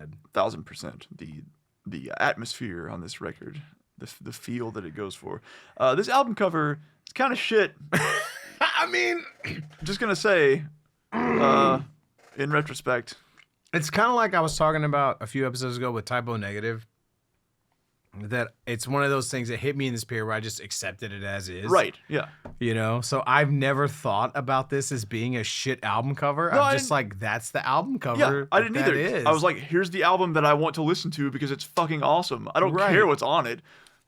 said. 1,000%. The atmosphere on this record, the feel that it goes for. This album cover is kind of shit. I mean, I'm just gonna say, in retrospect, it's kind of like I was talking about a few episodes ago with Typo Negative. That it's one of those things that hit me in this period where I just accepted it as is. Right, yeah. You know? So I've never thought about this as being a shit album cover. No, I'm just like, that's the album cover. Yeah, I didn't either. Is. I was like, here's the album that I want to listen to because it's fucking awesome. I don't care what's on it.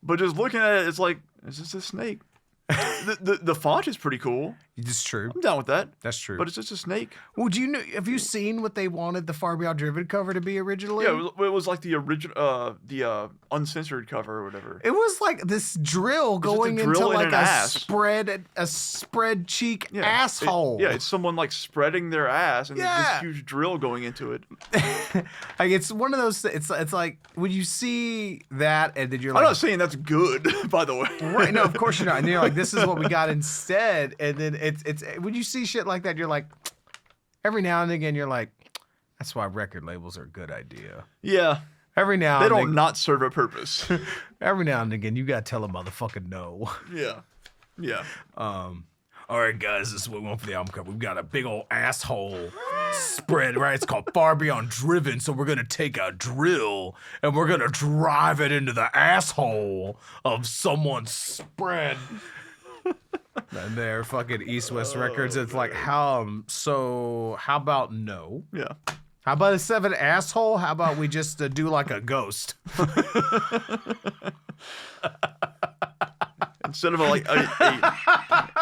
But just looking at it, it's like, is this a snake? the font is pretty cool. It's true. I'm down with that. That's true. But it's just a snake. Well, have you seen what they wanted the Far Beyond Driven cover to be originally? Yeah, it was like the original, the uncensored cover or whatever. It was like this drill going into like a spread cheek asshole. It's someone like spreading their ass and this huge drill going into it. Like it's one of those. It's like when you see that and then you're like, I'm not saying that's good, by the way. Right? No, of course you're not. And you're like, this is what we got instead. And then it's when you see shit like that, you're like, every now and again, you're like, that's why record labels are a good idea. Yeah. Every now they don't not serve a purpose. Every now and again, you gotta tell a motherfucker no. Yeah. Yeah. All right, guys, this is what we want for the album cover. We've got a big old asshole spread, right? It's called Far Beyond Driven, so we're going to take a drill and we're going to drive it into the asshole of someone's spread. And they're fucking East West Records. It's like, how about no? Yeah. How about instead of an asshole, how about we just do like a ghost? Instead of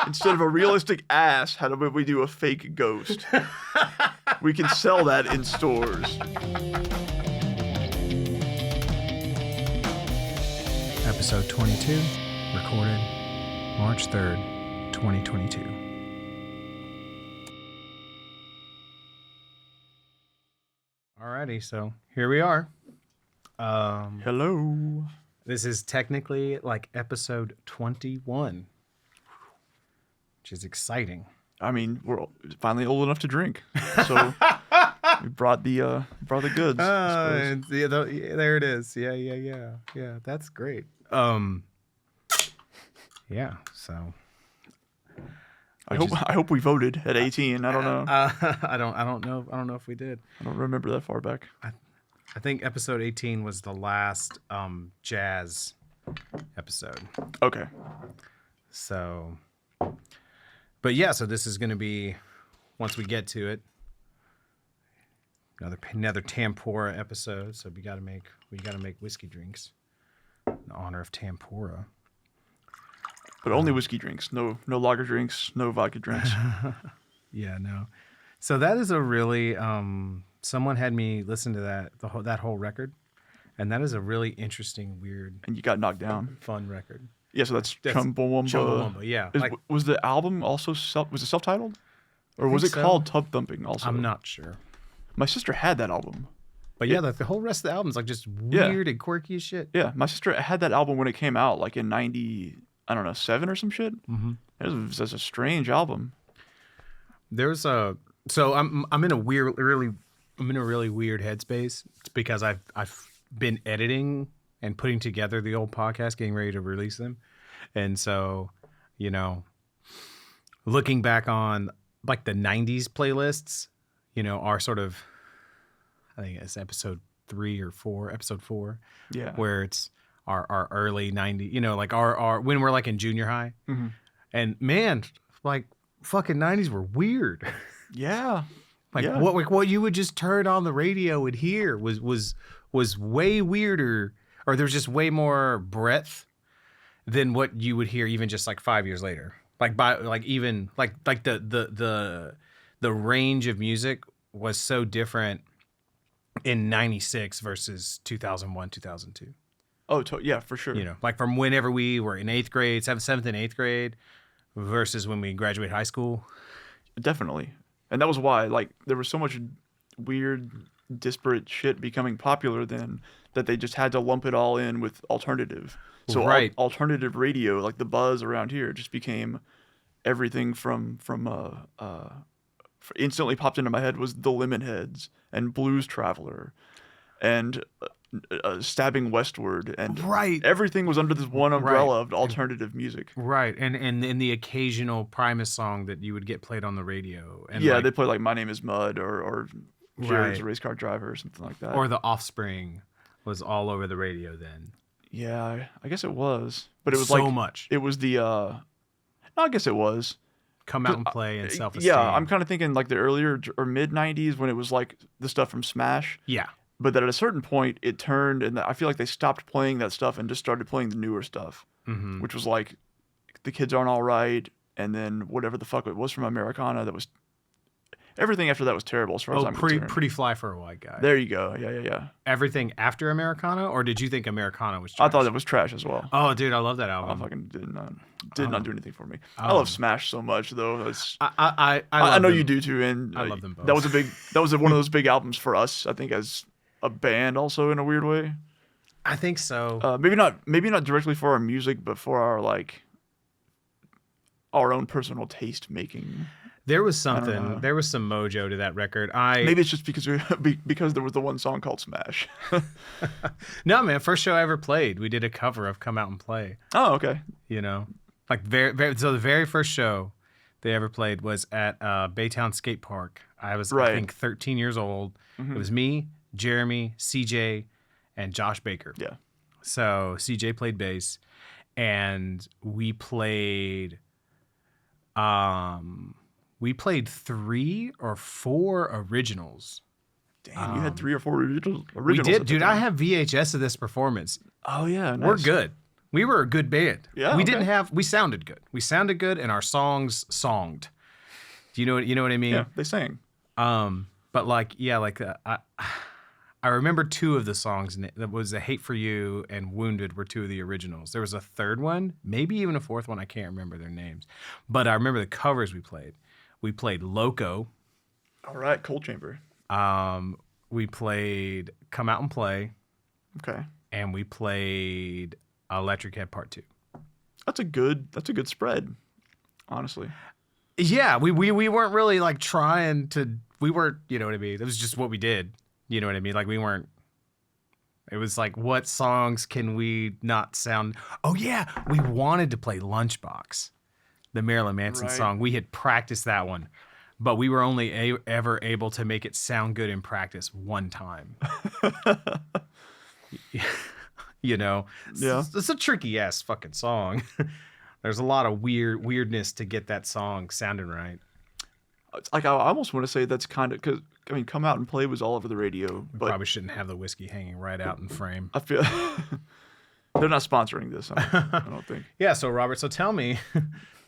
instead of a realistic ass, how do we do a fake ghost? We can sell that in stores. Episode 22, recorded March 3rd, 2022. Alrighty, so here we are. Hello. This is technically like episode 21, which is exciting. I mean, we're finally old enough to drink, so we brought the goods. There it is. Yeah. That's great. Yeah. So. I hope we voted at 18. I don't know. I don't know if we did. I don't remember that far back. I think episode 18 was the last jazz episode. Okay. So, but yeah, so this is going to be, once we get to it, another Tempura episode. So we got to make whiskey drinks in honor of Tempura. But only whiskey drinks, no lager drinks, no vodka drinks. Yeah, no. So that is a really someone had me listen to that whole record, and that is a really interesting, weird, and you got knocked down. Fun record. Yeah, so that's Chumbawamba. Chumbawamba, yeah. Was the album also was it self-titled, or was it called Tub Thumping? Also, I'm not sure. My sister had that album. But yeah, the whole rest of the album is like just weird and quirky as shit. Yeah, my sister had that album when it came out, like in 7 or some shit. Mm-hmm. It was a strange album. There's I'm in a really weird headspace. It's because I've been editing and putting together the old podcast, getting ready to release them, and so looking back on like the '90s playlists, are sort of, I think it's episode 4, yeah, where it's our early 90s, like our when we're like in junior high, mm-hmm. and man, like fucking 90s were weird. Yeah. What you would just turn on the radio and hear was way weirder, or there's just way more breadth than what you would hear even just like 5 years later. The range of music was so different in 96 versus 2001, 2002. Oh, yeah, for sure. Like from whenever we were in 8th grade, 7th and 8th grade versus when we graduated high school. Definitely. And that was why, like, there was so much weird, disparate shit becoming popular then that they just had to lump it all in with alternative. So alternative radio, like the buzz around here, just became everything from instantly popped into my head was the Lemonheads and Blues Traveler. and Stabbing Westward, and Right. everything was under this one umbrella of alternative music. Right, and the occasional Primus song that you would get played on the radio. And Yeah, they play like My Name Is Mud or Jared's a Race Car Driver or something like that. Or the Offspring was all over the radio then. Yeah, I guess it was. But it was so much. It was the no, I guess it was. Come Out and Play and Self-Esteem. Yeah, I'm kind of thinking like the earlier or mid 90s when it was like the stuff from Smash. Yeah. But that at a certain point it turned, and I feel like they stopped playing that stuff and just started playing the newer stuff, which was like The Kids Aren't All Right, and then whatever the fuck it was from Americana. That was everything after that was terrible as far as I'm concerned. Pretty Fly for a White Guy. There you go. Yeah. Everything after Americana, or did you think Americana was trash? I thought it was trash as well. Oh, dude, I love that album. I fucking did not do anything for me. I love Smash so much though. I know you do too, and I love them both. That was one of those big albums for us. I think as a band also in a weird way. I think so. Maybe not directly for our music, but for our like our own personal taste making. There was something. There was some mojo to that record. Maybe it's just because there was the one song called Smash. No, man. First show I ever played, we did a cover of "Come Out and Play." Oh, okay. You know, like so the very first show they ever played was at Baytown Skate Park. I was I think 13 years old. It was me, Jeremy, CJ, and Josh Baker. Yeah. So CJ played bass, and we played 3 or 4 originals. Damn, you had 3 or 4 originals. We did, dude. I have VHS of this performance. Oh yeah, nice. We're good. We were a good band. Yeah, we sounded good. We sounded good, and our songs songed. Do you know what I mean? Yeah, they sang. But I remember 2 of the songs. That was "A Hate for You" and "Wounded" were 2 of the originals. There was a third one, maybe even a fourth one. I can't remember their names, but I remember the covers we played. We played "Loco." All right, Cold Chamber. We played "Come Out and Play." Okay. And we played "Electric Head Part 2." That's a good spread, honestly. Yeah, we weren't really like trying to. We weren't, you know what I mean. It was just what we did. You know what I mean? Like we weren't. It was like, what songs can we not sound? Oh yeah, we wanted to play "Lunchbox," the Marilyn Manson song. We had practiced that one, but we were only ever able to make it sound good in practice one time. You know, it's a tricky ass fucking song. There's a lot of weirdness to get that song sounding right. Like I almost want to say that's kind of because I mean, "Come Out and Play" was all over the radio. But probably shouldn't have the whiskey hanging right out in frame. I feel they're not sponsoring this. I don't think. Yeah. So Robert, tell me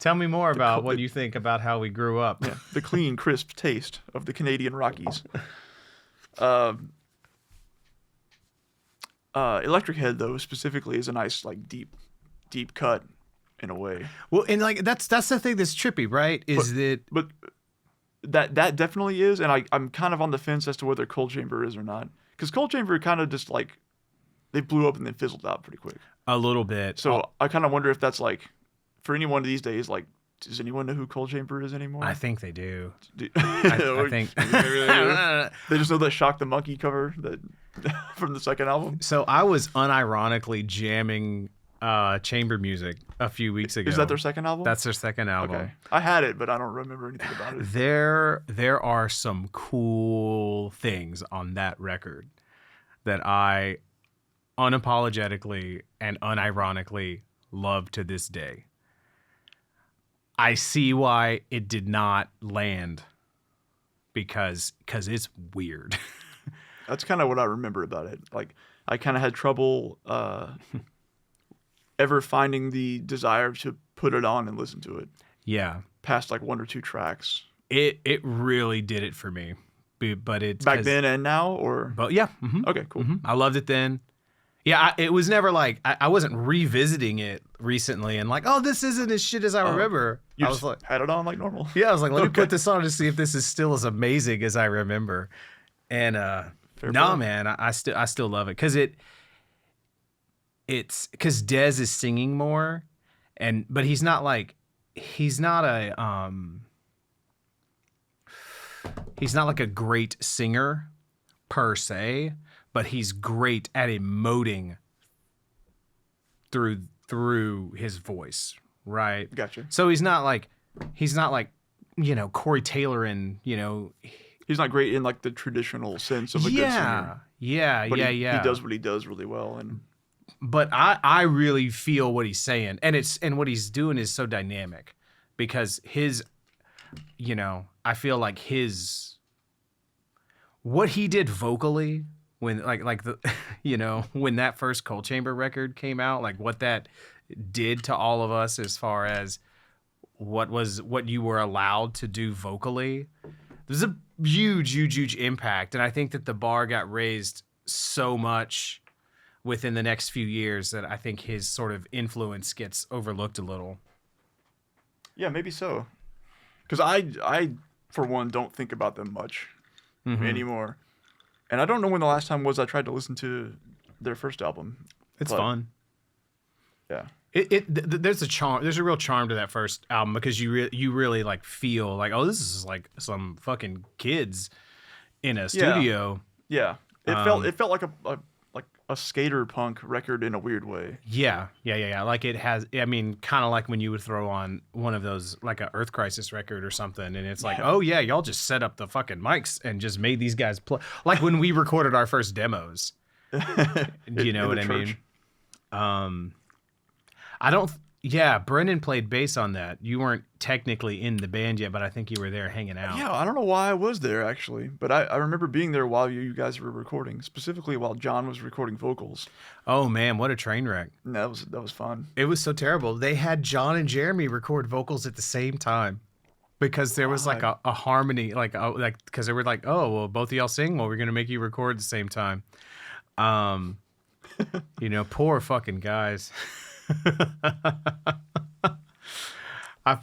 more about what you think about how we grew up. Yeah, the clean, crisp taste of the Canadian Rockies. Electric Head though specifically is a nice like deep cut in a way. Well, and like that's the thing that's trippy, right? But that definitely is, and I'm kind of on the fence as to whether Cold Chamber is or not, because Cold Chamber kind of just like they blew up and then fizzled out pretty quick. A little bit. So I kind of wonder if that's like for anyone these days, like does anyone know who Cold Chamber is anymore? I think they do. I think they just know that "Shock the Monkey" cover that from the second album. So I was unironically jamming chamber music a few weeks ago. Is that their second album? That's their second album. Okay. I had it, but I don't remember anything about it. There are some cool things on that record that I unapologetically and unironically love to this day. I see why it did not land because it's weird. That's kind of what I remember about it. Like I kind of had trouble ever finding the desire to put it on and listen to it. Yeah. Past like 1 or 2 tracks. It really did it for me. But it's back then and now, or? But yeah. Mm-hmm. Okay, cool. Mm-hmm. I loved it then. Yeah, it was never like I wasn't revisiting it recently and like, oh, this isn't as shit as I remember. You I was like, had it on like normal. Yeah, I was like, let me put this on to see if this is still as amazing as I remember. And man, I still love it because it's because Dez is singing more, but he's not like he's not like a great singer per se. but he's great at emoting through his voice, right? Gotcha. So he's not like Corey Taylor and he's not great in like the traditional sense of a good singer. But he does what he does really well. But I really feel what he's saying, and what he's doing is so dynamic, because his, I feel like what he did vocally when when that first Cold Chamber record came out, like what that did to all of us as far as what you were allowed to do vocally. There's a huge impact, and I think that the bar got raised so much within the next few years that I think his sort of influence gets overlooked a little. Yeah, maybe so. Because I, for one, don't think about them much anymore. And I don't know when the last time was I tried to listen to their first album. It's fun. Yeah. There's a charm. There's a real charm to that first album, because you really like feel like, oh, this is like some fucking kids in a studio. Yeah. It felt like a skater punk record in a weird way. Yeah. Like it has. I mean, kind of like when you would throw on one of those, like a Earth Crisis record or something, and it's like, oh yeah, y'all just set up the fucking mics and just made these guys play. Like when we recorded our first demos. Do you know what I mean? I don't. Yeah, Brendan played bass on that. You weren't technically in the band yet, but I think you were there hanging out. Yeah, I don't know why I was there actually, but I remember being there while you guys were recording, specifically while John was recording vocals. Oh man, what a train wreck! That was fun. It was so terrible. They had John and Jeremy record vocals at the same time because there was like a harmony, like because they were like, oh well, both of y'all sing. Well, we're gonna make you record at the same time. Poor fucking guys. I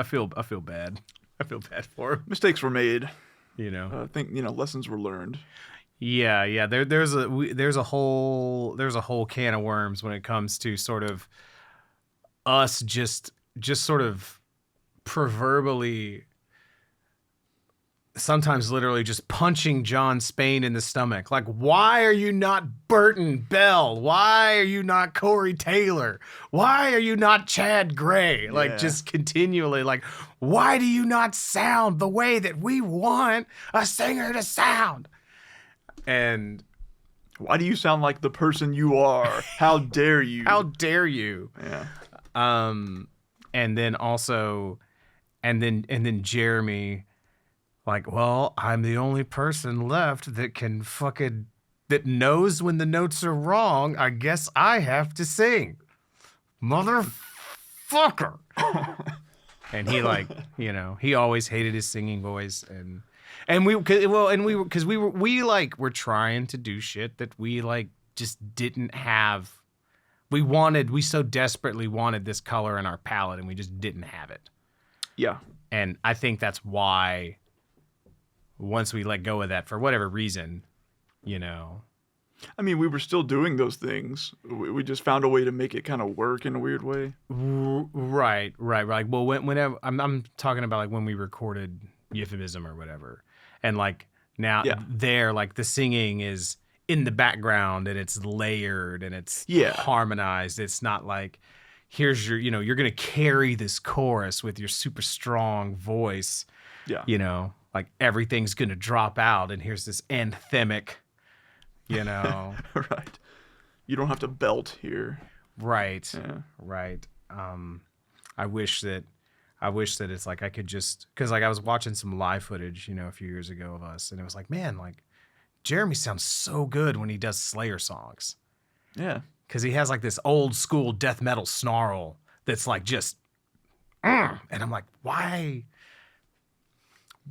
feel bad. I feel bad for him. Mistakes were made. I think lessons were learned. Yeah. There's a whole can of worms when it comes to sort of us just sort of proverbially, sometimes literally just punching John Spain in the stomach. Like, why are you not Burton Bell? Why are you not Corey Taylor? Why are you not Chad Gray? Like, just continually, like, why do you not sound the way that we want a singer to sound? And why do you sound like the person you are? How dare you? How dare you? Yeah. And then also, and then Jeremy, like, well, I'm the only person left that that knows when the notes are wrong. I guess I have to sing. Motherfucker. And he he always hated his singing voice. And we were trying to do shit that we like just didn't have. We so desperately wanted this color in our palette, and we just didn't have it. Yeah. And I think that's why, once we let go of that for whatever reason, I mean, we were still doing those things. We just found a way to make it kind of work in a weird way. Right. Well, whenever I'm talking about like when we recorded Euphemism or whatever, and like now there, like the singing is in the background and it's layered and it's harmonized. It's not like, here's your, you're going to carry this chorus with your super strong voice. Yeah. Like everything's going to drop out and here's this anthemic, Right. You don't have to belt here. Right. Yeah. Right. I wish that it's like I could just, because like I was watching some live footage, a few years ago of us, and it was like, man, like Jeremy sounds so good when he does Slayer songs. Yeah. Because he has like this old school death metal snarl that's like just, and I'm like, why?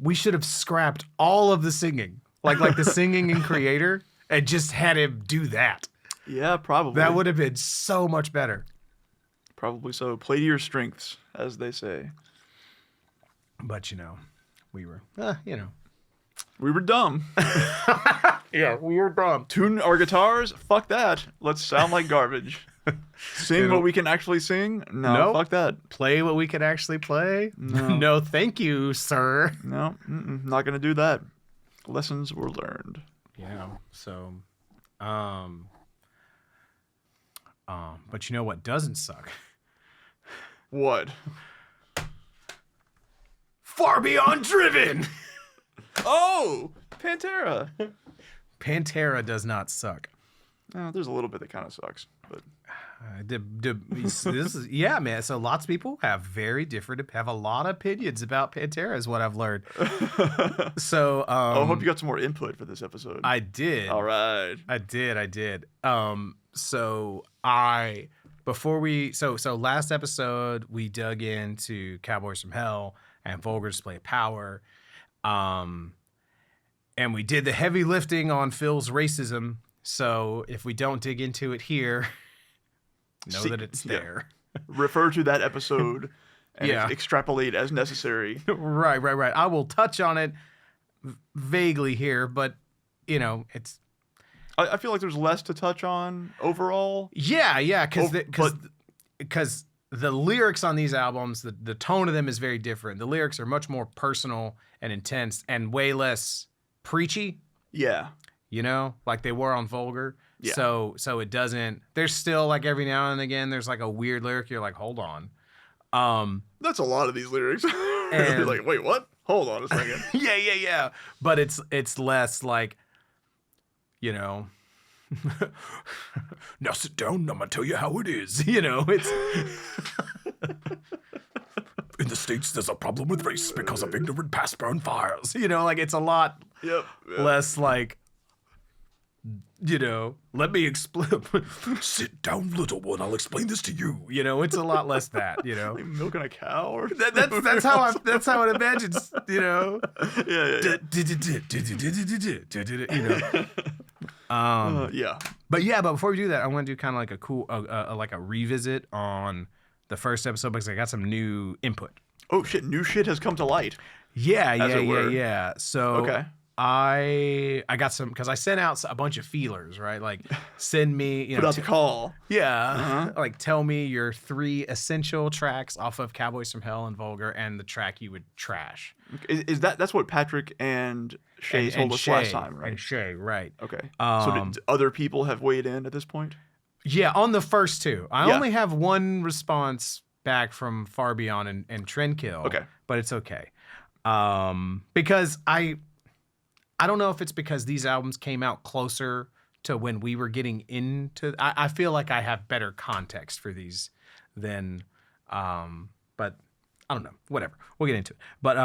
We should have scrapped all of the singing, like the singing in Creator, and just had him do that. Yeah, probably. That would have been so much better. Probably so. Play to your strengths, as they say. But we were, we were dumb. Yeah, we were dumb. Tune our guitars? Fuck that. Let's sound like garbage. Sing what we can actually sing? No, fuck that. Play what we can actually play? No, no, thank you, sir. No, not gonna do that. Lessons were learned. You know, so, but you know what doesn't suck? What? Far Beyond Driven. Oh, Pantera. Pantera does not suck. There's a little bit that kind of sucks, but This is yeah, man. So lots of people have a lot of opinions about Pantera, is what I've learned. So I hope you got some more input for this episode. I did. All right. I did. So last episode we dug into Cowboys from Hell and Vulgar Display of Power. And we did the heavy lifting on Phil's racism. So if we don't dig into it here, know that it's there. Refer to that episode and extrapolate as necessary. Right. I will touch on it vaguely here, but you know, it's. I feel like there's less to touch on overall. Yeah, because the lyrics on these albums, the tone of them is very different. The lyrics are much more personal and intense and way less preachy. Yeah. You know, like they were on Vulgar. Yeah. So it doesn't. There's still like every now and again there's like a weird lyric. You're like, hold on. That's a lot of these lyrics. And, you're like, wait, what? Hold on a second. yeah. But it's less like, you know. Now sit down. I'm gonna tell you how it is. You know, it's. In the States, there's a problem with race because of ignorant past burn fires. You know, like it's a lot less like. You know, let me explain. Sit down, little one. I'll explain this to you. You know, it's a lot less that. You know, like milking a cow. Or that's how it imagines. You know. Yeah. You know. Yeah. But before we do that, I want to do kind of like a cool, like a revisit on the first episode because I got some new input. Oh shit! New shit has come to light. Yeah. So okay. I got some because I sent out a bunch of feelers, right? Like send me, you know, put out the call. Yeah, like tell me your 3 essential tracks off of Cowboys from Hell and Vulgar, and the track you would trash. Is that's what Patrick and Shay told us last time, right? And Shay, right? Okay. So did other people have weighed in at this point? Yeah, on the first 2, I only have one response back from Far Beyond and Trendkill. Okay, but it's okay, because I don't know if it's because these albums came out closer to when we were getting into. I feel like I have better context for these than, but I don't know. Whatever. We'll get into it. But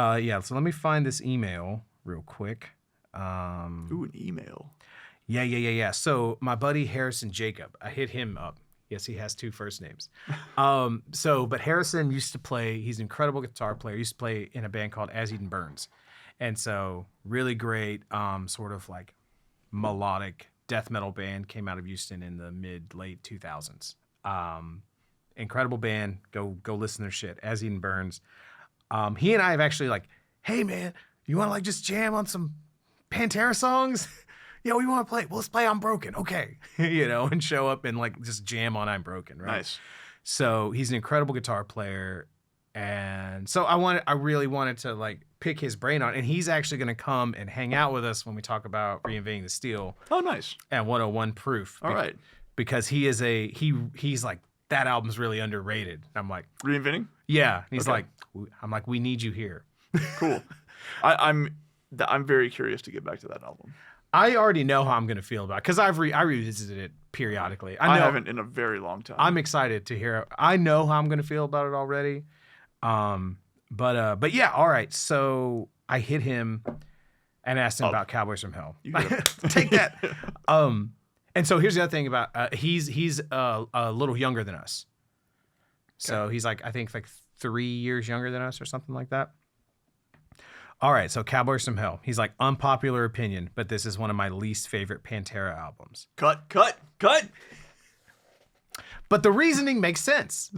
so let me find this email real quick. Ooh, an email. Yeah. So my buddy Harrison Jacob, I hit him up. Yes, he has 2 first names. But Harrison used to play. He's an incredible guitar player. He used to play in a band called As Eden Burns. And so really great, sort of like melodic death metal band, came out of Houston in the late 2000s. Incredible band. Go listen to their shit. As Eden Burns. He and I have actually like, hey man, you want to like just jam on some Pantera songs? Yeah, we want to play. Well, let's play I'm Broken. Okay. You know, and show up and like just jam on I'm Broken. Right. Nice. So he's an incredible guitar player. And so I really wanted to like pick his brain on, and he's actually going to come and hang out with us when we talk about Reinventing the Steel. Oh, nice. And 101 Proof. All right. Because he's like, that album's really underrated. I'm like, Reinventing? Yeah. And he's like, I'm like, we need you here. Cool. I'm very curious to get back to that album. I already know how I'm going to feel about it because I revisited it periodically. I haven't in a very long time. I'm excited to hear it. I know how I'm going to feel about it already. But yeah, all right. So I hit him and asked him about Cowboys from Hell. Take that. And so here's the other thing about he's a little younger than us. So he's like, I think like 3 years younger than us or something like that. All right, so Cowboys from Hell. He's like, unpopular opinion, but this is one of my least favorite Pantera albums. Cut. But the reasoning makes sense.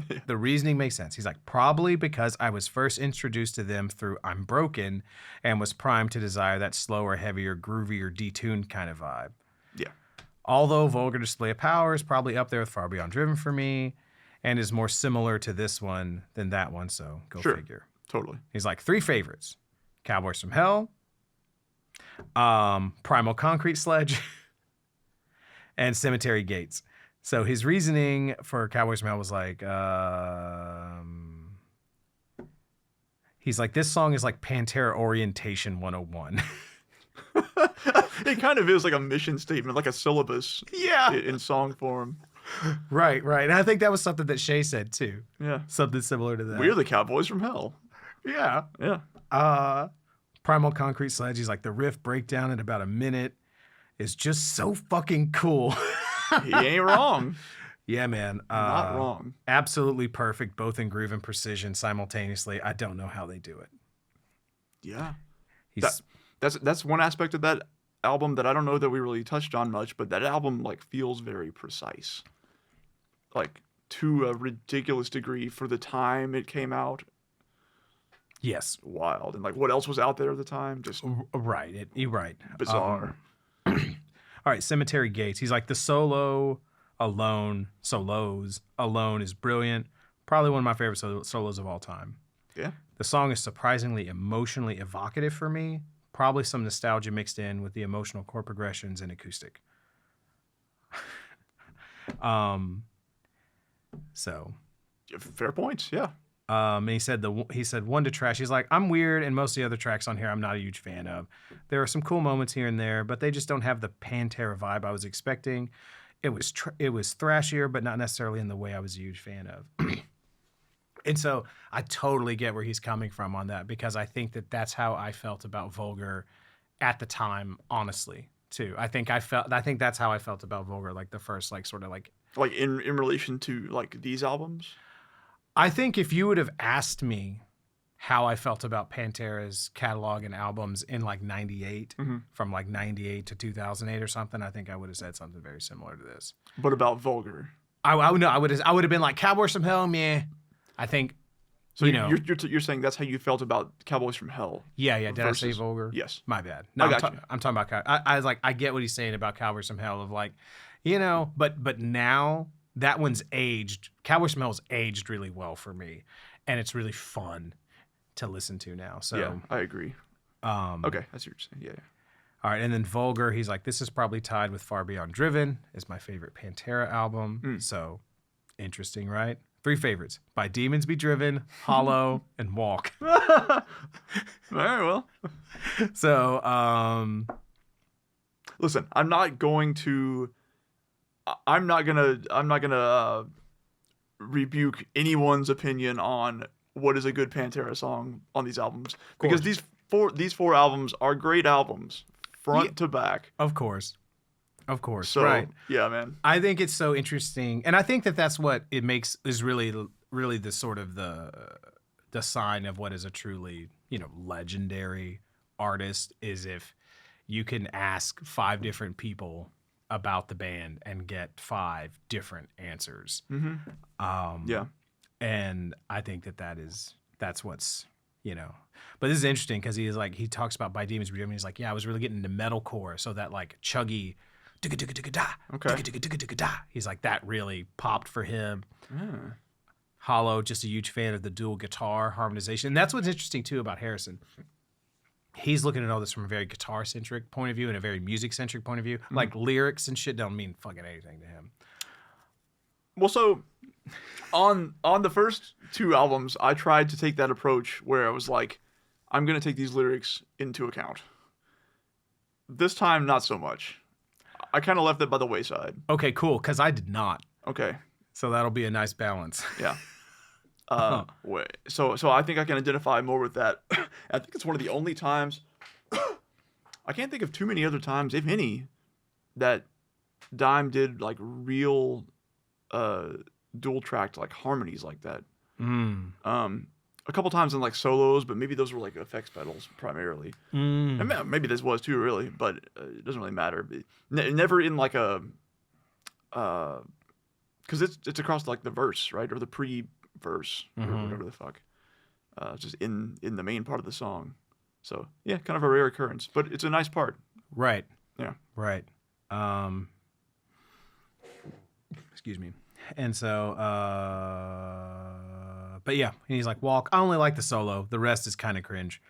He's like, probably because I was first introduced to them through I'm Broken and was primed to desire that slower, heavier, groovier, detuned kind of vibe. Yeah. Although Vulgar Display of Power is probably up there with Far Beyond Driven for me and is more similar to this one than that one, so go figure. Totally. He's like, 3 favorites. Cowboys from Hell, Primal Concrete Sledge, and Cemetery Gates. So his reasoning for Cowboys from Hell was like, he's like, this song is like Pantera Orientation 101. It kind of is like a mission statement, like a syllabus. Yeah. In song form. Right. And I think that was something that Shay said too. Yeah. Something similar to that. We're the Cowboys from Hell. Yeah. Primal Concrete Sledge, he's like, the riff breakdown in about a minute is just so fucking cool. He ain't wrong. Yeah, man. Not wrong. Absolutely perfect, both in groove and precision simultaneously. I don't know how they do it. Yeah. That's one aspect of that album that I don't know that we really touched on much, but that album like feels very precise. Like to a ridiculous degree for the time it came out. Yes. Wild. And like what else was out there at the time? Just right. You're right. Bizarre. All right, Cemetery Gates. He's like, the solos alone is brilliant. Probably one of my favorite solos of all time. Yeah. The song is surprisingly emotionally evocative for me. Probably some nostalgia mixed in with the emotional chord progressions and acoustic. So. Fair points, yeah. And he said one to trash. He's like, I'm weird, and most of the other tracks on here I'm not a huge fan of. There are some cool moments here and there, but they just don't have the Pantera vibe I was expecting. It was thrashier, but not necessarily in the way I was a huge fan of. And so I totally get where he's coming from on that, because I think that that's how I felt about Vulgar at the time, honestly, too. I think that's how I felt about Vulgar, like the first, like sort of like in relation to like these albums. I think if you would have asked me how I felt about Pantera's catalog and albums in like 98, from like 98 to 2008 or something, I think I would have said something very similar to this. But about Vulgar, I would have been like, Cowboys from Hell, meh. I think, so you're saying that's how you felt about Cowboys from Hell. Yeah. Did I say Vulgar? Yes. My bad. No, I'm talking about. I was like, I get what he's saying about Cowboys from Hell, of like, but now that one's aged. Cowboys from Hell's aged really well for me, and it's really fun to listen to now. So yeah, I agree. Okay, that's what you're saying. Yeah. All right, and then Vulgar, he's like, this is probably tied with Far Beyond Driven is my favorite Pantera album. So interesting, right? 3 favorites: By Demons Be Driven, Hollow, and Walk. All right, well. So, listen, I'm not gonna rebuke anyone's opinion on what is a good Pantera song on these albums, because these four albums are great albums, front to back. Of course. So, right. Yeah, man. I think it's so interesting, and I think that that's what it makes is really the sort of the sign of what is a truly, legendary artist, is if you can ask 5 different people about the band and get 5 different answers. Yeah. And I think that's what's, but this is interesting, because he talks about By Demons Be Driven. He's like, yeah, I was really getting into metalcore, so that like chuggy, he's like, that really popped for him. Hollow, just a huge fan of the dual guitar harmonization. And that's what's interesting too about Harrison. He's looking at all this from a very guitar-centric point of view and a very music-centric point of view. Like lyrics and shit don't mean fucking anything to him. Well, so on the first 2 albums, I tried to take that approach where I was like, I'm going to take these lyrics into account. This time, not so much. I kind of left that by the wayside. Okay, cool, because I did not. Okay. So that'll be a nice balance. Yeah. So I think I can identify more with that. I think it's one of the only times, I can't think of too many other times, if any, that Dime did like real dual tracked like harmonies like that. A couple times in like solos, but maybe those were like effects pedals primarily. And maybe this was too, really, but it doesn't really matter. Never in like a, because it's across like the verse, right, or the pre-verse, or whatever the fuck, just in the main part of the song. So yeah, kind of a rare occurrence, but it's a nice part. Right. Yeah. Right. Excuse me. And so, but yeah, and he's like, Walk, I only like the solo. The rest is kind of cringe.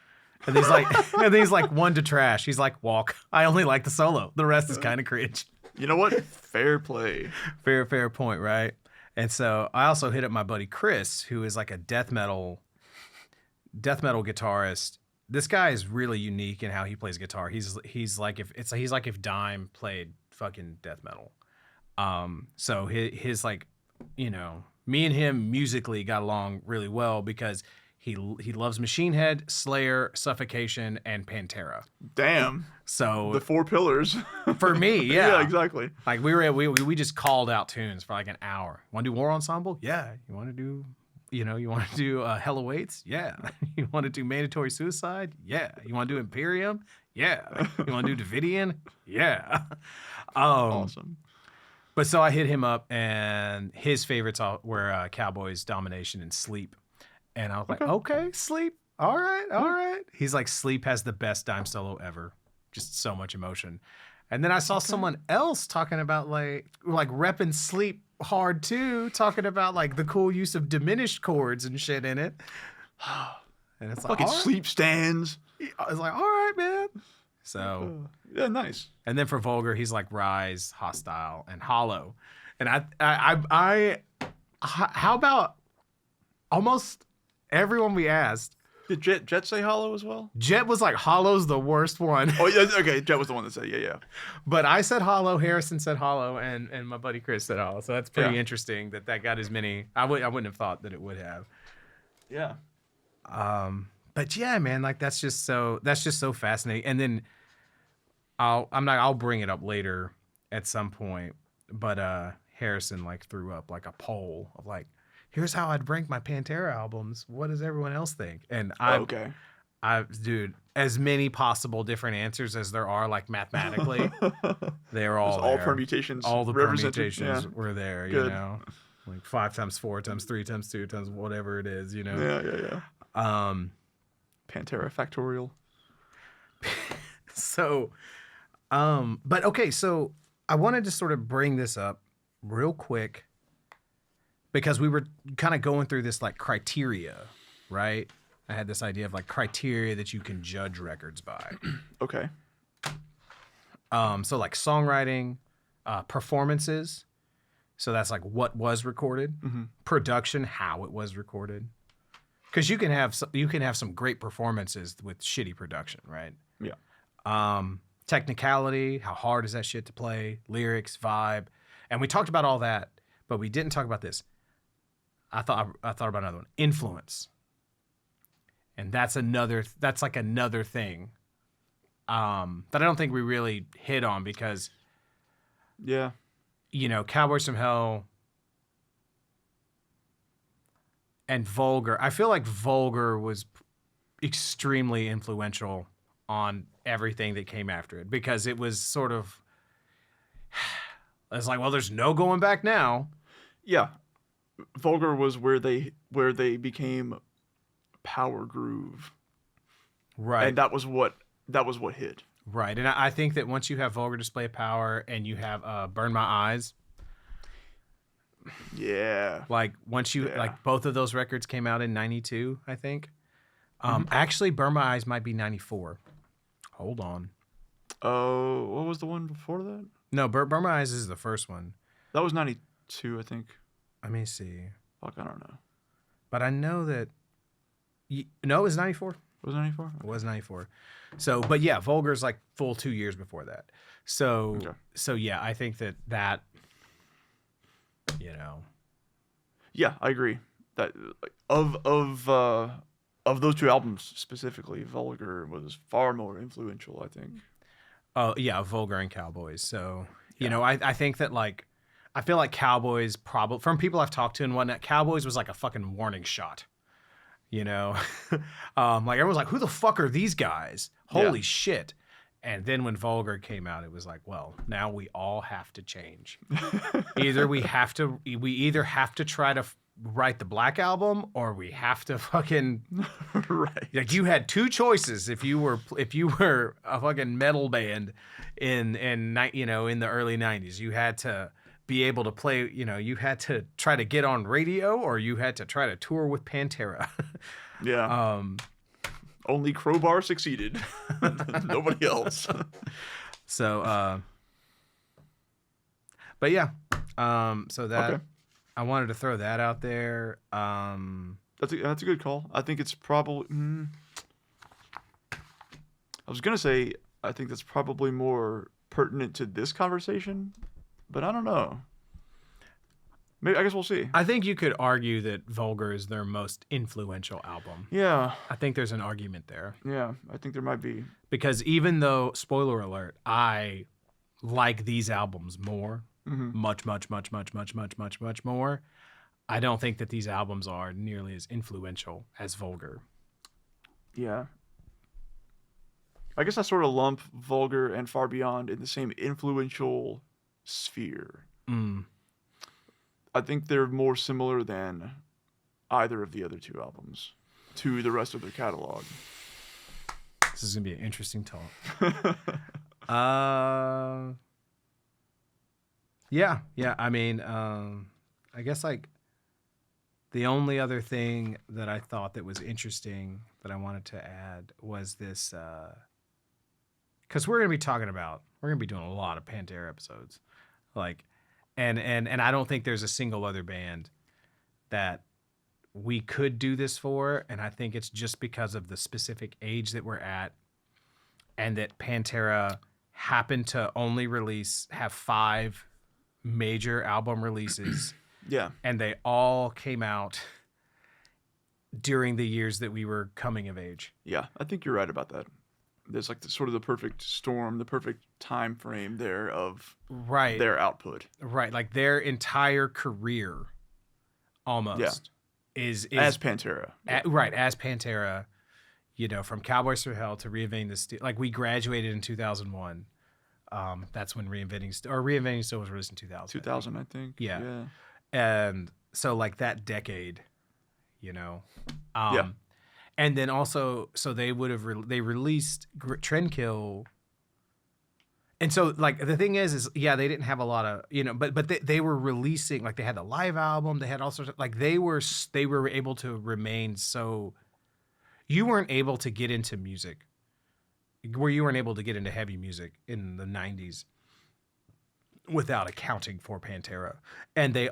And he's like, and he's like, one to trash. He's like, walk. I only like the solo. The rest is kind of cringe. You know what? Fair play. Fair point, right? And so I also hit up my buddy Chris, who is like a death metal guitarist. This guy is really unique in how he plays guitar. He's like if Dime played fucking death metal. So his like, you know, me and him musically got along really well because he loves Machine Head, Slayer, Suffocation, and Pantera. Damn. So the 4 pillars. For me, yeah. Yeah, exactly. Like we just called out tunes for like an hour. Want to do War Ensemble? Yeah. You want to do, you want to do Hell Awaits? Yeah. You want to do Mandatory Suicide? Yeah. You want to do Imperium? Yeah. You want to do Davidian? Yeah. Awesome. But so I hit him up, and his favorites were Cowboys, Domination, and Sleep. And I was like, okay, Sleep. All right. He's like, Sleep has the best Dime solo ever. Just so much emotion. And then I saw someone else talking about like repping Sleep hard too, talking about like the cool use of diminished chords and shit in it. And it's like, fucking Sleep stands. I was like, all right, man. So yeah, nice. And then for Vulgar, he's like Rise, Hostile, and Hollow. And I how about almost everyone we asked? Did Jet say Hollow as well? Jet was like, Hollow's the worst one. Oh, yeah, okay. Jet was the one that said, yeah. But I said Hollow, Harrison said Hollow, and my buddy Chris said Hollow. So that's pretty interesting that got as many. I wouldn't have thought that it would have. Yeah. But yeah, man, like that's just so fascinating. And then I'll bring it up later at some point. But Harrison like threw up like a poll of like, here's how I'd rank my Pantera albums. What does everyone else think? And dude, as many possible different answers as there are, like mathematically, they're all there. All permutations. All the permutations were there, Good. you know, like 5 times 4 times 3 times 2 times whatever it is, you know. Yeah. Pantera factorial. So, but okay, so I wanted to sort of bring this up real quick, because we were kind of going through this like criteria, right? I had this idea of like criteria that you can judge records by. Okay. So like songwriting, performances. So that's like what was recorded, production, how it was recorded. Because you can have some great performances with shitty production, right? Yeah. Technicality, how hard is that shit to play? Lyrics, vibe, and we talked about all that, but we didn't talk about this. I thought about another one. Influence. And that's like another thing that I don't think we really hit on, because Cowboys from Hell and Vulgar. I feel like Vulgar was extremely influential on everything that came after it, because it was sort of, it's like, well, there's no going back now. Yeah. Vulgar was where they became power groove, right? And that was what hit, right? And I think that once you have Vulgar Display of Power and you have Burn My Eyes, like once you like both of those records came out in '92, I think. Actually, Burn My Eyes might be '94. Hold on. Oh, what was the one before that? No, Burn My Eyes is the first one. That was '92, I think. Let me see. Fuck, I don't know. But I know that. No, it was '94. Was it '94? It was '94. So, but yeah, Vulgar's like full 2 years before that. So, so yeah, I think that. Yeah, I agree. That of those two albums specifically, Vulgar was far more influential, I think. Oh yeah, Vulgar and Cowboys. So I think that like, I feel like Cowboys probably, from people I've talked to and whatnot, Cowboys was like a fucking warning shot. Like everyone's like, who the fuck are these guys? Holy shit. And then when Vulgar came out, it was like, well, now we all have to change. We either have to try to write the Black Album, or we have to fucking right. Like you had two choices if you were a fucking metal band in the early '90s. You had to be able to play, you had to try to get on radio, or you had to try to tour with Pantera. Yeah. Only Crowbar succeeded. Nobody else. So, but yeah, so that Okay. I wanted to throw that out there. That's a good call. I think it's probably. I was gonna say I think that's probably more pertinent to this conversation, but I don't know. Maybe I guess we'll see. I think you could argue that Vulgar is their most influential album. Yeah. I think there's an argument there. Yeah, I think there might be. Because even though, spoiler alert, I like these albums more, much more, I don't think that these albums are nearly as influential as Vulgar. Yeah. I guess I sort of lump Vulgar and Far Beyond in the same influential sphere. I think they're more similar than either of the other two albums to the rest of their catalog. This is going to be an interesting talk. Yeah. I mean, I guess like the only other thing that I thought that was interesting that I wanted to add was this, because we're going to be doing a lot of Pantera episodes, like, and I don't think there's a single other band that we could do this for, and I think it's just because of the specific age that we're at, and that Pantera happened to only have 5 major album releases. Yeah. And they all came out during the years that we were coming of age. Yeah, I think you're right about that. There's like sort of the perfect storm, the perfect time frame there of their output. Right, like their entire career almost is as Pantera. As Pantera, you know, from Cowboys Through Hell to Reinventing the Steel. Like we graduated in 2001. That's when Reinventing Steel was released in 2000. 2000, I think. Yeah. And so like that decade, you know. And then also, so they would have they released Trendkill. And so like the thing is they didn't have a lot of, you know, but they were releasing, like they had the live album, they had all sorts of, like they were able to remain so, you weren't able to get into music where you weren't able to get into heavy music in the 90s without accounting for Pantera. And they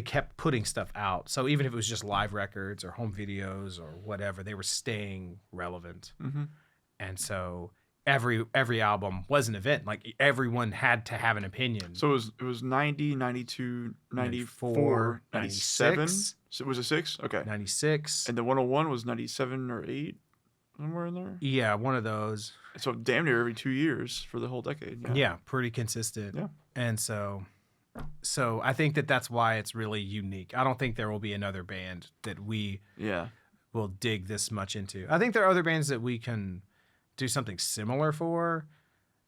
kept putting stuff out. So even if it was just live records or home videos or whatever, they were staying relevant. And so every album was an event. Like everyone had to have an opinion. So it was 90, 92, 94, 97. 96. So it was a 6? Okay. 96. And the 101 was 97 or 8, somewhere in there? Yeah, one of those. So damn near every 2 years for the whole decade. Yeah, pretty consistent. Yeah. And so I think that's why it's really unique. I don't think there will be another band that we will dig this much into. I think there are other bands that we can do something similar for,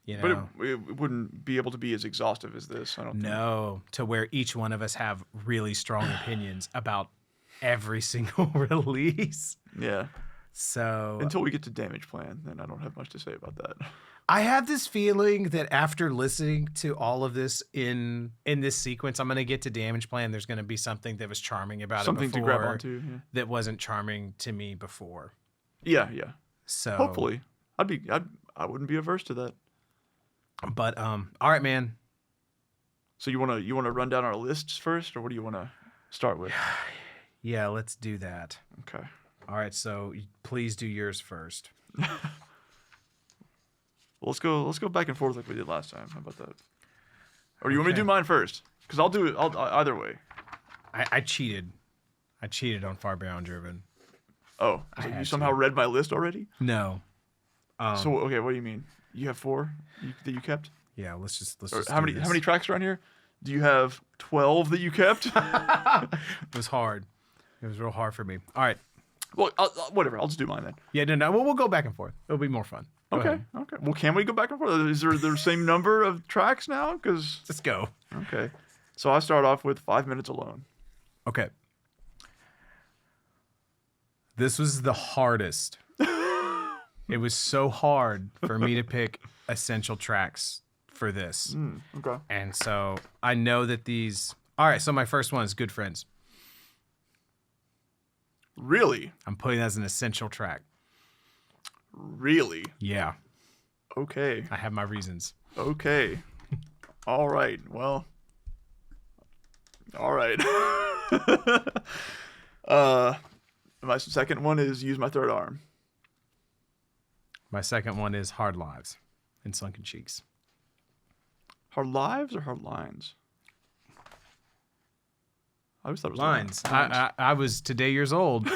you know. But it wouldn't be able to be as exhaustive as this, I don't think. No, to where each one of us have really strong opinions about every single release. Yeah. So until we get to Damage Plan, then I don't have much to say about that. I have this feeling that after listening to all of this in this sequence, I'm going to get to Damage Plan. There's going to be something that was charming about something it before. Something to grab onto. Yeah. That wasn't charming to me before. Yeah. So hopefully, I wouldn't be averse to that. But all right, man. So you wanna run down our lists first, or what do you want to start with? Yeah, let's do that. Okay. All right, so please do yours first. Well, let's go back and forth like we did last time. How about that? Or do you want me to do mine first? Because I'll do it either way. I cheated. I cheated on Far Beyond Driven. Oh, so you somehow read my list already? No. So okay, what do you mean? You have 4 that you kept? Yeah, let's just how many tracks are on here? Do you have 12 that you kept? It was hard. It was real hard for me. All right. Well, whatever. I'll just do mine then. Yeah, no. We'll go back and forth. It'll be more fun. Go okay. ahead. Okay. Well, can we go back and forth? Is there the same number of tracks now? Because let's go. Okay. So I start off with 5 Minutes Alone. Okay. This was the hardest. It was so hard for me to pick essential tracks for this. Okay. And so I know that these. All right. So my first one is Good Friends. Really? I'm putting that as an essential track. Really? Yeah, Okay. I have my reasons. Okay. All right. Well. All right. My second one is Use My Third Arm. My second one is Hard Lives and Sunken Cheeks. Hard Lives or Hard Lines? I always thought it was Lines. Lines. I was today years old.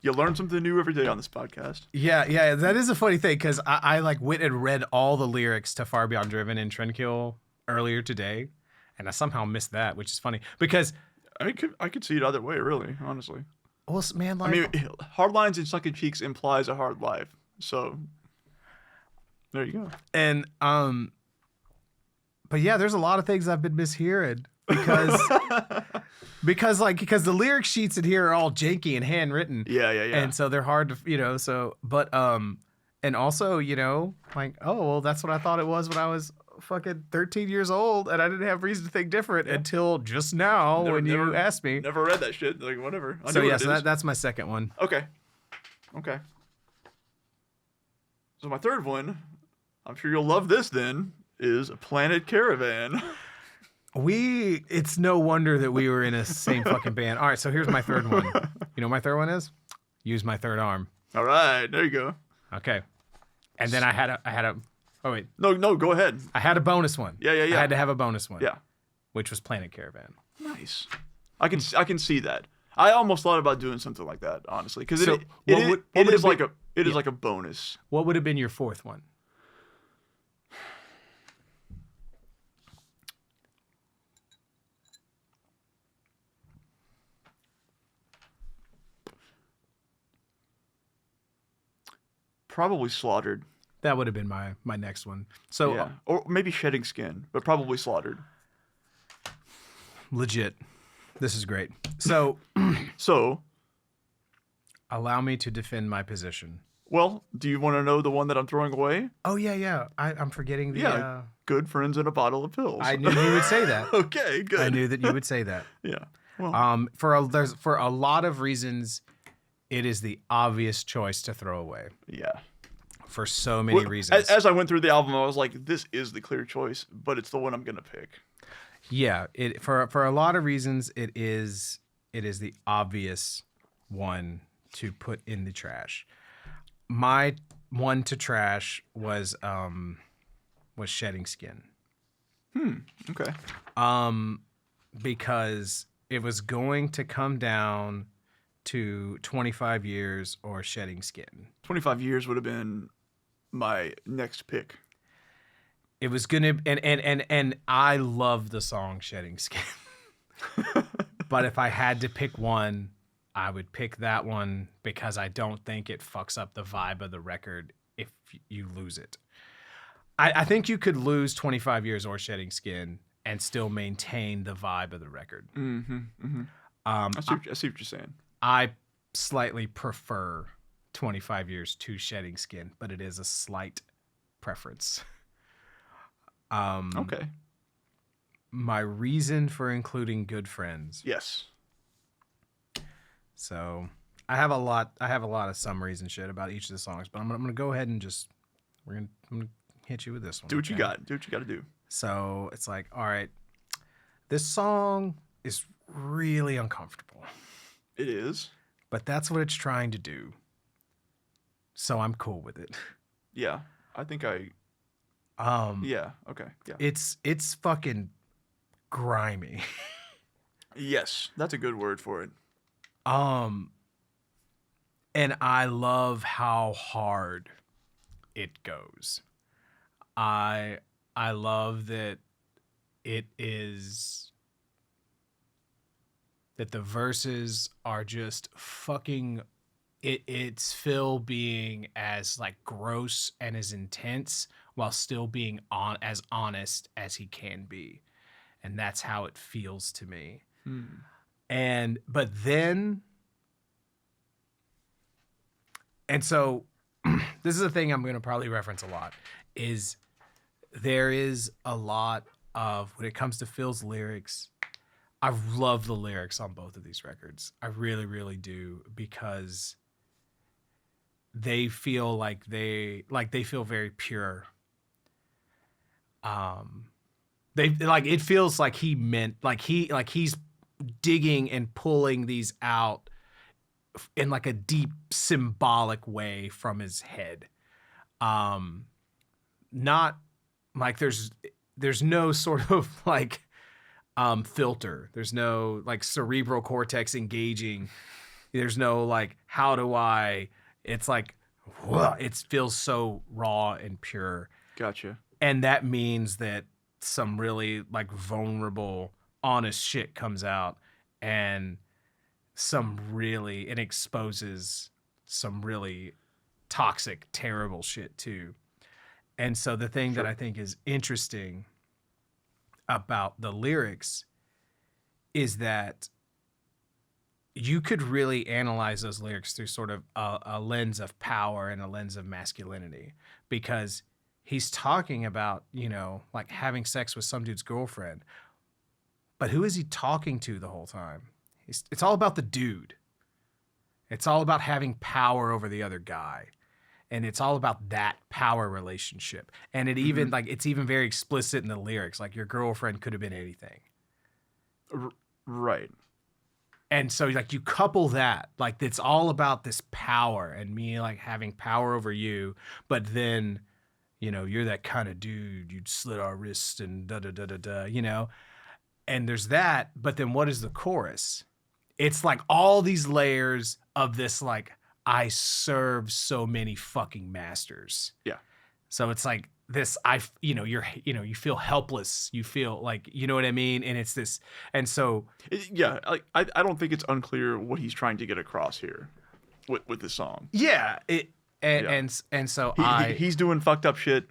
You learn something new every day on this podcast. Yeah, that is a funny thing because I like went and read all the lyrics to Far Beyond Driven and Trendkill earlier today, and I somehow missed that, which is funny because I could see it either way, really, honestly. well, man, like, I mean, hard lines and sunken cheeks implies a hard life, so there you go. and but yeah, there's a lot of things I've been mishearing because because the lyric sheets in here are all janky and handwritten. Yeah. And so they're hard to, but and also, like, oh, well, that's what I thought it was when I was fucking 13 years old and I didn't have reason to think different until just now when you asked me. Never read that shit, like whatever. So yeah, so that's my second one. Okay. So my third one, I'm sure you'll love this then, is Planet Caravan. It's no wonder that we were in a same fucking band. All right, so here's my third one. You know what my third one is? Use My Third Arm. All right, there you go. Okay. And then I had a oh wait. No, go ahead. I had a bonus one. Yeah. I had to have a bonus one. Yeah. Which was Planet Caravan. Nice. I can see that. I almost thought about doing something like that, honestly, because So, it is like a bonus. What would have been your fourth one? Probably Slaughtered. That would have been my next one. So Yeah. Or maybe Shedding Skin, but probably Slaughtered. legit. This is great. So So, allow me to defend my position. well, do you want to know the one that I'm throwing away? Oh yeah. I'm forgetting the. Yeah. Good Friends and a Bottle of Pills. I knew you would say that. Okay, good. I knew that you would say that. Yeah. Well, For a lot of reasons, it is the obvious choice to throw away. yeah. For so many reasons. As I went through the album, I was like, this is the clear choice, but it's the one I'm going to pick. Yeah, for a lot of reasons, it is the obvious one to put in the trash. My one to trash was Shedding Skin. Okay. Because it was going to come down to 25 years or Shedding Skin. 25 years would have been my next pick. It was gonna, and I love the song Shedding Skin. But if I had to pick one, I would pick that one because I don't think it fucks up the vibe of the record if you lose it. I think you could lose 25 years or Shedding Skin and still maintain the vibe of the record. I see what you're saying. I slightly prefer 25 years to Shedding Skin, but it is a slight preference. Okay. My reason for including Good Friends. Yes. So I have a lot of summaries and shit about each of the songs, but I'm gonna go ahead and I'm gonna hit you with this one. Do what you got. Do what you got to do. So it's like, all right, this song is really uncomfortable. It is. But that's what it's trying to do. So I'm cool with it. Yeah. I think yeah. Okay. Yeah. It's fucking grimy. Yes. That's a good word for it. And I love how hard it goes. I love that it is that the verses are just fucking it's Phil being as like gross and as intense while still being as honest as he can be. And that's how it feels to me. But then so this is a thing I'm going to probably reference a lot is there is a lot of when it comes to Phil's lyrics, I love the lyrics on both of these records. I really, really do, because they feel like they feel very pure. They like, it feels like he meant, like he's digging and pulling these out in like a deep symbolic way from his head. Not like there's no sort of like filter. There's no like cerebral cortex engaging. There's no like, how do I, it's like, it feels so raw and pure. Gotcha. And that means that some really like vulnerable, honest shit comes out, and it exposes some really toxic, terrible shit too. And so the thing that I think is interesting about the lyrics is that you could really analyze those lyrics through sort of a lens of power and a lens of masculinity, because he's talking about, you know, like having sex with some dude's girlfriend, but who is he talking to the whole time? It's all about the dude. It's all about having power over the other guy. And it's all about that power relationship. And it even like, it's even very explicit in the lyrics. Like, your girlfriend could have been anything. Right. And so like, you couple that, like, it's all about this power and me like having power over you. But then, you know, you're that kind of dude, you'd slit our wrists and you know? And there's that. But then what is the chorus? It's like all these layers of this, like, I serve so many fucking masters. Yeah. So it's like this, you feel helpless. You feel like, you know what I mean? And it's this, and so. Yeah. Like, I don't think it's unclear what he's trying to get across here with this song. Yeah. And so he's doing fucked up shit.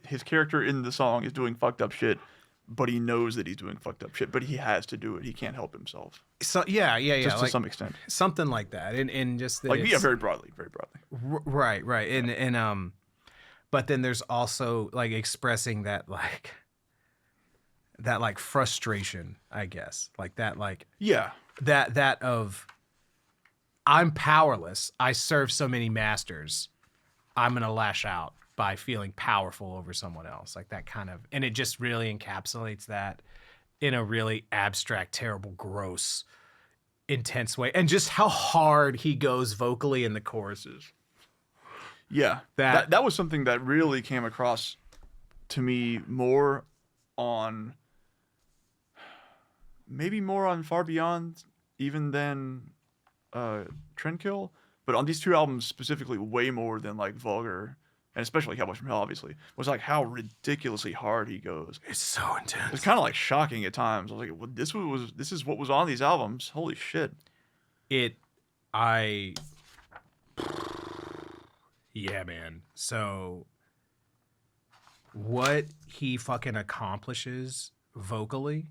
His character in the song is doing fucked up shit, but he knows that he's doing fucked up shit, but he has to do it. He can't help himself. So yeah. Just like, to some extent. Something like that. And just that, like, yeah, very broadly. Right. And but then there's also like expressing that frustration, I guess. Like that, like, yeah, that of, I'm powerless. I serve so many masters. I'm going to lash out by feeling powerful over someone else. Like that kind of, and it just really encapsulates that in a really abstract, terrible, gross, intense way. And just how hard he goes vocally in the choruses. Yeah. That was something that really came across to me more on Far Beyond even than Trendkill, but on these two albums specifically way more than like Vulgar, and especially Cowboys from Hell, obviously, was like how ridiculously hard he goes. It's so intense. It's kind of like shocking at times. I was like, well, this is what was on these albums. Holy shit. Yeah, man. So what he fucking accomplishes vocally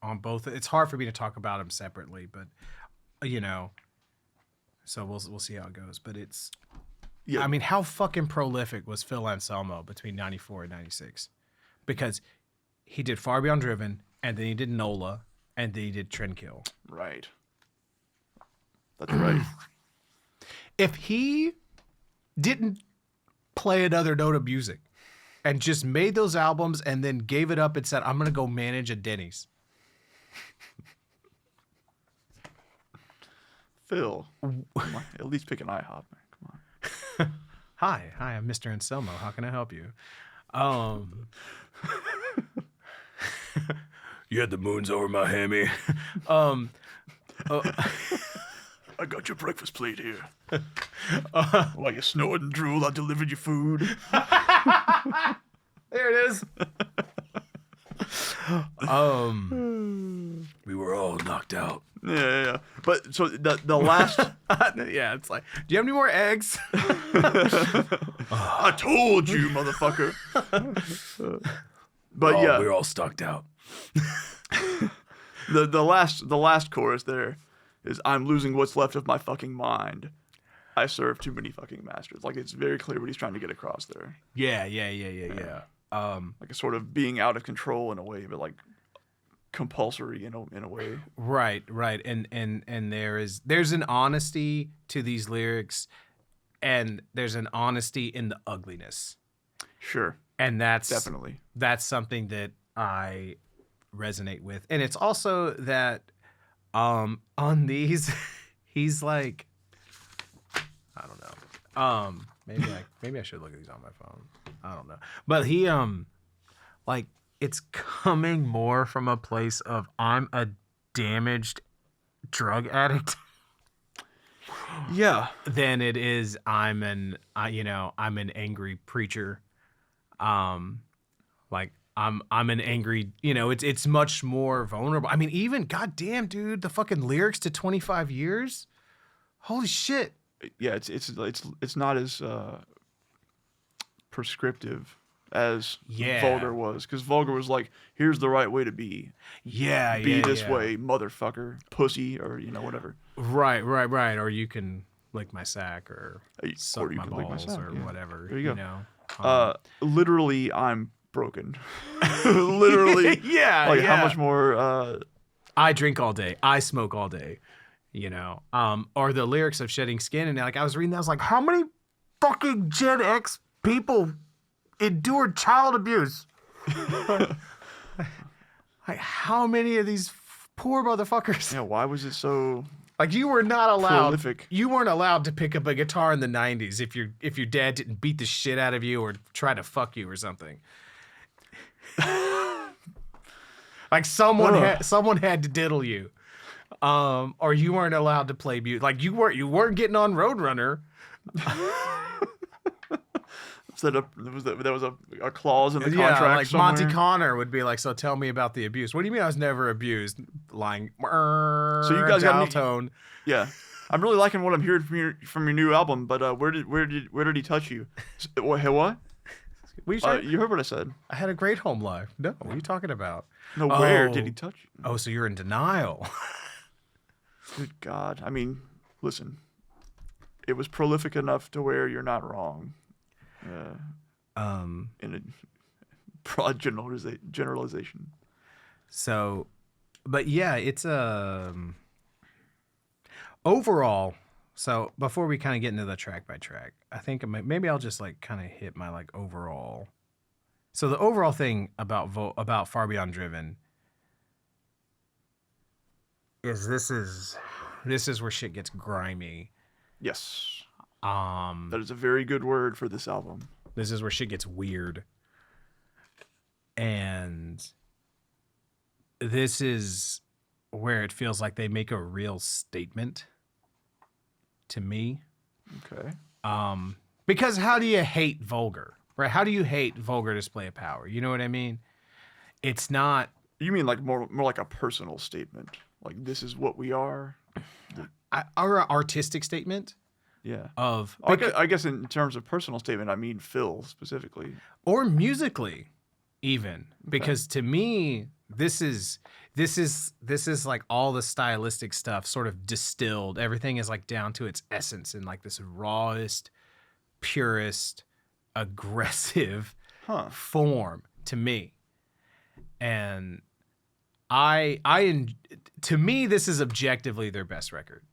on both, it's hard for me to talk about him separately, but you know, so we'll see how it goes. But it's, yeah. I mean, how fucking prolific was Phil Anselmo between 94 and 96? Because he did Far Beyond Driven, and then he did NOLA, and then he did Trendkill. Right. That's right. If he didn't play another note of music and just made those albums and then gave it up and said, I'm going to go manage a Denny's. Phil, come on, at least pick an IHOP, man. Come on. Hi, I'm Mr. Anselmo. How can I help you? You had the moons over my hammy. I got your breakfast plate here. While you snorted and drooled, I delivered your food. There it is. We were all knocked out. Yeah. But so the last, yeah, it's like, do you have any more eggs? I told you, motherfucker. But yeah, we're all stocked out. The last chorus there is, I'm losing what's left of my fucking mind. I serve too many fucking masters. Like, it's very clear what he's trying to get across there. Yeah. Like a sort of being out of control in a way, but like compulsory in a way. Right. And there's an honesty to these lyrics, and there's an honesty in the ugliness. Sure. And that's something that I resonate with. And it's also that on these he's like, I don't know. Maybe I should look at these on my phone. I don't know. But he like, it's coming more from a place of I'm a damaged drug addict. Yeah. Than it is I'm an angry preacher. Like I'm an angry, it's much more vulnerable. I mean, even goddamn dude, the fucking lyrics to 25 years. Holy shit. Yeah, it's not as prescriptive as Vulgar was, because Vulgar was like, here's the right way to be. Yeah, be this way, motherfucker, pussy, or whatever. Right. Or you can lick my sack or suck my balls lick my sack, or whatever. There you go. Literally, I'm broken. Literally. How much more? I drink all day. I smoke all day. Or the lyrics of Shedding Skin, and I was reading that, I was like, how many fucking Gen X people endured child abuse? Like, how many of these poor motherfuckers? Yeah, why was it so like, you were not allowed prolific? You weren't allowed to pick up a guitar in the 90s if your dad didn't beat the shit out of you or try to fuck you or something. Like, someone had to diddle you. Or you weren't allowed to play music. Like, you weren't getting on Roadrunner. There was a clause in the contract. Yeah, like somewhere. Monty Connor would be like, so tell me about the abuse. What do you mean I was never abused? Lying. So you guys got tone. Yeah, I'm really liking what I'm hearing from your new album. But where did he touch you? What? You heard what I said. I had a great home life. No, what are you talking about? No, where did he touch you? Oh, so you're in denial. Good God. I mean, listen. It was prolific enough to where you're not wrong. In a broad generalization. So, but yeah, it's overall. So before we kind of get into the track by track, I think maybe I'll just like kind of hit my like overall. So the overall thing about Far Beyond Driven is this is where shit gets grimy. Yes. That is a very good word for this album. This is where shit gets weird. And this is where it feels like they make a real statement to me. Okay. Because how do you hate Vulgar? Right? How do you hate Vulgar display of power? You know what I mean? It's not. You mean like more like a personal statement? Like, this is what we are? Or an artistic statement? Yeah. I guess in terms of personal statement, I mean Phil specifically. Or musically, even. Because to me, this is like all the stylistic stuff sort of distilled. Everything is like down to its essence in like this rawest, purest, aggressive form to me. And to me, this is objectively their best record.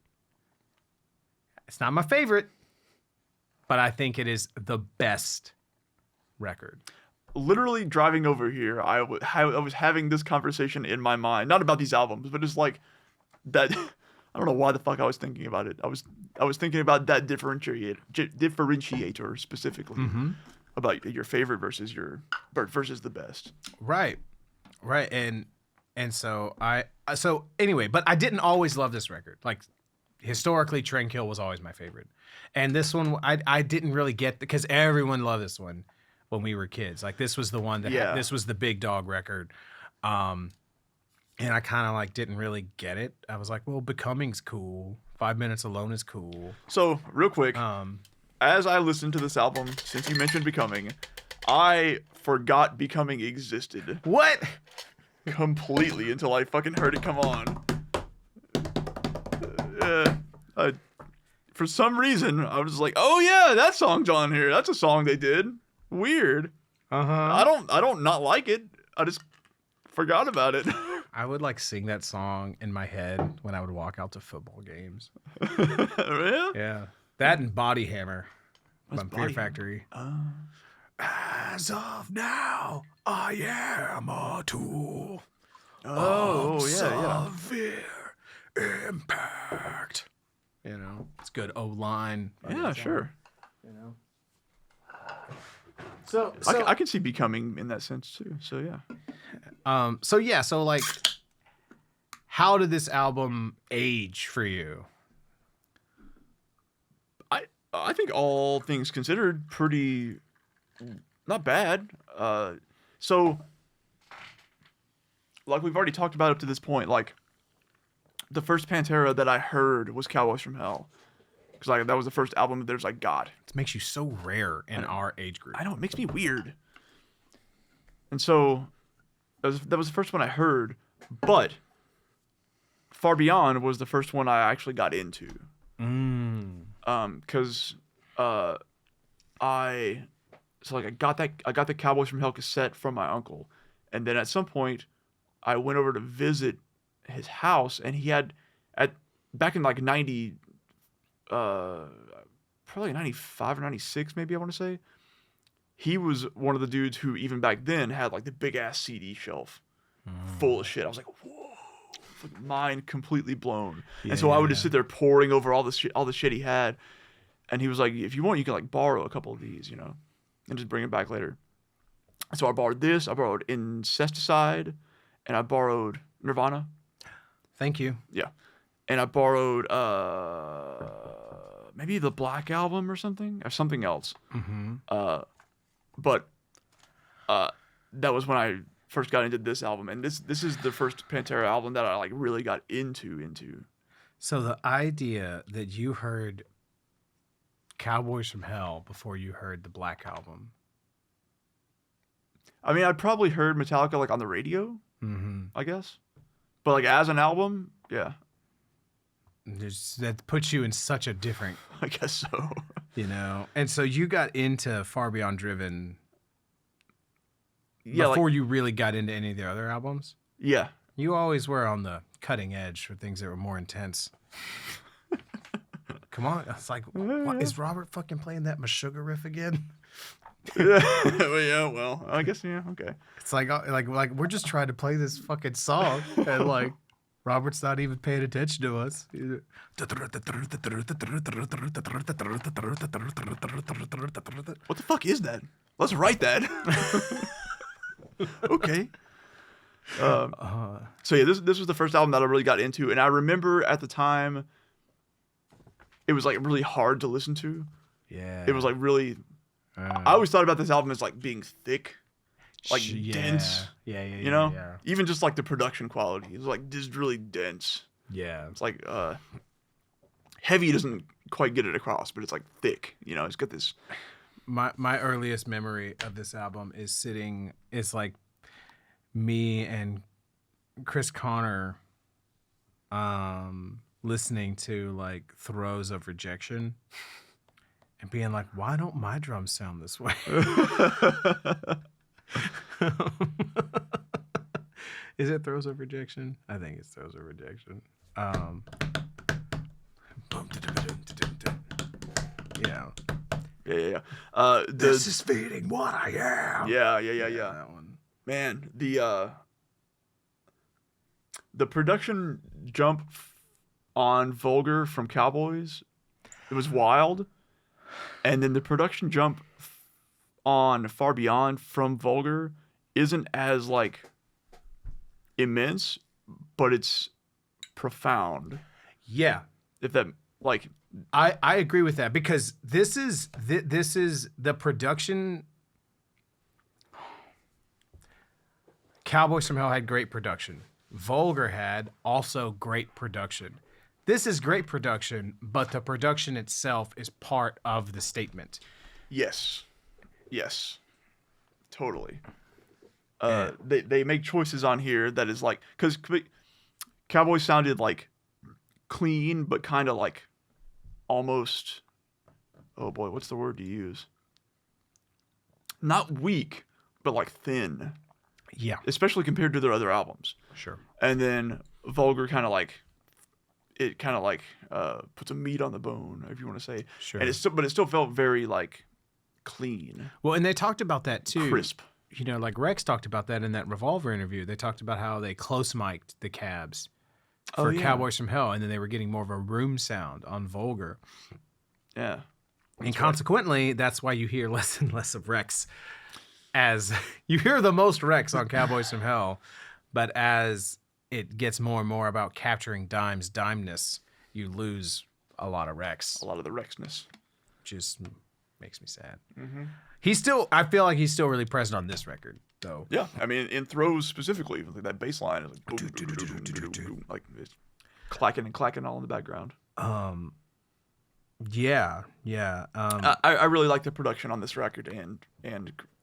It's not my favorite, but I think it is the best record. Literally driving over here, I was having this conversation in my mind, not about these albums, but just like that. I don't know why the fuck I was thinking about it. I was thinking about that differentiator specifically, about your favorite versus the best. Right, and so anyway, but I didn't always love this record. Like, historically, Trendkill was always my favorite, and this one I didn't really get, because everyone loved this one when we were kids. Like, this was the one that this was the big dog record, and I kind of like didn't really get it. I was like, well, Becoming's cool. 5 Minutes Alone is cool. So real quick, as I listened to this album, since you mentioned Becoming, I forgot Becoming existed. What? Completely, until I fucking heard it come on. For some reason, I was like, "Oh yeah, that song's on here. That's a song they did." Weird. I don't not like it. I just forgot about it. I would like sing that song in my head when I would walk out to football games. Really? Yeah. That and Body Hammer What's from Fear Body Factory. Hammer? As of now, I am a tool Oh, of yeah. severe impact. You know, it's good O-line. Yeah, sure. You know. So I can see becoming in that sense too. So yeah. So like, how did this album age for you? I think all things considered, pretty not bad. So like we've already talked about up to this point, like the first Pantera that I heard was Cowboys from Hell, because like that was the first album that there's like God. It makes you so rare in our age group. I know, it makes me weird. And so that was the first one I heard, but Far Beyond was the first one I actually got into. Because I got the Cowboys from Hell cassette from my uncle, and then at some point I went over to visit his house, and he had back in like 90 probably 95 or 96 maybe, I want to say, he was one of the dudes who even back then had like the big ass CD shelf full of shit. I was like, whoa, like, mind completely blown. Yeah, and so I would just sit there poring over all the shit he had. And he was like, if you want, you can like borrow a couple of these, you know, and just bring it back later. So I borrowed this, I borrowed Incesticide, and I borrowed Nirvana. Thank you. Yeah. And I borrowed maybe the Black Album or something else. But that was when I first got into this album, and this is the first Pantera album that I like really got into. So the idea that you heard Cowboys from Hell before you heard the Black Album. I mean, I'd probably heard Metallica like on the radio, I guess, but like as an album, yeah. That puts you in such a different, I guess so. You know, and so you got into Far Beyond Driven before you really got into any of their other albums. Yeah, you always were on the cutting edge for things that were more intense. Come on, it's like, what, is Robert fucking playing that Meshuggah riff again? Yeah, well, I guess, yeah, okay. It's like we're just trying to play this fucking song, and like Robert's not even paying attention to us. What the fuck is that? Let's write that. Okay. So yeah, this was the first album that I really got into, and I remember at the time it was like really hard to listen to. Yeah. It was like really. I always thought about this album as like being thick, like dense. Yeah. You know, even just like the production quality is like just really dense. Yeah. It's like heavy doesn't quite get it across, but it's like thick. You know, it's got this. My earliest memory of this album is like me and Chris Connor listening to like Throes of Rejection and being like, why don't my drums sound this way? Is it Throes of Rejection? I think it's Throes of Rejection. Yeah. Yeah. This is feeding what I am. Yeah. That one. Man, the production jump on Vulgar from Cowboys, it was wild. And then the production jump on Far Beyond from Vulgar isn't as like immense, but it's profound. Yeah. If that like I agree with that, because this is the production. Cowboys from Hell had great production. Vulgar had also great production. This is great production, but the production itself is part of the statement. Yes. Totally. They make choices on here that is like, because Cowboys sounded like clean, but kind of like almost, oh boy, what's the word to use? Not weak, but like thin. Yeah. Especially compared to their other albums. Sure. And then Vulgar kind of like puts a meat on the bone, if you want to say. Sure. And it still felt very like clean. Well, and they talked about that too. Crisp. You know, like Rex talked about that in that Revolver interview. They talked about how they close mic'd the cabs for Cowboys from Hell, and then they were getting more of a room sound on Vulgar. Yeah. And consequently, that's why you hear less and less of Rex. As you hear the most Rex on Cowboys from Hell, but as it gets more and more about capturing Dime's dimeness, you lose a lot of Rex. A lot of the Rexness. Just makes me sad. I feel like he's still really present on this record, though. Yeah, I mean, in Throes specifically, like that bass line is like, boom, boom, boom, boom, boom, like it's clacking and clacking all in the background. Yeah. I really like the production on this record and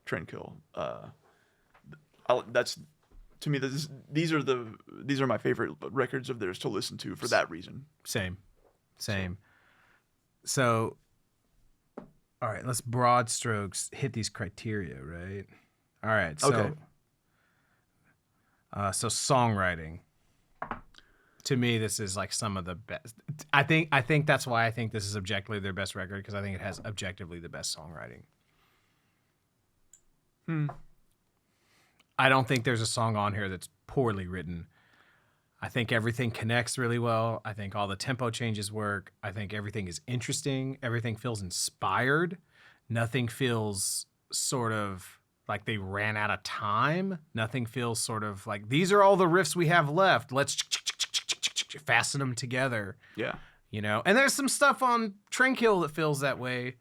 Trendkill. That's to me. These are my favorite records of theirs to listen to for that reason. Same. So, all right, let's broad strokes hit these criteria, right? All right. So, okay. So songwriting. To me, this is like some of the best. I think that's why I think this is objectively their best record, because I think it has objectively the best songwriting. I don't think there's a song on here that's poorly written. I think everything connects really well. I think all the tempo changes work. I think everything is interesting. Everything feels inspired. Nothing feels sort of like they ran out of time. Nothing feels sort of like, these are all the riffs we have left. Let's fasten them together. Yeah. You know, and there's some stuff on Trendkill that feels that way.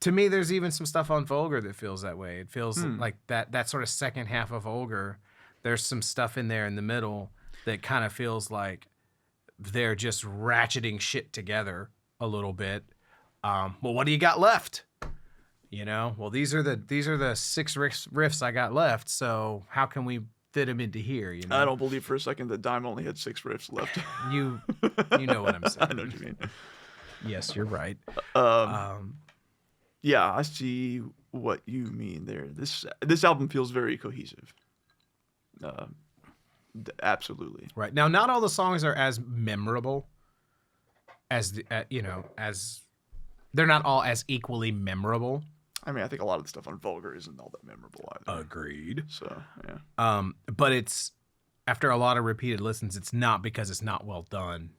To me, there's even some stuff on Vulgar that feels that way. It feels like that sort of second half of Vulgar. There's some stuff in there in the middle that kind of feels like they're just ratcheting shit together a little bit. Well, what do you got left? You know, well, these are the 6 riffs I got left. So how can we fit them into here? You know, I don't believe for a second that Dime only had 6 riffs left. You know what I'm saying. I know what you mean. Yes, you're right. Yeah, I see what you mean there. This album feels very cohesive. Absolutely. Right. Now, not all the songs are as memorable as as they're not all as equally memorable. I mean, I think a lot of the stuff on Vulgar isn't all that memorable either. Agreed. So, yeah. But it's after a lot of repeated listens, it's not because it's not well done.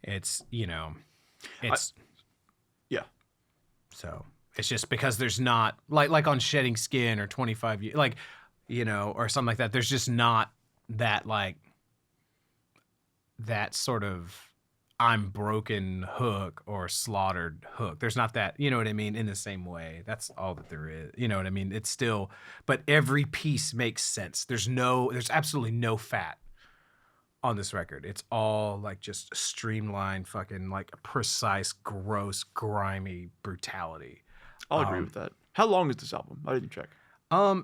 It's, it's yeah. So it's just because there's not like on Shedding Skin or 25 years, like, or something like that. There's just not that that sort of I'm broken hook or slaughtered hook. There's not that, you know what I mean? In the same way, that's all that there is. You know what I mean? It's still, but every piece makes sense. There's absolutely no fat on this record. It's all like just streamlined, fucking like precise, gross, grimy brutality. I'll agree with that. How long is this album? I didn't check.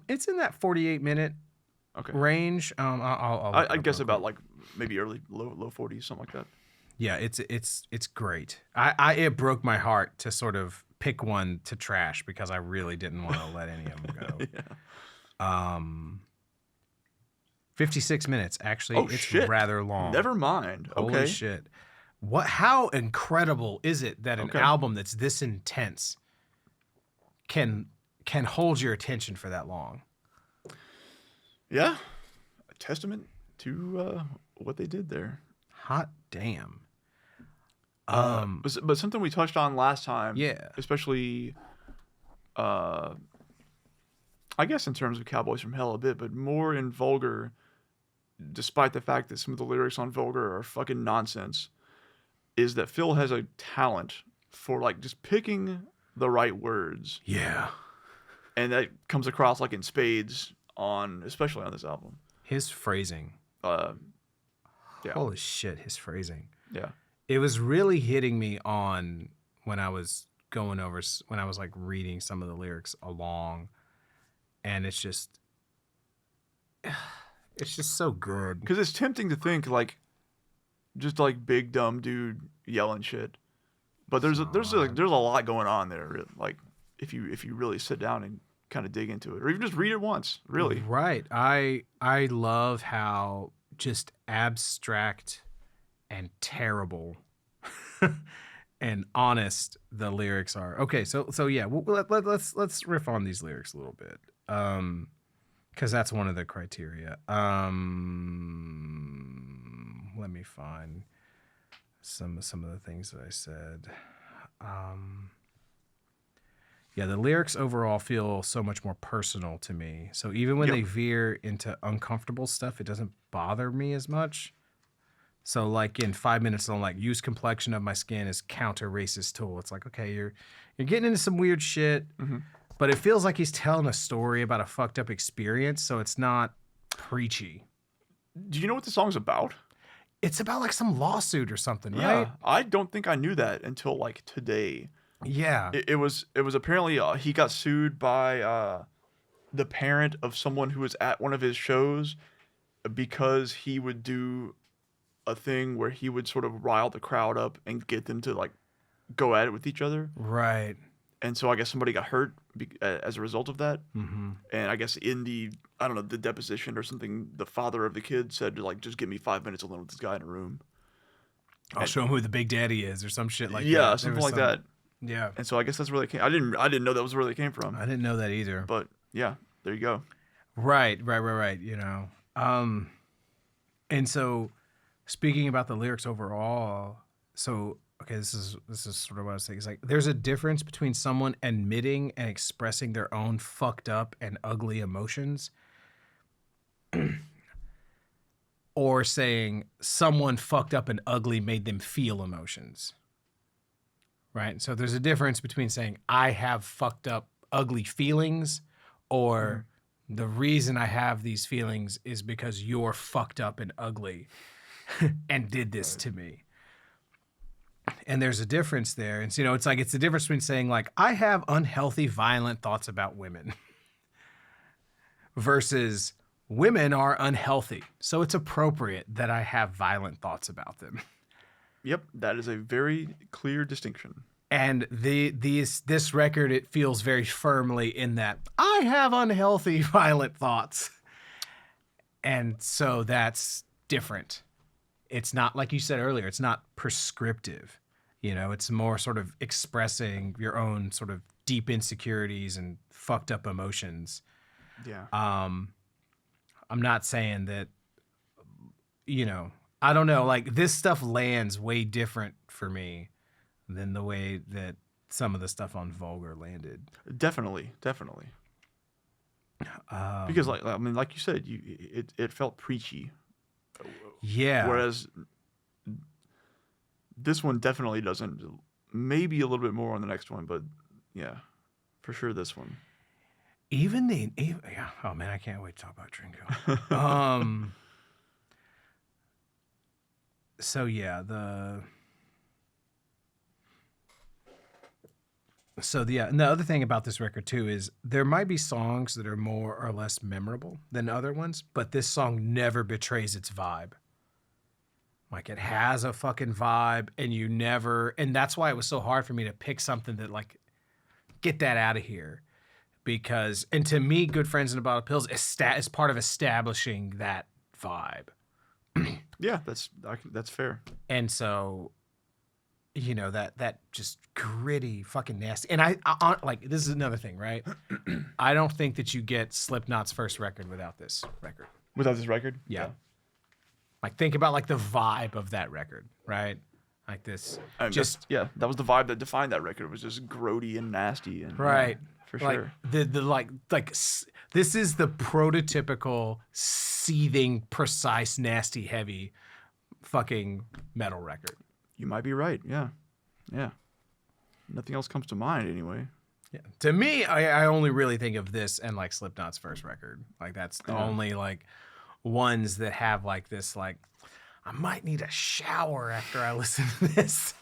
It's in that 48-minute range. I guess about like maybe early low 40s, something like that. Yeah, it's great. It broke my heart to sort of pick one to trash because I really didn't want to let any of them go. Yeah. 56 minutes. Actually, it's rather long. Never mind. Okay. Holy shit. How incredible is it that an album that's this intense can hold your attention for that long? Yeah. A testament to what they did there. Hot damn. But something we touched on last time, especially I guess in terms of Cowboys from Hell a bit, but more in Vulgar, despite the fact that some of the lyrics on Vulgar are fucking nonsense, is that Phil has a talent for like just picking the right words. Yeah. And that comes across like in spades especially on this album. His phrasing. Yeah. Holy shit, his phrasing. Yeah. It was really hitting me on when I was like reading some of the lyrics along, and it's just so good. Because it's tempting to think like, just like big dumb dude yelling shit, but there's a lot going on there. Like if you really sit down kind of dig into it, or even just read it once. Really, Right. I love how just abstract and terrible and honest the lyrics are. Okay, so yeah, let's riff on these lyrics a little bit, because that's one of the criteria. Let me find some of the things that I said. Yeah, the lyrics overall feel so much more personal to me. So even when they veer into uncomfortable stuff, it doesn't bother me as much. So like in 5 minutes on like use complexion of my skin as counter racist tool. It's like, okay, you're getting into some weird shit, but it feels like he's telling a story about a fucked up experience, so it's not preachy. Do you know what the song's about? It's about like some lawsuit or something, right? Yeah, I don't think I knew that until like today. Yeah. It was apparently he got sued by the parent of someone who was at one of his shows because he would do a thing where he would sort of rile the crowd up and get them to like go at it with each other. Right. And so I guess somebody got hurt as a result of that. Mm-hmm. And I guess in the deposition or something, the father of the kid said, like, just give me 5 minutes alone with this guy in a room. I'll show him who the big daddy is or some shit like that. Yeah, something like that. Yeah. And so I guess that's where they came. I didn't know that was where they came from. I didn't know that either. But yeah, there you go. Right. You know. And so speaking about the lyrics overall, so okay, this is sort of what I was saying. It's like there's a difference between someone admitting and expressing their own fucked up and ugly emotions or saying someone fucked up and ugly made them feel emotions. Right? So there's a difference between saying I have fucked up ugly feelings or the reason I have these feelings is because you're fucked up and ugly and did this to me. And there's a difference there. And so, you know, it's like it's the difference between saying like I have unhealthy, violent thoughts about women versus women are unhealthy. So it's appropriate that I have violent thoughts about them. Yep, that is a very clear distinction. And this record, it feels very firmly in that I have unhealthy, violent thoughts. And so that's different. It's not, like you said earlier, it's not prescriptive. You know, it's more sort of expressing your own sort of deep insecurities and fucked up emotions. Yeah. I'm not saying that, you know, I don't know, like this stuff lands way different for me than the way that some of the stuff on Vulgar landed. Definitely. Because like you said, it felt preachy. Yeah. Whereas this one definitely doesn't. Maybe a little bit more on the next one, but yeah, for sure this one. Yeah. Oh man, I can't wait to talk about Trendkill. So yeah, and the other thing about this record too is there might be songs that are more or less memorable than other ones, but this song never betrays its vibe. Like it has a fucking vibe, and that's why it was so hard for me to pick something that like get that out of here, because and to me, Good Friends and a Bottle of Pills is part of establishing that vibe. Yeah, that's fair. And so, you know, that just gritty, fucking nasty. And I like, this is another thing, right? I don't think that you get Slipknot's first record without this record. Without this record? Yeah. Like, think about, like, the vibe of that record, right? Like this. That was the vibe that defined that record. It was just grody and nasty. And, right. For like, sure. This is the prototypical seething, precise, nasty, heavy fucking metal record. You might be right. Yeah. Nothing else comes to mind anyway. Yeah. To me, I only really think of this and like Slipknot's first record. Like that's the only like ones that have like this like I might need a shower after I listen to this.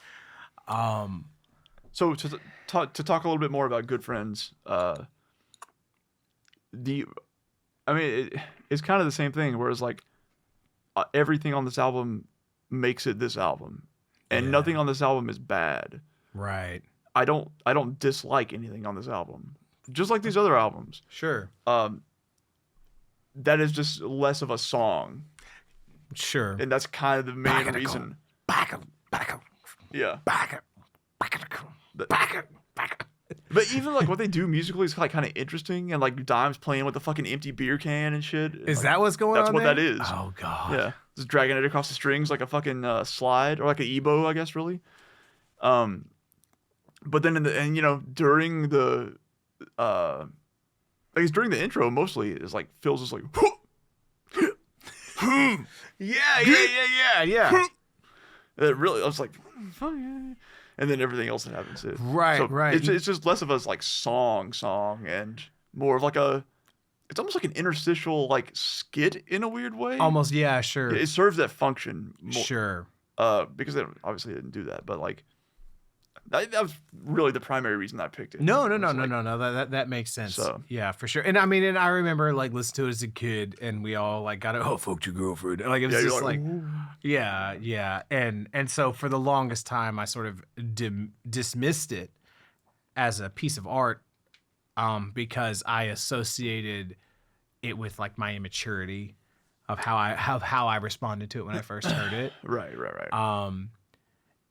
So to talk a little bit more about Good Friends, it's kind of the same thing. Whereas like everything on this album makes it this album, and nothing on this album is bad. Right. I don't dislike anything on this album. just like these other albums. Sure. That is just less of a song. Sure. And that's kind of the main reason. Back up. Yeah. Back up. But even like what they do musically is like kind of interesting, and like Dime's playing with a fucking empty beer can and shit. Is like, that what's going on? That's what there? that is. Oh god. Yeah, just dragging it across the strings like a fucking slide or like an ebo, I guess, really. But then during the during the intro mostly is like Phil's just like yeah. It really, I was like, fuck yeah. And then everything else that happens. Right. It's just less of a like song, and more of like it's almost like an interstitial like skit in a weird way. Almost, yeah, sure. It serves that function more. Sure. Because they obviously didn't do that, but like that was really the primary reason I picked it. No. That makes sense. So. Yeah, for sure. And I mean, and I remember like listening to it as a kid, and we all like got oh fuck your girlfriend. Like it was just like yeah. And so for the longest time, I sort of dismissed it as a piece of art, because I associated it with like my immaturity of how I responded to it when I first heard it. Right.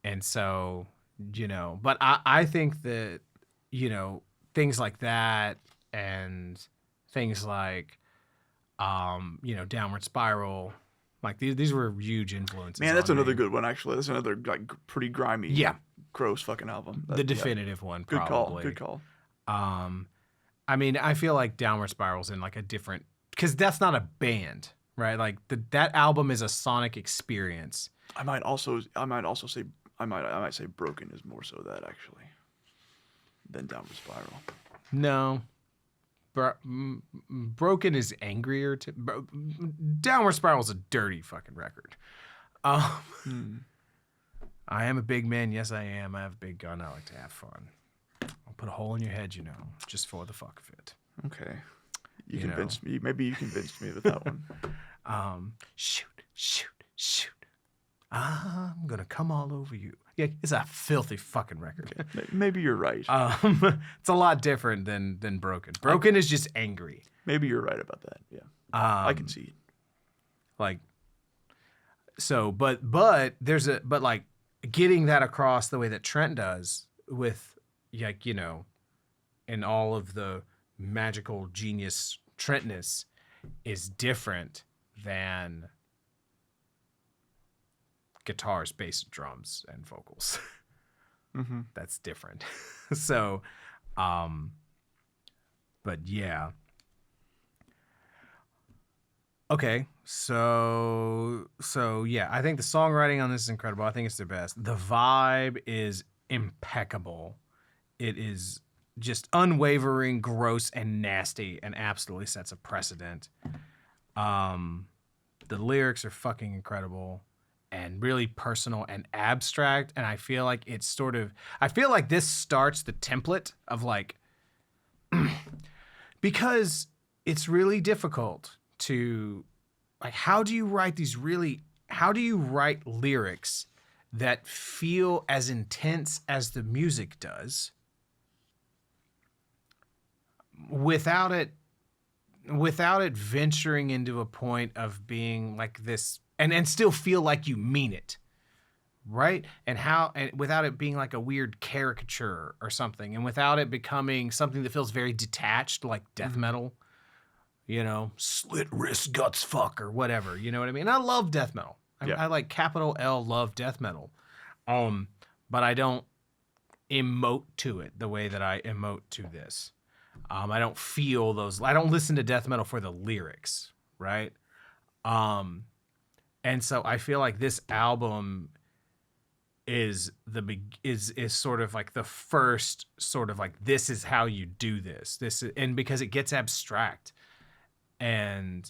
And so. But I think that, things like that and things like, Downward Spiral, like these were huge influences. Man, that's another good one, actually. That's another like pretty grimy, gross fucking album. The definitive one, probably. Good call. I mean, I feel like Downward Spiral's in like a different, because that's not a band, right? Like that album is a sonic experience. I might say Broken is more so that actually than Downward Spiral. No, Broken is angrier. Downward Spiral is a dirty fucking record. I am a big man. Yes, I am. I have a big gun. I like to have fun. I'll put a hole in your head, just for the fuck of it. Okay, you convinced me. Maybe you convinced me with that one. Shoot. I'm gonna come all over you. Yeah, it's a filthy fucking record. Okay. Maybe you're right. It's a lot different than Broken. Broken is just angry. Maybe you're right about that. Yeah, I can see it. Like, so, but like getting that across the way that Trent does with like and all of the magical genius Trentness is different than guitars, bass, drums, and vocals. Mm-hmm. That's different. So, but yeah. Okay, so yeah, I think the songwriting on this is incredible. I think it's the best. The vibe is impeccable. It is just unwavering, gross, and nasty, and absolutely sets a precedent. The lyrics are fucking incredible and really personal and abstract, and I feel like it's I feel like this starts the template of like because it's really difficult to like how do you write lyrics that feel as intense as the music does without it venturing into a point of being like this and still feel like you mean it, right? And without it being like a weird caricature or something, and without it becoming something that feels very detached, like death metal, slit wrist guts fuck or whatever, you know what I mean? I love death metal. I like capital L love death metal, but I don't emote to it the way that I emote to this. I don't feel those. I don't listen to death metal for the lyrics, right? And so I feel like this album is sort of like the first sort of like this is how you do this. And because it gets abstract, and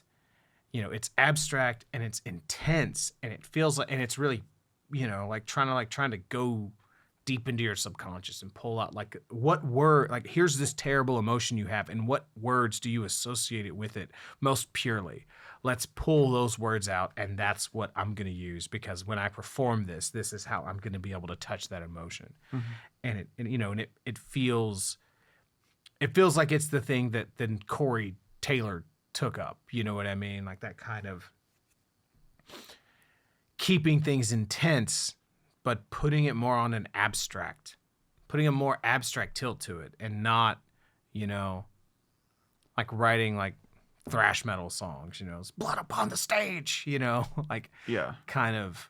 it's abstract and it's intense and it feels like, and it's really like trying to go deep into your subconscious and pull out like what word, like here's this terrible emotion you have and what words do you associate it with it most purely. Let's pull those words out, and that's what I'm going to use, because when I perform this is how I'm going to be able to touch that emotion. Mm-hmm. And it feels it feels like it's the thing that then Corey Taylor took up. You know what I mean? Like that kind of keeping things intense, but putting it more on putting a more abstract tilt to it, and not, you know, like writing like thrash metal songs, you know, it's blood upon the stage, you know, like kind of.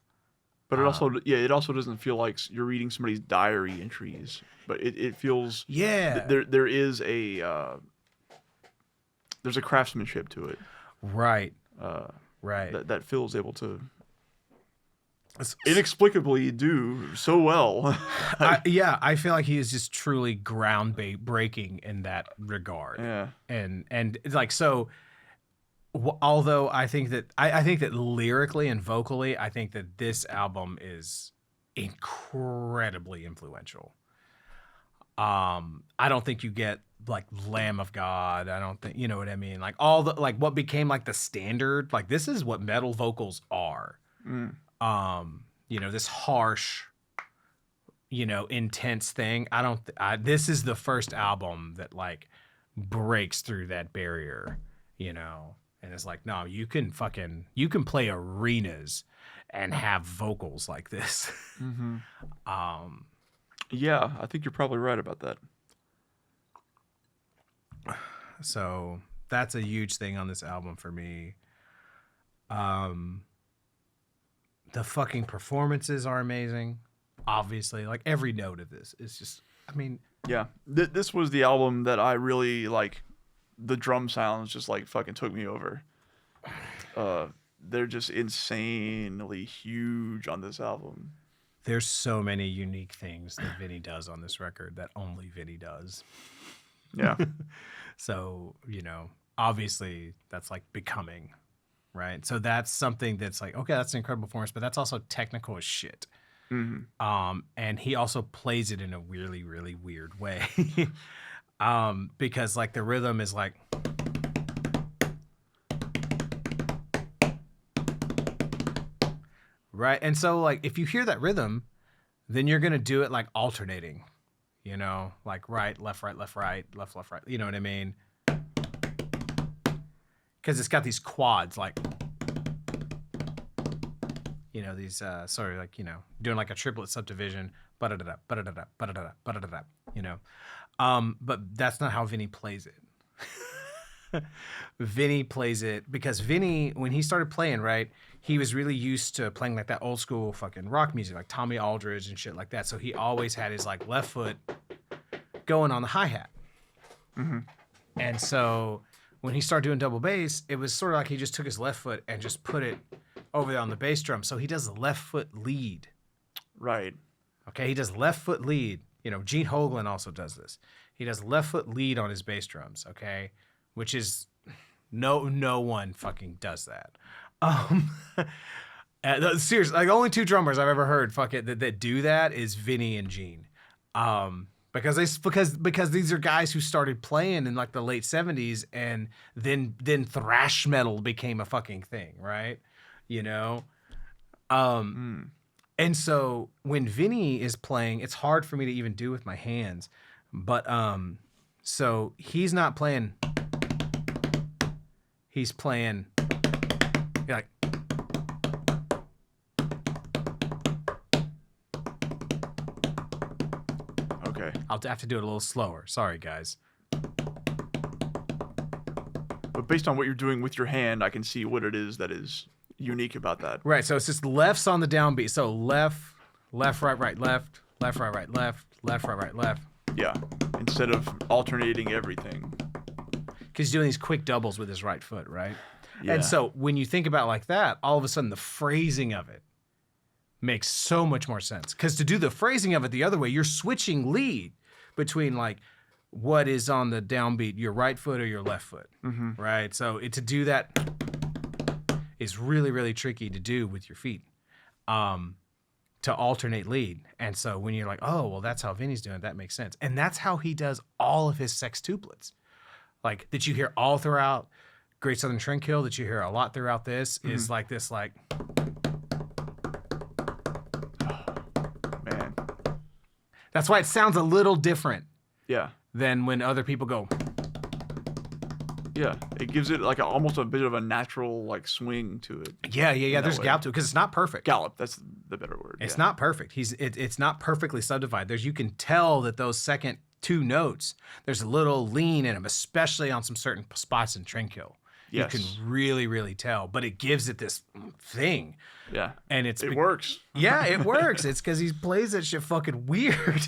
But it also doesn't feel like you're reading somebody's diary entries, but it feels there is there's a craftsmanship to it, right? That Phil's able to inexplicably do so well. I feel like he is just truly groundbreaking in that regard. Yeah, and like so. Although I think that lyrically and vocally, I think that this album is incredibly influential. I don't think you get like Lamb of God. I don't think, you know what I mean? Like all the, like what became like the standard, like this is what metal vocals are. You know, this harsh, you know, intense thing. This is the first album that like breaks through that barrier, you know? And it's like, no, you can play arenas and have vocals like this. Mm-hmm. Yeah, I think you're probably right about that. So that's a huge thing on this album for me. The fucking performances are amazing. Obviously, like every note of this is just, I mean. Yeah, this was the album that I really like. The drum sounds just like fucking took me over. They're just insanely huge on this album. There's so many unique things that Vinnie does on this record that only Vinnie does. Yeah. So, you know, obviously that's like becoming, right? So that's something that's like, okay, that's an incredible performance, but that's also technical as shit. Mm-hmm. And he also plays it in a really, really weird way. Because like the rhythm is like, right? And so like if you hear that rhythm, then you're gonna do it like alternating, you know, like right, left, left, right, left, right. You know what I mean? Because it's got these quads, like, you know, these like, you know, doing like a triplet subdivision, ba-da-da-da, ba-da-da-da, ba-da-da-da, ba-da-da-da, you know. But that's not how Vinnie plays it. Vinnie plays it because Vinnie, when he started playing, right, he was really used to playing like that old school fucking rock music, like Tommy Aldridge and shit like that. So he always had his like left foot going on the hi-hat. Mm-hmm. And so when he started doing double bass, it was sort of like he just took his left foot and just put it over there on the bass drum. So he does the left foot lead. Right. Okay, he does left foot lead. You know, Gene Hoglan also does this. He does left foot lead on his bass drums, okay? Which is, no one fucking does that. Seriously, like only two drummers I've ever heard that do that is Vinnie and Gene. Because these are guys who started playing in like the late 70s and then thrash metal became a fucking thing, right? You know? And so when Vinnie is playing, it's hard for me to even do with my hands. But so he's not playing. He's playing like. Okay. I'll have to do it a little slower. Sorry, guys. But based on what you're doing with your hand, I can see what it is that is unique about that. Right, so it's just lefts on the downbeat. So left, right, left, left, right, left, right, left. Yeah, instead of alternating everything. Because he's doing these quick doubles with his right foot, right? Yeah. And so when you think about it like that, all of a sudden the phrasing of it makes so much more sense. Because to do the phrasing of it the other way, you're switching lead between like what is on the downbeat, your right foot or your left foot, right? So to do that is really, really tricky to do with your feet, to alternate lead. And so when you're like, oh, well, that's how Vinnie's doing it, that makes sense. And that's how he does all of his sextuplets. Like, that you hear all throughout Great Southern Trendkill, that you hear a lot throughout this, is like this, like... Man. That's why it sounds a little different. Yeah. than when other people go. Yeah, it gives it like almost a bit of a natural like swing to it. Yeah. There's gallop to it because it's not perfect. Gallop, that's the better word. It's not perfect. It's not perfectly subdivided. You can tell that those second 2 notes, there's a little lean in them, especially on some certain spots in Trendkill. Yes. You can really, really tell, but it gives it this thing. Yeah, and it works. Yeah, it works. It's because he plays that shit fucking weird.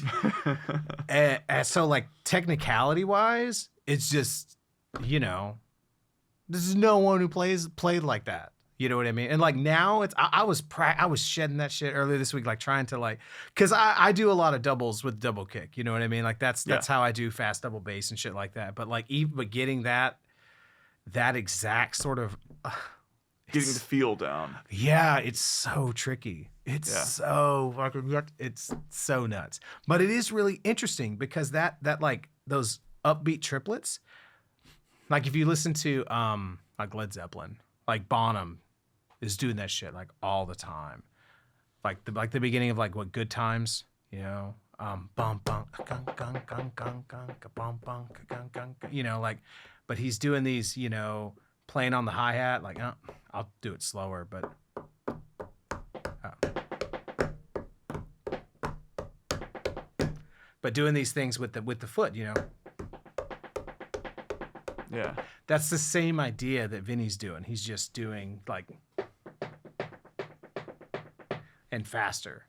and so, like, technicality wise, it's just, there's no one who played like that. You know what I mean? And like now, I was shedding that shit earlier this week, like trying to like, cause I do a lot of doubles with double kick. You know what I mean? Like that's how I do fast double bass and shit like that. But like but getting that exact sort of getting the feel down. Yeah, it's so tricky. It's so fucking, it's so nuts. But it is really interesting because that like those upbeat triplets, like if you listen to like Led Zeppelin, like Bonham is doing that shit like all the time. Like the beginning of like what Good Times, bum bum gung gung gung gung gung bum bum gung gung, like, but he's doing these, playing on the hi-hat, like I'll do it slower, but doing these things with the foot, Yeah. That's the same idea that Vinny's doing. He's just doing like and faster.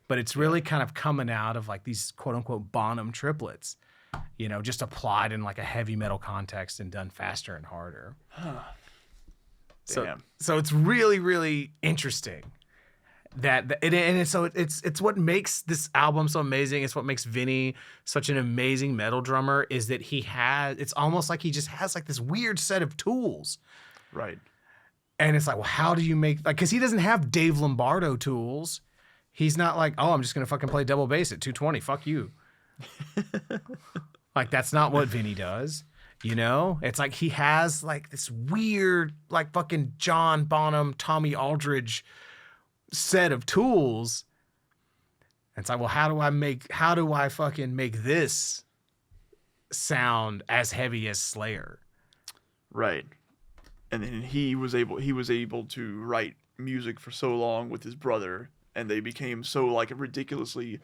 But it's really kind of coming out of like these quote unquote Bonham triplets, just applied in like a heavy metal context and done faster and harder. Damn. So it's really, really interesting. It's what makes this album so amazing. It's what makes Vinnie such an amazing metal drummer is that it's almost like he just has like this weird set of tools. Right. And it's like, well, how do you make, like, cause he doesn't have Dave Lombardo tools. He's not like, oh, I'm just going to fucking play double bass at 220. Fuck you. Like, that's not what Vinnie does. It's like he has like this weird, like fucking John Bonham, Tommy Aldridge set of tools. And it's like, well, how do I fucking make this sound as heavy as Slayer? Right. And then he was able to write music for so long with his brother, and they became so like ridiculously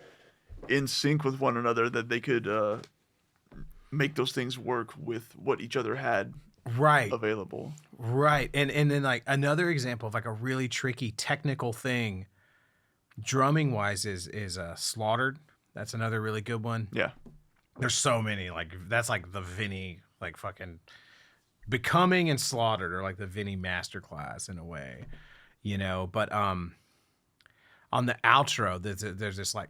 in sync with one another that they could make those things work with what each other had available. Right. And then like another example of like a really tricky technical thing drumming wise is Slaughtered. That's another really good one. Yeah. There's so many, like that's like the Vinnie, like fucking Becoming and Slaughtered are like the Vinnie masterclass in a way, but on the outro there's this like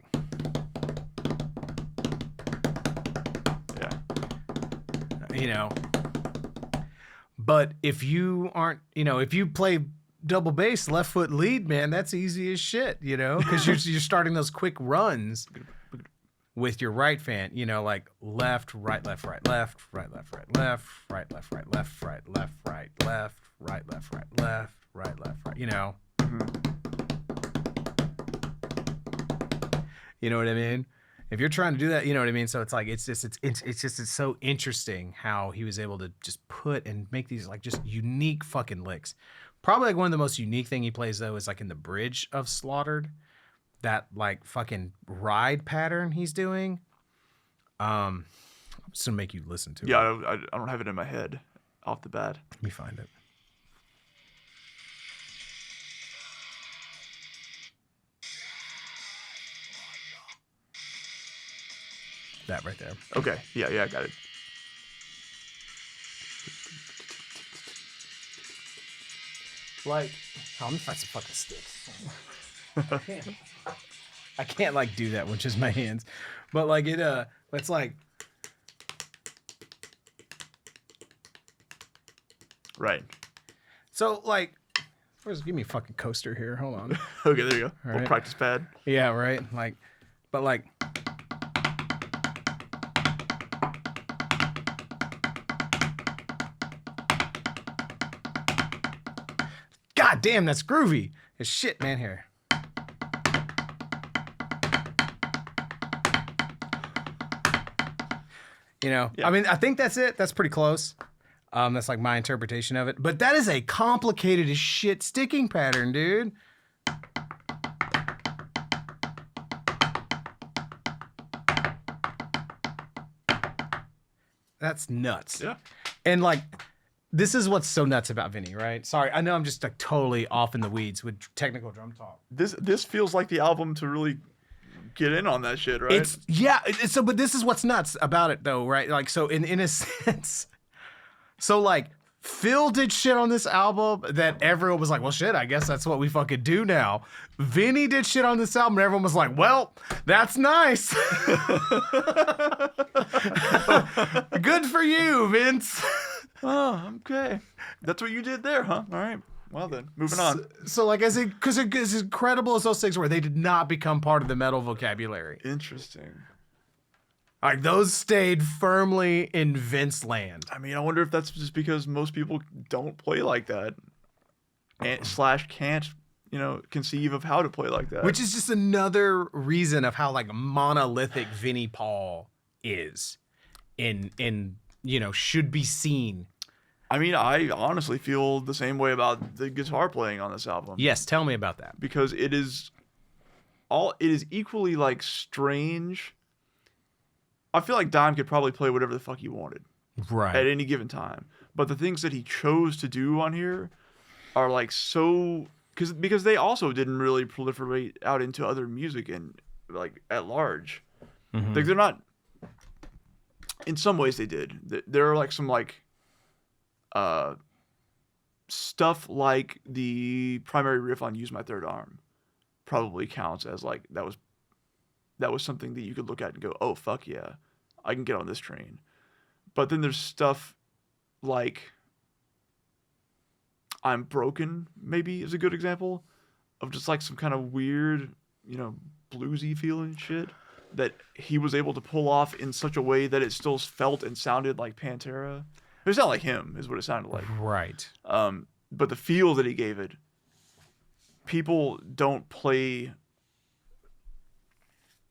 but if you aren't, if you play double bass, left foot lead, man, that's easy as shit, because you're starting those quick runs with your right fan, like left, right, left, right, left, right, left, right, left, right, left, right, left, right, left, right, left, right, left, right, left, right, left, right, You know what I mean? If you're trying to do that, you know what I mean? So it's like, it's so interesting how he was able to just put and make these like just unique fucking licks. Probably like one of the most unique thing he plays though is like in the bridge of Slaughtered, that like fucking ride pattern he's doing. I'm just gonna make you listen to it. Yeah, I don't have it in my head off the bat. Let me find it. That right there. Okay. Yeah, I got it. Like, I'm gonna find some fucking sticks. I can't like do that with just my hands, but like it's like. Right. So like, give me a fucking coaster here. Hold on. Okay, there you go. All Little right. practice pad. Yeah, right. Like, but like. God damn, that's groovy as shit, man. Here. You know, Yeah. I mean, I think that's it. That's pretty close. That's like my interpretation of it. But that is a complicated as shit sticking pattern, dude. That's nuts. Yeah. And like, this is what's so nuts about Vinnie, right? Sorry, I know I'm just like totally off in the weeds with technical drum talk. This feels like the album to really get in on that shit, right? But this is what's nuts about it though, right? Like, so in a sense, so like Phil did shit on this album that everyone was like, well, shit, I guess that's what we fucking do now. Vinnie did shit on this album and everyone was like, well, that's nice. Good for you, Vince. Oh, okay. That's what you did there, huh? All right. Well then, moving on. So like, as incredible as those things were, they did not become part of the metal vocabulary. Interesting. Like, those stayed firmly in Vince land. I mean, I wonder if that's just because most people don't play like that, and / can't, conceive of how to play like that. Which is just another reason of how like monolithic Vinnie Paul is in should be seen. I mean, I honestly feel the same way about the guitar playing on this album. Yes, tell me about that. Because it is equally like strange. I feel like Dime could probably play whatever the fuck he wanted. Right. At any given time. But the things that he chose to do on here are like so because they also didn't really proliferate out into other music and like at large. Mm-hmm. Like they're not in some ways they did. There are like some like stuff like the primary riff on Use My Third Arm probably counts as like that was something that you could look at and go, oh, fuck yeah, I can get on this train. But then there's stuff like I'm Broken, maybe, is a good example of just like some kind of weird, bluesy feeling shit that he was able to pull off in such a way that it still felt and sounded like Pantera. It sounded like him, is what it sounded like. Right. But the feel that he gave it, people don't play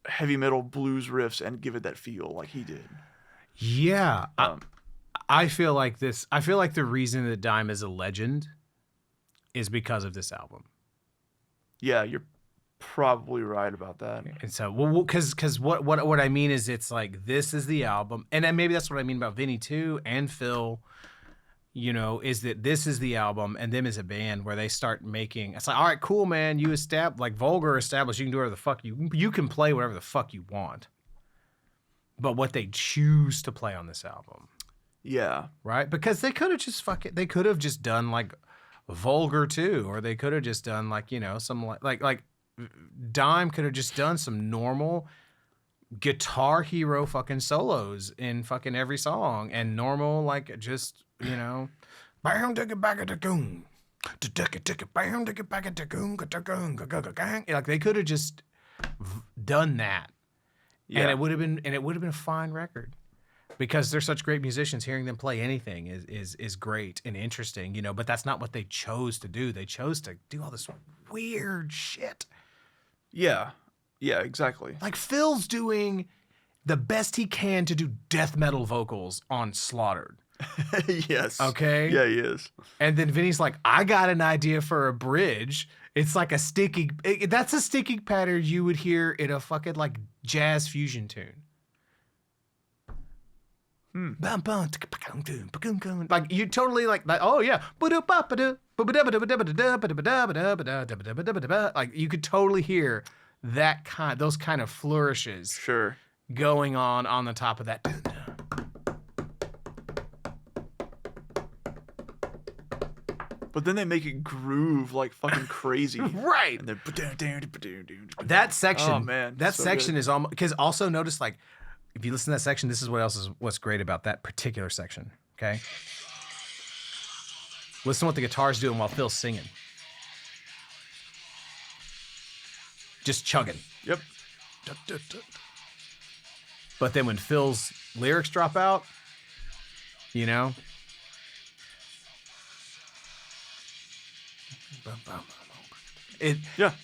heavy metal blues riffs and give it that feel like he did. Yeah. I feel like the reason that Dime is a legend is because of this album. Yeah, you're probably right about that. And so, because what I mean is, it's like, this is the album, and then maybe that's what I mean about Vinnie too, and Phil. Is that this is the album, and them as a band where they start making. It's like, all right, cool, man. You like Vulgar established. You can do whatever the fuck you can play whatever the fuck you want. But what they choose to play on this album, yeah, right? Because they could have just they could have just done like Vulgar too, or they could have just done like some like Dime could have just done some normal Guitar Hero fucking solos in fucking every song, and normal like just bam digga bagga da goon, bam digga bagga da goon, like they could have just done that, yeah. and it would have been a fine record. Because they're such great musicians, hearing them play anything is great and interesting, but that's not what they chose to do. They chose to do all this weird shit. Yeah, exactly. Like Phil's doing the best he can to do death metal vocals on Slaughtered. Yes. Okay? Yeah, he is. And then Vinny's like, I got an idea for a bridge. It's like that's a sticking pattern you would hear in a fucking like jazz fusion tune. Like you totally like oh yeah, like you could totally hear those kind of flourishes Sure. going on the top of that. But then they make it groove like fucking crazy. Right. And then That section, oh man, that so section good. is almost, because also notice like if you listen to that section, this is what's great about that particular section. Okay, listen to what the guitar's doing while Phil's singing, just chugging. Yep. But then when Phil's lyrics drop out,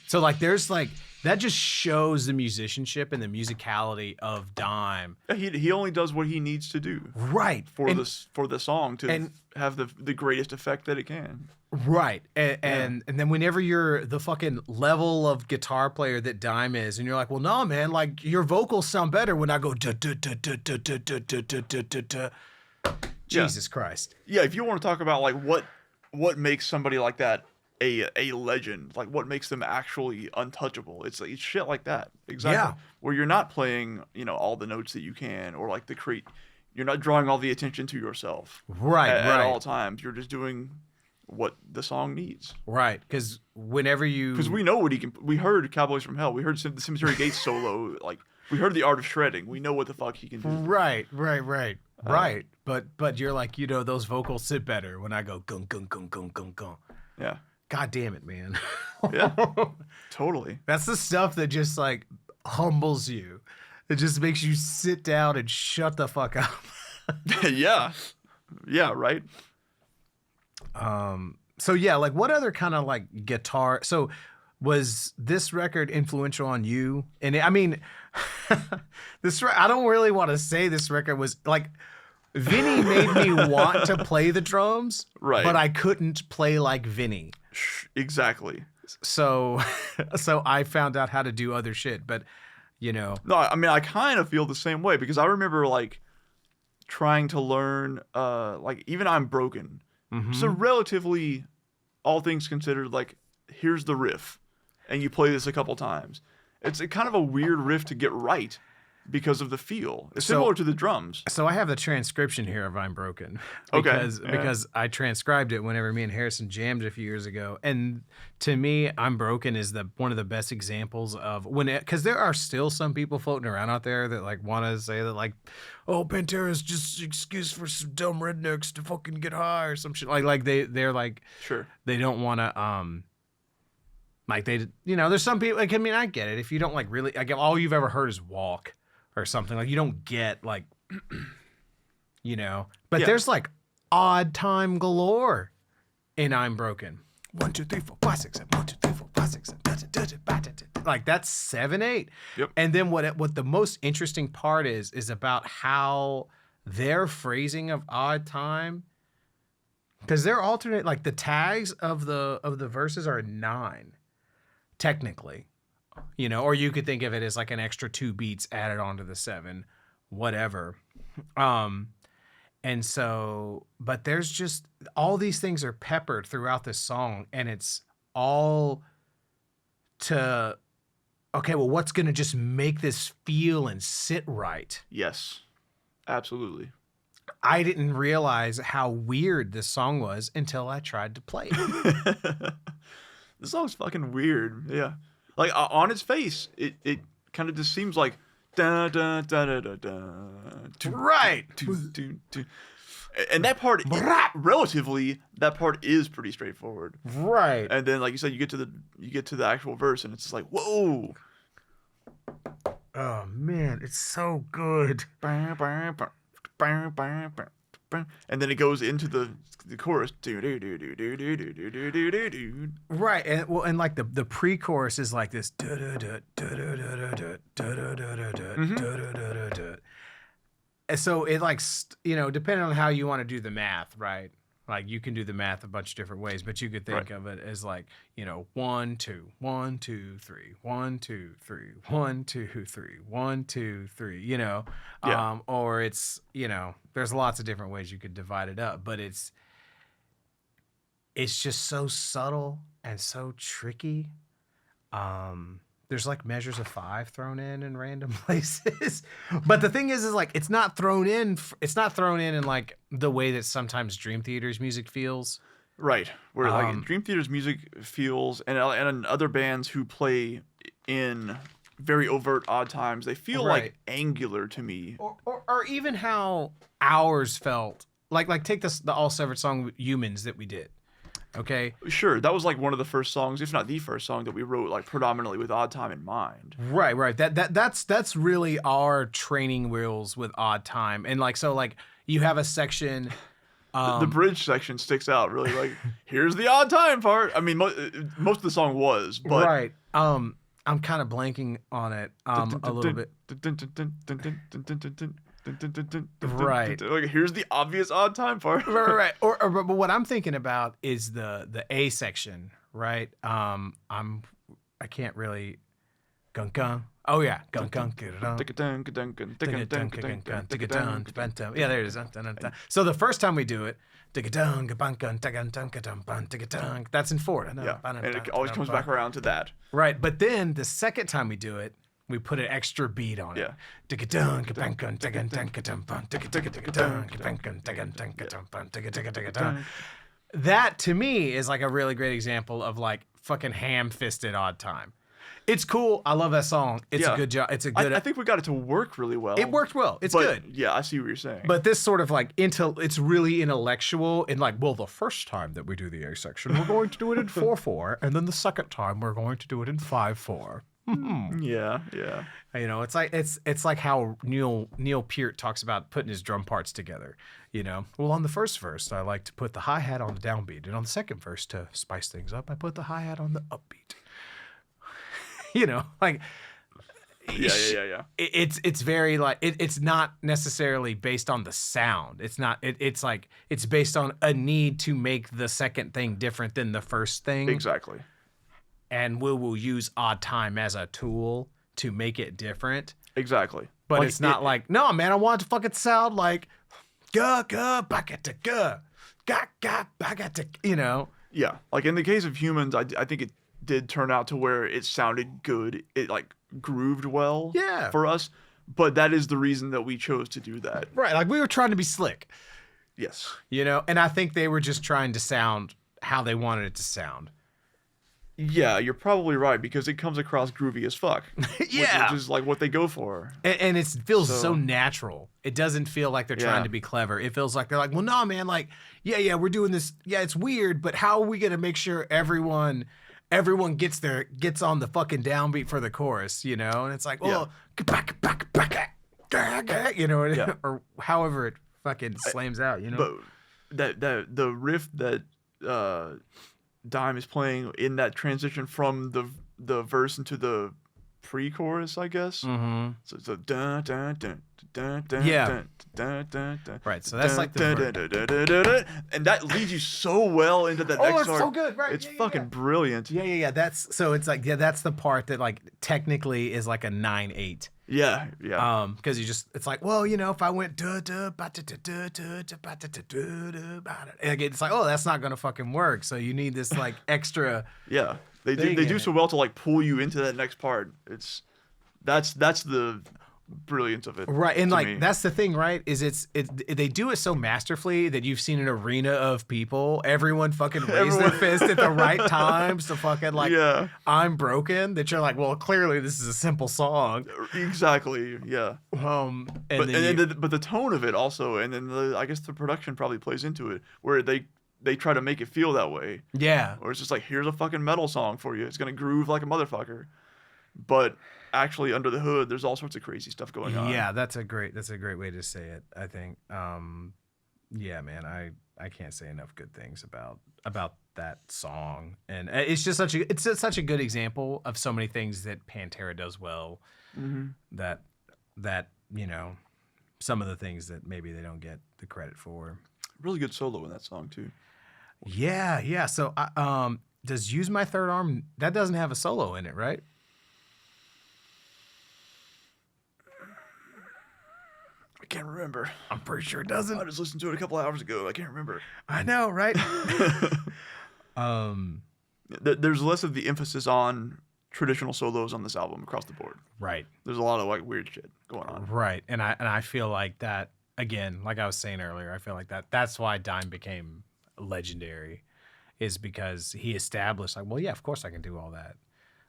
So like there's like that just shows the musicianship and the musicality of Dime. Yeah, he only does what he needs to do. Right. For the song to have the greatest effect that it can. Right. And then whenever you're the fucking level of guitar player that Dime is, and you're like, well, no, man, like your vocals sound better when I go Jesus Christ. Yeah, if you want to talk about like what makes somebody like that a legend, like what makes them actually untouchable, it's shit like that. Exactly. Yeah. Where you're not playing, all the notes that you can, or like you're not drawing all the attention to yourself. Right. At all times. You're just doing what the song needs. Right. Because we know what he can. We heard Cowboys from Hell. We heard the Cemetery Gates solo. Like we heard the Art of Shredding. We know what the fuck he can do. Right. Right. But you're like, those vocals sit better when I go gung gung gung gung gung gung. Yeah. God damn it, man. Yeah. Totally. That's the stuff that just like humbles you. It just makes you sit down and shut the fuck up. Yeah. Yeah, right. So yeah, like what other kind of like guitar? So was this record influential on you? And I mean, I don't really want to say this record was like, Vinnie made me want to play the drums, right? But I couldn't play like Vinnie. Exactly. So I found out how to do other shit, but No, I mean, I kind of feel the same way because I remember like trying to learn, like even I'm Broken. Mm-hmm. So relatively, all things considered, like here's the riff, and you play this a couple times. It's kind of a weird riff to get right. Because of the feel. It's similar to the drums. So I have the transcription here of I'm Broken. Because I transcribed it whenever me and Harrison jammed a few years ago. And to me, I'm Broken is one of the best examples of because there are still some people floating around out there that like want to say that like, oh, Pantera is just an excuse for some dumb rednecks to fucking get high or some shit. Like they're like, sure, they don't want to, like they, there's some people like, I mean, I get it. If you don't like really, like all you've ever heard is Walk. Or something like you don't get like, but there's like odd time galore in I'm Broken. 1, 2, 3, 4, 5, 6, 7. 1, 2, 3, 4, 5, 6, 7. Like that's 7, 8. Yep. And then what the most interesting part is about how their phrasing of odd time, because they're alternate. Like the tags of the verses are 9, technically. Or you could think of it as like an extra 2 beats added onto the 7, whatever. And so, but there's just all these things are peppered throughout this song, and it's all to, okay, well, what's going to just make this feel and sit right? Yes, absolutely. I didn't realize how weird this song was until I tried to play it. This song's fucking weird. Yeah. Like on its face, it kind of just seems like da da da da da da. Right. And that part, relatively, that part is pretty straightforward. Right. And then, like you said, you get to the actual verse, and it's just like, whoa. Oh man, it's so good. And then it goes into the chorus. Right, and like the pre-chorus is like this. And so it like depending on how you want to do the math, right? Like you can do the math a bunch of different ways, but you could think of it as like 1 2 1 2 3 1 2 3 1 2 3 1 2 3. Or it's there's lots of different ways you could divide it up, but it's just so subtle and so tricky. There's like measures of 5 thrown in random places, but the thing is like it's not thrown in in like the way that sometimes Dream Theater's music feels. Right, where like Dream Theater's music feels, and other bands who play in very overt odd times, they feel like angular to me. Or even how ours felt. Like take the All Severed song Humans that we did. Okay. Sure, that was like one of the first songs, if not the first song that we wrote like predominantly with odd time in mind. Right. That's really our training wheels with odd time. And like so like you have a section The bridge section sticks out really. Like, here's the odd time part. I mean, most of the song was, but right. I'm kind of blanking on it a little bit. Right. Like, here's the obvious odd time part. Right. But what I'm thinking about is the A section, right? I can't really. Gun gun. Oh yeah, gun gun. Yeah, there it is. So the first time we do it, that's in 4. Yeah, and it always comes back around to that. Right, but then the second time we do it, we put an extra beat on it. That to me is like a really great example of like fucking ham-fisted odd time. It's cool. I love that song. It's a good job. It's a good. I think we got it to work really well. It worked well. It's good. Yeah, I see what you're saying. But this sort of like it's really intellectual and like, well, the first time that we do the A section, we're going to do it in 4/4, and then the second time we're going to do it in 5/4. Yeah. You know, it's like how Neil Peart talks about putting his drum parts together. You know, well, on the first verse, I like to put the hi-hat on the downbeat, and on the second verse, to spice things up, I put the hi-hat on the upbeat. You know, like, yeah. It's very like it's not necessarily based on the sound. It's not. It's like it's based on a need to make the second thing different than the first thing. Exactly. And we will use odd time as a tool to make it different. Exactly. But like, it's not like, no, man, I want it to fucking sound like ga bucket to ga bucket to, you know. Yeah, like in the case of Humans, I think it did turn out to where it sounded good. It like grooved well for us. But that is the reason that we chose to do that. Right, like we were trying to be slick. Yes. You know, and I think they were just trying to sound how they wanted it to sound. Yeah, you're probably right, because it comes across groovy as fuck. Yeah. Which is like what they go for. And it feels so natural. It doesn't feel like they're trying to be clever. It feels like they're like, well, no, man, like, yeah, we're doing this. Yeah, it's weird, but how are we going to make sure everyone gets on the fucking downbeat for the chorus, you know? And it's like, well, you know, or however it fucking slams out, you know? But the riff that Dime is playing in that transition from the verse into the pre-chorus, I guess. Mm-hmm. So it's a dun dun dun dun dun dun dun dun dun. Right. So that's like the and that leads you so well into the next it's part. so good, right? It's fucking brilliant. Yeah. That's so it's like that's the part that like technically is like a 9/8. Yeah. Because it's like, well, you know, if I went like it's like, oh, that's not gonna fucking work. So you need this like extra. Yeah, they do so well to like pull you into that next part. That's the brilliance of it, right? And like that's the thing, right? Is they do it so masterfully that you've seen an arena of people, everyone fucking raise their fist at the right times to fucking like, I'm broken. That you're like, well, clearly this is a simple song. Exactly. Yeah. But the tone of it also, and then I guess the production probably plays into it, where they try to make it feel that way. Yeah. Or it's just like, here's a fucking metal song for you. It's gonna groove like a motherfucker, but actually under the hood there's all sorts of crazy stuff going on. Yeah, that's a great way to say it, I think. Yeah, man, I can't say enough good things about that song. And it's just such a good example of so many things that Pantera does well. Mm-hmm. That you know, some of the things that maybe they don't get the credit for. Really good solo in that song too. Yeah. So does Use My Third Arm, that doesn't have a solo in it, right? I can't remember. I'm pretty sure it doesn't. I just listened to it a couple hours ago. I can't remember. I know, right? There's less of the emphasis on traditional solos on this album across the board. Right. There's a lot of like weird shit going on. Right. And I feel like that, again, like I was saying earlier, I feel like that's why Dime became legendary, is because he established like, well, yeah, of course I can do all that.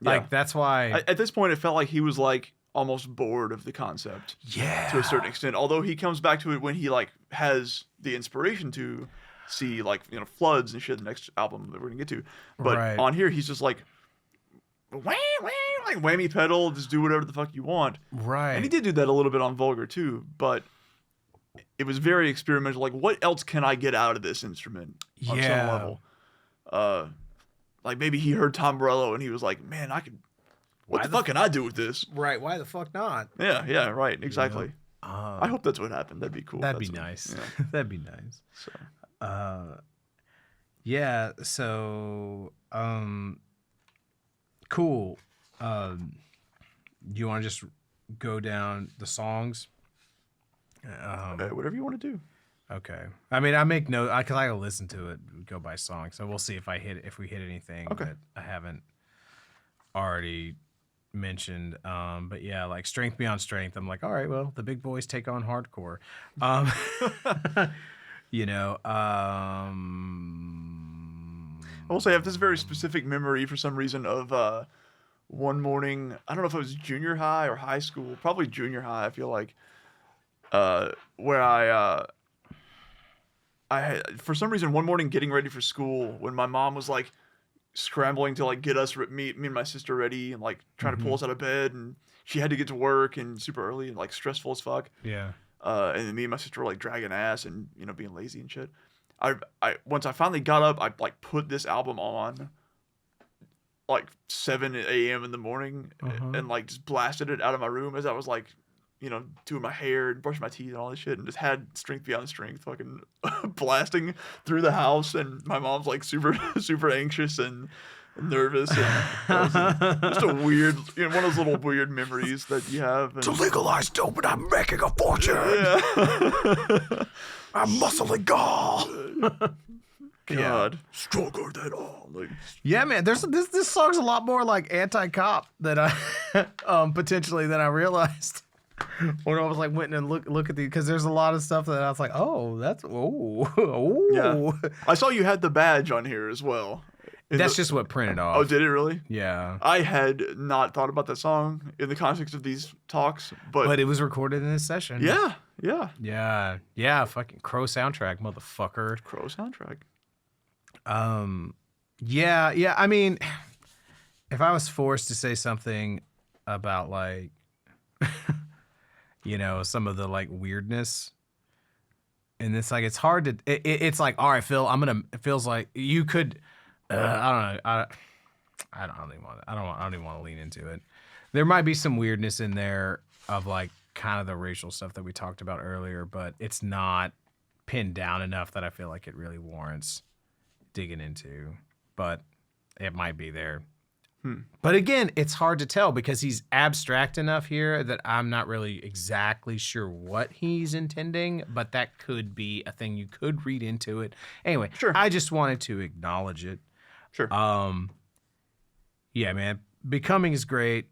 Like that's why at this point it felt like he was like almost bored of the concept. Yeah. To a certain extent. Although he comes back to it when he like has the inspiration to see like, you know, Floods and shit, the next album that we're gonna get to. But on here he's just like like whammy pedal, just do whatever the fuck you want. Right. And he did do that a little bit on Vulgar too, but it was very experimental. Like, what else can I get out of this instrument on some level? Like maybe he heard Tom Morello and he was like, man, I could. What the fuck can I do with this? Right? Why the fuck not? Yeah, right, exactly. Yeah. I hope that's what happened. That'd be cool. That'd be nice. Yeah. That'd be nice. So. Yeah. So, cool. You want to just go down the songs? Whatever you want to do. Okay. I mean, I make note because I gotta listen to it, go by song. So we'll see if we hit anything that I haven't already mentioned. But yeah, like Strength Beyond Strength. I'm like, all right, well, the big boys take on hardcore. You know. I will say I have this very specific memory for some reason of one morning. I don't know if it was junior high or high school. Probably junior high. I feel like where I had, for some reason, one morning getting ready for school when my mom was like scrambling to like get us me and my sister ready and like trying to pull us out of bed, and she had to get to work and super early and like stressful as fuck. Yeah. And then me and my sister were like dragging ass and being lazy and shit. I once I finally got up, I like put this album on like 7 a.m. in the morning and like just blasted it out of my room as I was like, doing my hair and brushing my teeth and all this shit, and just had Strength Beyond Strength fucking blasting through the house, and my mom's like super super anxious and nervous, and just a weird, one of those little weird memories that you have. And, to legalize dope, and I'm making a fortune. Yeah. I'm muscling gall. God, stronger than all. Like, yeah, man. This song's a lot more like anti-cop than I potentially than I realized. When I was like went and look at the, because there's a lot of stuff that I was like, oh, that's Yeah. I saw you had the badge on here as well. That's just what printed off. Oh, did it really? Yeah. I had not thought about that song in the context of these talks, but it was recorded in this session. Yeah. Yeah. Fucking Crow soundtrack, motherfucker. Crow soundtrack. Yeah. I mean, if I was forced to say something about like, some of the like weirdness, and it's like it's hard to. It's like, all right, Phil, it feels like you could. I don't know. I don't even want to lean into it. There might be some weirdness in there of like kind of the racial stuff that we talked about earlier, but it's not pinned down enough that I feel like it really warrants digging into. But it might be there. But again, it's hard to tell because he's abstract enough here that I'm not really exactly sure what he's intending, but that could be a thing you could read into it. Anyway, sure. I just wanted to acknowledge it. Sure. Yeah, man. Becoming is great.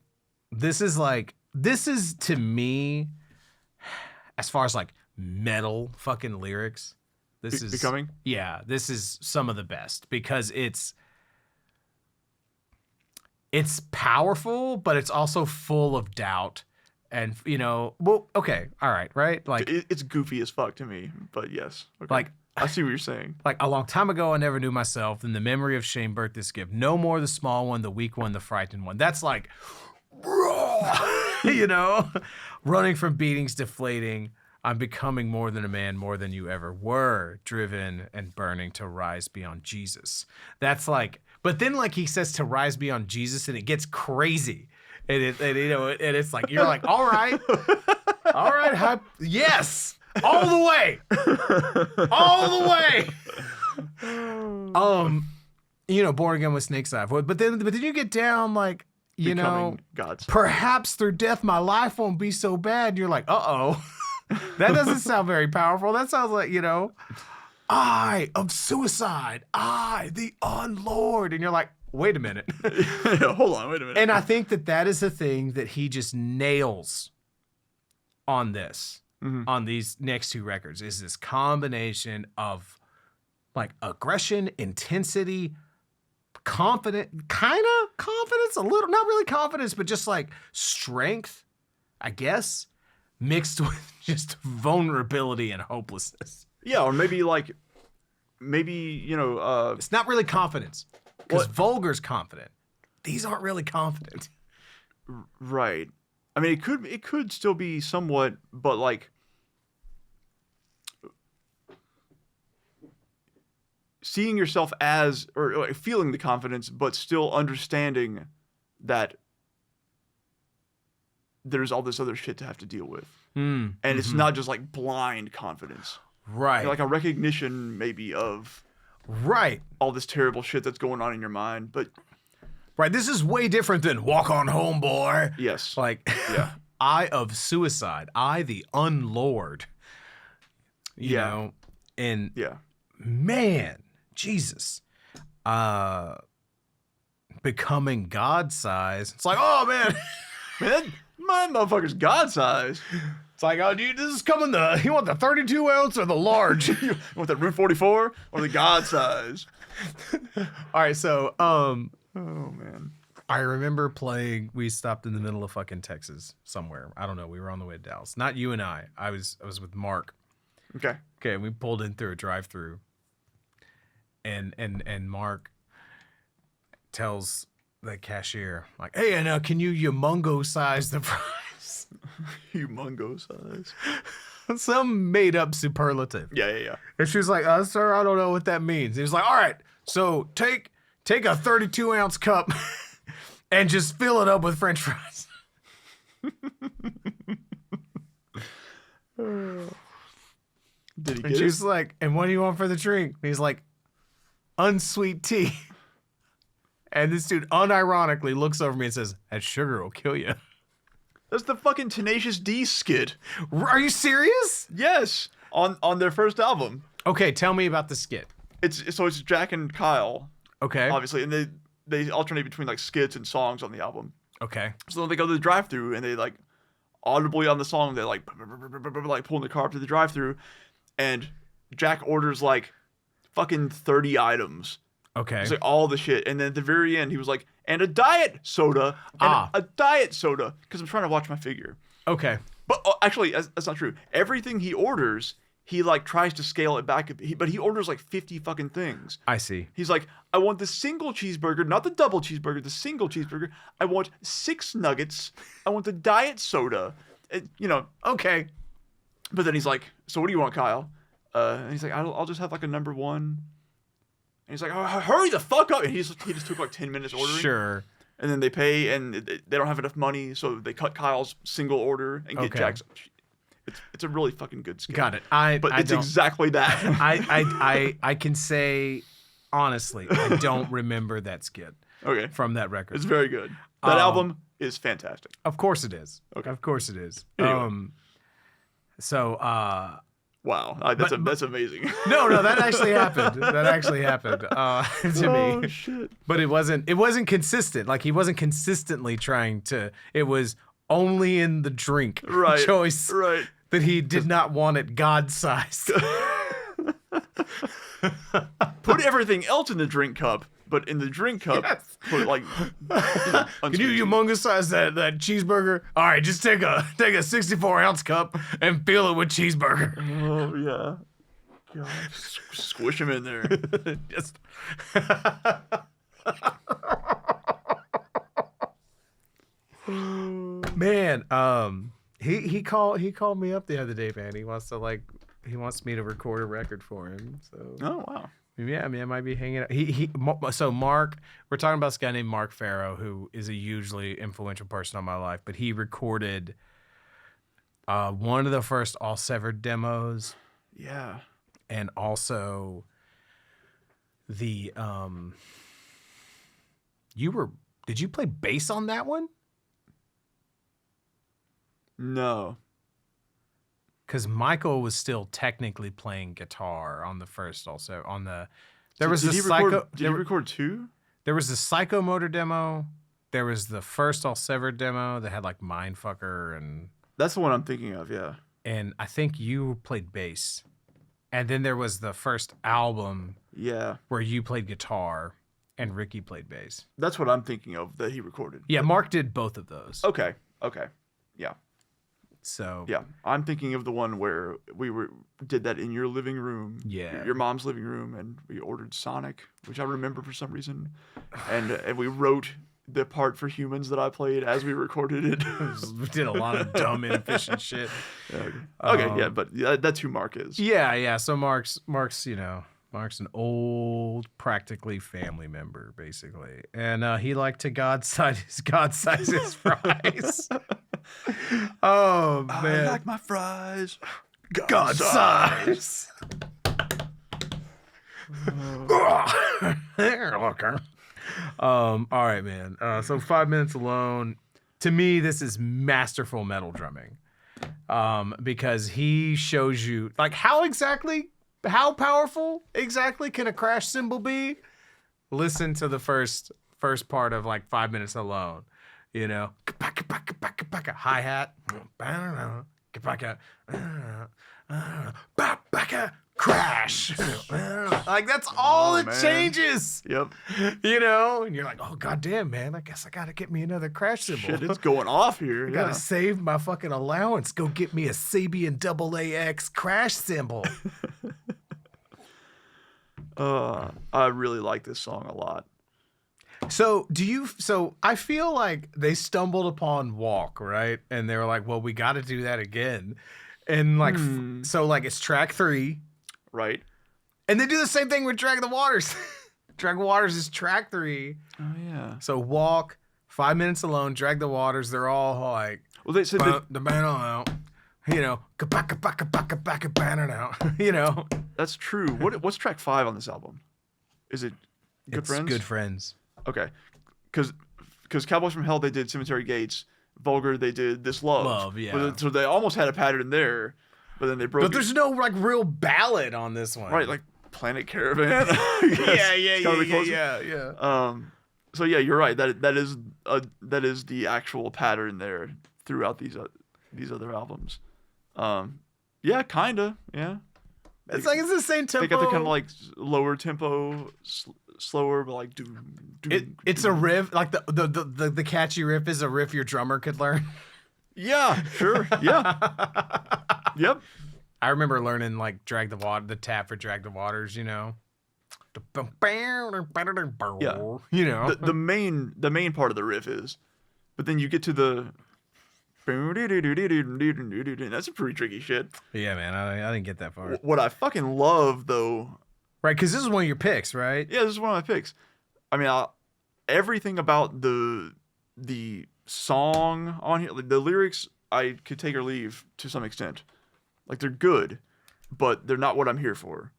This is to me, as far as like metal fucking lyrics, this is Becoming? Yeah, this is some of the best because it's powerful, but it's also full of doubt. And, okay, all right, right? Like it's goofy as fuck to me, but yes. Okay. Like, I see what you're saying. Like, a long time ago, I never knew myself. Then the memory of shame birthed this gift. No more the small one, the weak one, the frightened one. That's like, running from beatings, deflating. I'm becoming more than a man, more than you ever were, driven and burning to rise beyond Jesus. That's like, but then like he says to rise beyond Jesus, and it gets crazy, and it's like you're like, all right, yes, all the way. Born again with snake's eye voice, but then you get down like, Becoming gods. Perhaps through death my life won't be so bad. You're like, uh-oh. That doesn't sound very powerful. That sounds like, I of suicide, I, the unlord. And you're like, wait a minute. Hold on, wait a minute. And I think that is the thing that he just nails on this, on these next two records, is this combination of like aggression, intensity, confidence, a little, not really confidence, but just like strength, I guess, mixed with just vulnerability and hopelessness. Yeah, or maybe it's not really confidence, because Vulgar's confident. These aren't really confident. Right. I mean, it could still be somewhat, but like seeing yourself as, or feeling the confidence, but still understanding that there's all this other shit to have to deal with. And it's not just like blind confidence. Right. Like a recognition maybe of all this terrible shit that's going on in your mind. But right, this is way different than walk on home, boy. yes. Like, Yeah. I of suicide, I the unlord. You know, and man, Jesus. Becoming God size. It's like, oh man. Man, my motherfucker's God size. It's like, oh dude, this is coming you want the 32 ounce or the large? You want the Route 44 or the God size? All right, so oh man. I remember playing. We stopped in the middle of fucking Texas somewhere. I don't know. We were on the way to Dallas. Not you and I. I was with Mark. Okay. Okay. And we pulled in through a drive-through, and Mark tells the cashier like, "Hey, and can you humongo size the price?" Humongo size. Some made up superlative. Yeah. And she was like, "Sir, I don't know what that means." He was like, "All right, so take a 32 ounce cup." And just fill it up with French fries. Did he And get she's it? like, and what do you want for the drink? And he's like, unsweet tea. And this dude unironically looks over me and says, that sugar will kill you. That's the fucking Tenacious D skit. Are you serious? Yes, on their first album. Okay, tell me about the skit. It's Jack and Kyle, Okay. obviously, and they alternate between like skits and songs on the album. Okay. So they go to the drive-thru and they like audibly on the song they like pulling the car up to the drive-thru, and Jack orders like fucking 30 items. Okay. It's like all the shit, and then at the very end he was like, and a diet soda, and a diet soda, because I'm trying to watch my figure. Okay. But actually, that's not true. Everything he orders, he like tries to scale it back, but he orders like 50 fucking things. I see. He's like, I want the single cheeseburger, not the double cheeseburger, the single cheeseburger. I want 6 nuggets. I want the diet soda. Okay. But then he's like, so what do you want, Kyle? And he's like, I'll just have like a number 1. And he's like, oh, hurry the fuck up. And he just took like 10 minutes ordering. Sure. And then they pay, and they don't have enough money, so they cut Kyle's single order and get Jack's. It's a really fucking good skit. Got it. But it's exactly that. I can say honestly, I don't remember that skit. Okay. From that record. It's very good. That album is fantastic. Of course it is. Okay. Of course it is. Anyway. Wow, that's amazing. No, that actually happened. That actually happened to me. Oh shit! But it wasn't consistent. Like he wasn't consistently trying to. It was only in the drink choice that he did not want it God-sized. Put everything else in the drink cup, but in the drink cup, put like. Can you humongous size that cheeseburger? All right, just take a 64-ounce cup and fill it with cheeseburger. Oh yeah. God, squish him in there. Just. Man, he called me up the other day, man. He wants me to record a record for him. So. Oh wow. Yeah, I mean, I might be hanging out. So Mark, we're talking about this guy named Mark Farrow, who is a hugely influential person on my life, but he recorded one of the first All Severed demos. Yeah. And also the did you play bass on that one? No. Because Michael was still technically playing guitar on the first, also on the. Did he record 2? There was the Psychomotor demo. There was the first All Severed demo that had like Mindfucker and. That's the one I'm thinking of, yeah. And I think you played bass, and then there was the first album. Yeah. Where you played guitar, and Ricky played bass. That's what I'm thinking of that he recorded. Yeah, Mark did both of those. Okay. Yeah. So yeah, I'm thinking of the one where we did that in your living room, your mom's living room, and we ordered Sonic, which I remember for some reason, and we wrote the part for Humans that I played as we recorded it. We did a lot of dumb, inefficient shit. Okay, yeah, but that's who Mark is. Yeah. So Mark's Mark's an old, practically family member, basically, and he liked to God size his fries. Oh man, I like my fries. God size. All right, man. So 5 minutes alone. To me, this is masterful metal drumming. Because he shows you like how powerful exactly can a crash cymbal be? Listen to the first part of like 5 minutes alone. You know, hi-hat, crash. Like that's all it changes. Yep. You know, and you're like, oh goddamn, man, I guess I gotta get me another crash cymbal. Shit, it's going off here. I gotta save my fucking allowance. Go get me a Sabian AAX crash cymbal. I really like this song a lot. So I feel like they stumbled upon Walk, right? And they were like, well, we got to do that again. And like, so like it's track 3. Right. And they do the same thing with Drag the Waters. Drag the Waters is track 3. Oh, yeah. So Walk, 5 minutes alone, Drag the Waters, they're all like, well, they said the band on out. You know, you know. That's true. What's track 5 on this album? Is it Good Friends? Good Friends. Okay. Because Cowboys from Hell, they did Cemetery Gates. Vulgar, they did This Love. Love, yeah. But, so they almost had a pattern there, but then they broke But there's no like real ballad on this one. Right, like Planet Caravan. Yeah. So yeah, you're right. That is the actual pattern there throughout these other albums. Yeah, kinda. Yeah. It's like it's the same tempo. They got the kind of like lower tempo, slower, but like it's a riff. Like the catchy riff is a riff your drummer could learn. Yeah, sure. Yeah. Yep. I remember learning like the tap for Drag the Waters, you know. Yeah. You know. The main part of the riff is, but then you get to the that's a pretty tricky shit. Yeah, man, I didn't get that far. What I fucking love though, right? Because this is one of your picks, right? Yeah, this is one of my picks. I mean, everything about the song on here, like the lyrics, I could take or leave to some extent. Like they're good, but they're not what I'm here for.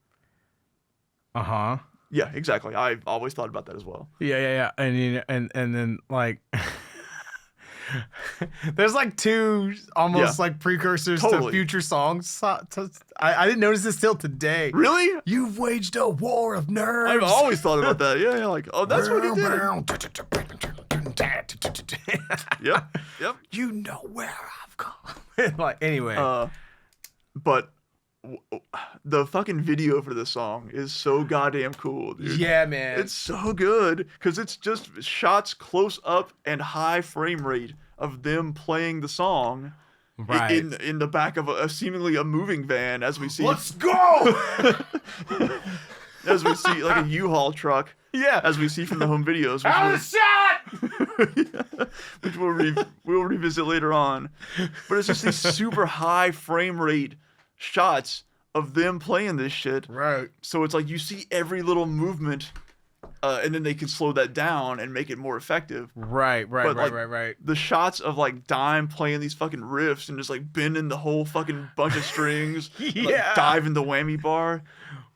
Yeah, exactly. I've always thought about that as well. Yeah. And then like. There's like two almost like precursors to future songs. I didn't notice this till today. Really? You've waged a war of nerves. I've always thought about that. Yeah, like, oh, that's what he did. Yep. You know where I've gone. Like, anyway. But the fucking video for this song is so goddamn cool, dude. Yeah, man. It's so good because it's just shots close up and high frame rate of them playing the song in the back of a seemingly a moving van as we see. Let's go! As we see like a U-Haul truck. Yeah. As we see from the home videos. Out of shot! Which we'll revisit later on. But it's just these super high frame rate shots of them playing this shit. Right. So it's like you see every little movement, and then they can slow that down and make it more effective. Right. The shots of like Dime playing these fucking riffs and just like bending the whole fucking bunch of strings, like diving the whammy bar.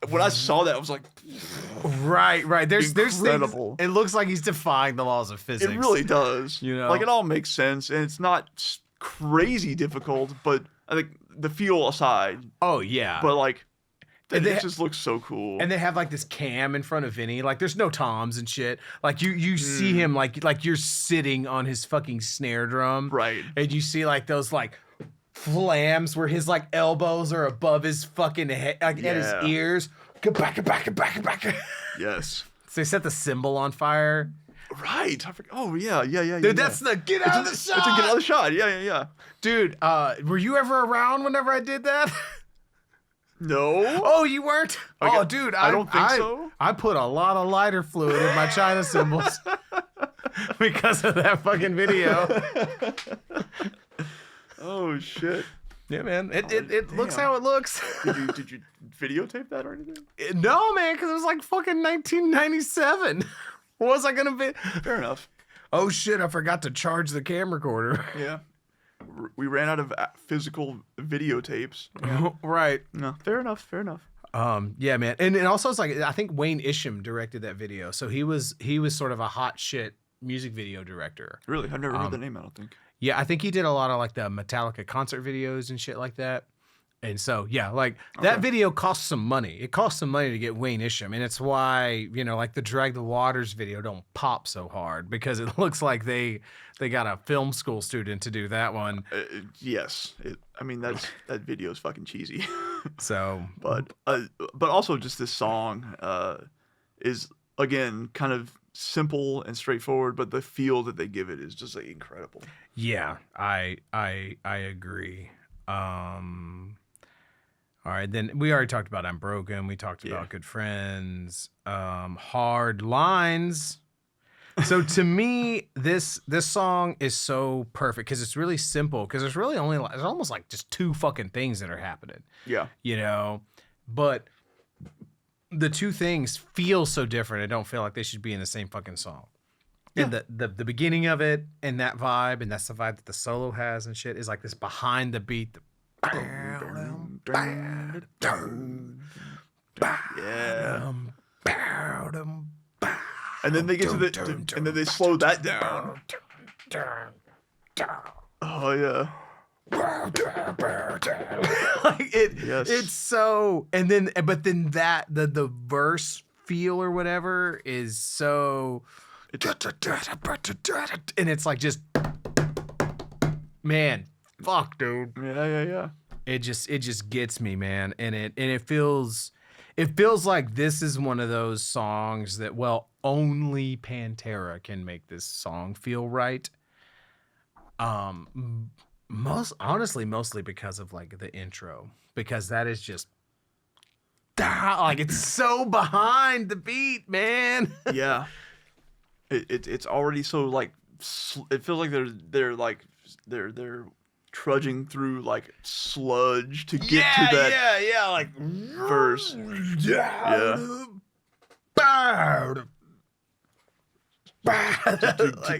When I saw that, I was like, right. There's incredible. It looks like he's defying the laws of physics. It really does. You know, like it all makes sense, and it's not crazy difficult, but I think the feel aside. Oh yeah. But like, it just looks so cool. And they have like this cam in front of Vinnie. Like there's no toms and shit. Like you see him like you're sitting on his fucking snare drum. Right. And you see like those like flams where his like elbows are above his fucking head, like at his ears. Get back. Yes. So they set the cymbal on fire. Right. Oh yeah. Dude, that's the get out of the shot. It's a get out of the shot. Yeah. Dude, were you ever around whenever I did that? No. Oh, you weren't? Okay. Oh, dude, I don't think so. I put a lot of lighter fluid in my China cymbals because of that fucking video. Oh shit. Yeah, man. It looks how it looks. Did you videotape that or anything? No, man, because it was like fucking 1997. What was I gonna be? Fair enough. Oh shit! I forgot to charge the camcorder. Yeah. We ran out of physical videotapes. Yeah. Right. No, fair enough. Fair enough. Yeah, man, and also it's like I think Wayne Isham directed that video, so he was sort of a hot shit music video director. Really, I've never heard the name. I don't think. Yeah, I think he did a lot of like the Metallica concert videos and shit like that. And so, yeah, like that video costs some money. It costs some money to get Wayne Isham. And it's why, like the Drag the Waters video don't pop so hard because it looks like they got a film school student to do that one. Yes. That video is fucking cheesy. So, but also just this song is, again, kind of simple and straightforward, but the feel that they give it is just like incredible. Yeah, I agree. All right, then we already talked about I'm Broken. We talked about Good Friends. Hard Lines. So to me, this song is so perfect because it's really simple. Because there's really there's almost like just two fucking things that are happening. Yeah. But the two things feel so different. I don't feel like they should be in the same fucking song. Yeah. And the beginning of it and that vibe, and that's the vibe that the solo has and shit, is like this behind the beat. Yeah. And then they get to and then they slow that down. Oh yeah. Like it's so, and then but then that the verse feel or whatever is so, and it's like just, man, fuck, dude. Yeah. It just gets me, man, and it feels like this is one of those songs that, well, only Pantera can make this song feel right. Mostly because of like the intro, because that is just like it's so behind the beat, man. Yeah, it's already so like it feels like they're trudging through like sludge to get to that like verse. Yeah.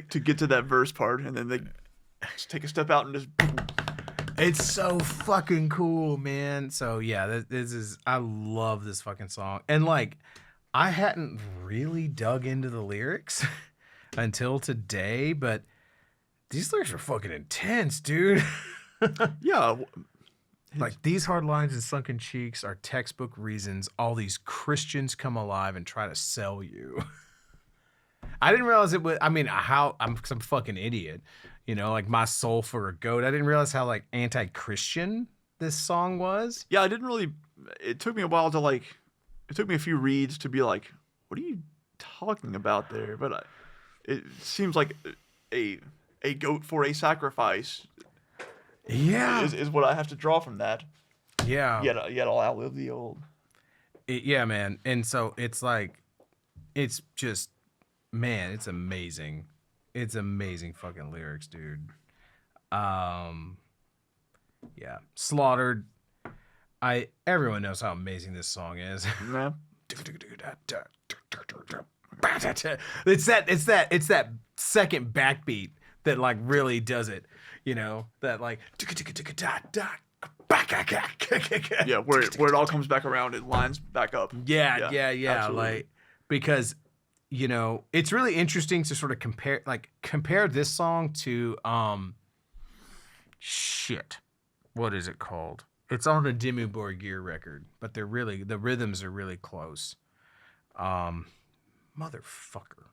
To get to that verse part, and then they just take a step out and just. It's so fucking cool, man. So yeah, I love this fucking song, and like I hadn't really dug into the lyrics until today, but these lyrics are fucking intense, dude. Yeah. Like, these hard lines and sunken cheeks are textbook reasons all these Christians come alive and try to sell you. I didn't realize it was, I'm some fucking idiot. Like my soul for a goat. I didn't realize how like anti-Christian this song was. Yeah, it took me a while to it took me a few reads to be like, what are you talking about there? But it seems like a goat for a sacrifice. Yeah, is what I have to draw from that. Yeah. Yet I'll outlive the old. Yeah, man. And so it's like, it's just, man, it's amazing. It's amazing fucking lyrics, dude. Yeah. Slaughtered. Everyone knows how amazing this song is. Yeah. It's that second backbeat that like really does it. That like yeah, where it all comes back around, it lines back up. Yeah. Absolutely. Like, because it's really interesting to sort of compare this song to what is it called? It's on a Dimmu Borgir record, but the rhythms are really close. Motherfucker.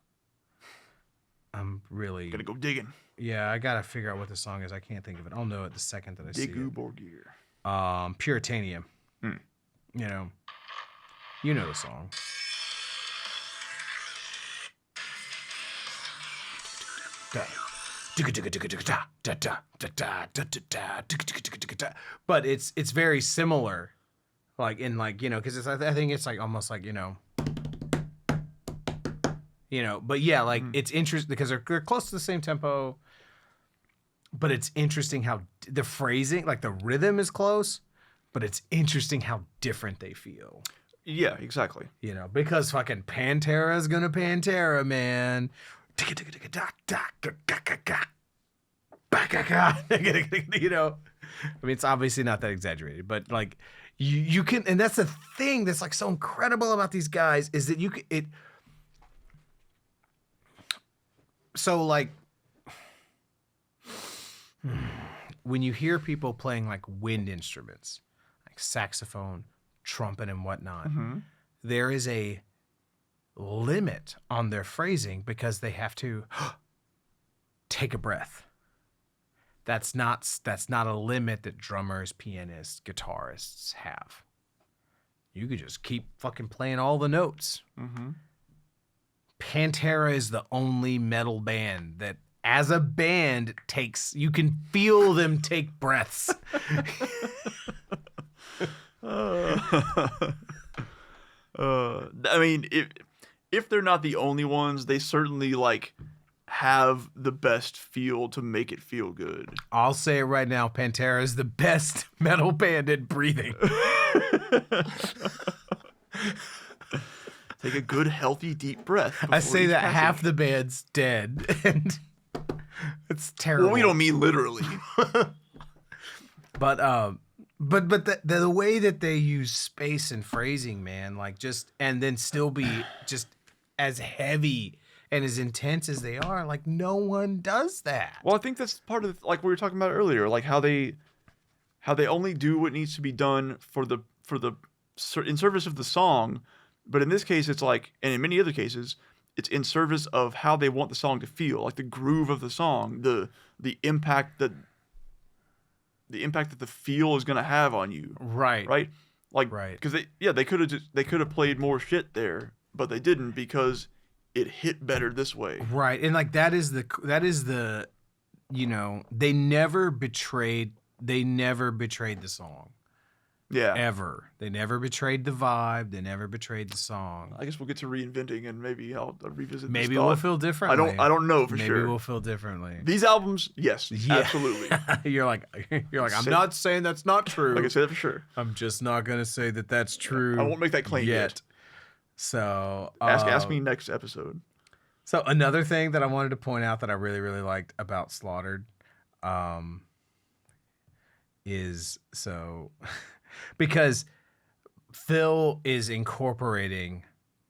I'm really gonna go digging. Yeah, I gotta figure out what the song is. I can't think of it. I'll know it the second that I see it. Dimmu Borgir. Puritanium. You know the song. But it's very similar, like in like because I think it's like almost like but yeah, like it's interesting because they're close to the same tempo. but it's interesting how the phrasing, like the rhythm is close, but it's interesting how different they feel. Yeah, exactly. You know, because fucking Pantera is gonna Pantera, man. You know, I mean, it's obviously not that exaggerated, but like you can, and that's the thing that's like so incredible about these guys is that you can it. So like when you hear people playing like wind instruments, like saxophone, trumpet, and whatnot, there is a limit on their phrasing because they have to take a breath. That's not a limit that drummers, pianists, guitarists have. You could just keep fucking playing all the notes. Pantera is the only metal band that, as a band, you can feel them take breaths. I mean, if they're not the only ones, they certainly like have the best feel to make it feel good. I'll say it right now, Pantera is the best metal band at breathing. Take a good, healthy, deep breath. I say that passage. half the band's dead, and it's terrible. Well, we don't mean literally. But the way that they use space and phrasing, man, like and then still be just as heavy and as intense as they are, like no one does that. Well, I think that's part of like we were talking about earlier, like how they only do what needs to be done in service of the song, but in this case, it's like, and in many other cases, it's in service of how they want the song to feel, like the groove of the song, the impact that the feel is going to have on you. Right. Like, right. Because they could have played more shit there, but they didn't because it hit better this way. Right. And like that is the you know, they never betrayed the song. Yeah. Ever. They never betrayed the vibe. They never betrayed the song. I guess we'll get to reinventing and maybe I'll revisit this Maybe thought. we'll feel differently. I don't know for sure. Maybe we'll feel differently. These albums, yes, absolutely. You're like, I'm not saying that's not true. I can say that for sure. I'm just not going to say that that's true. I won't make that claim yet. So ask me next episode. So another thing that I wanted to point out that I really, really liked about Slaughtered is because Phil is incorporating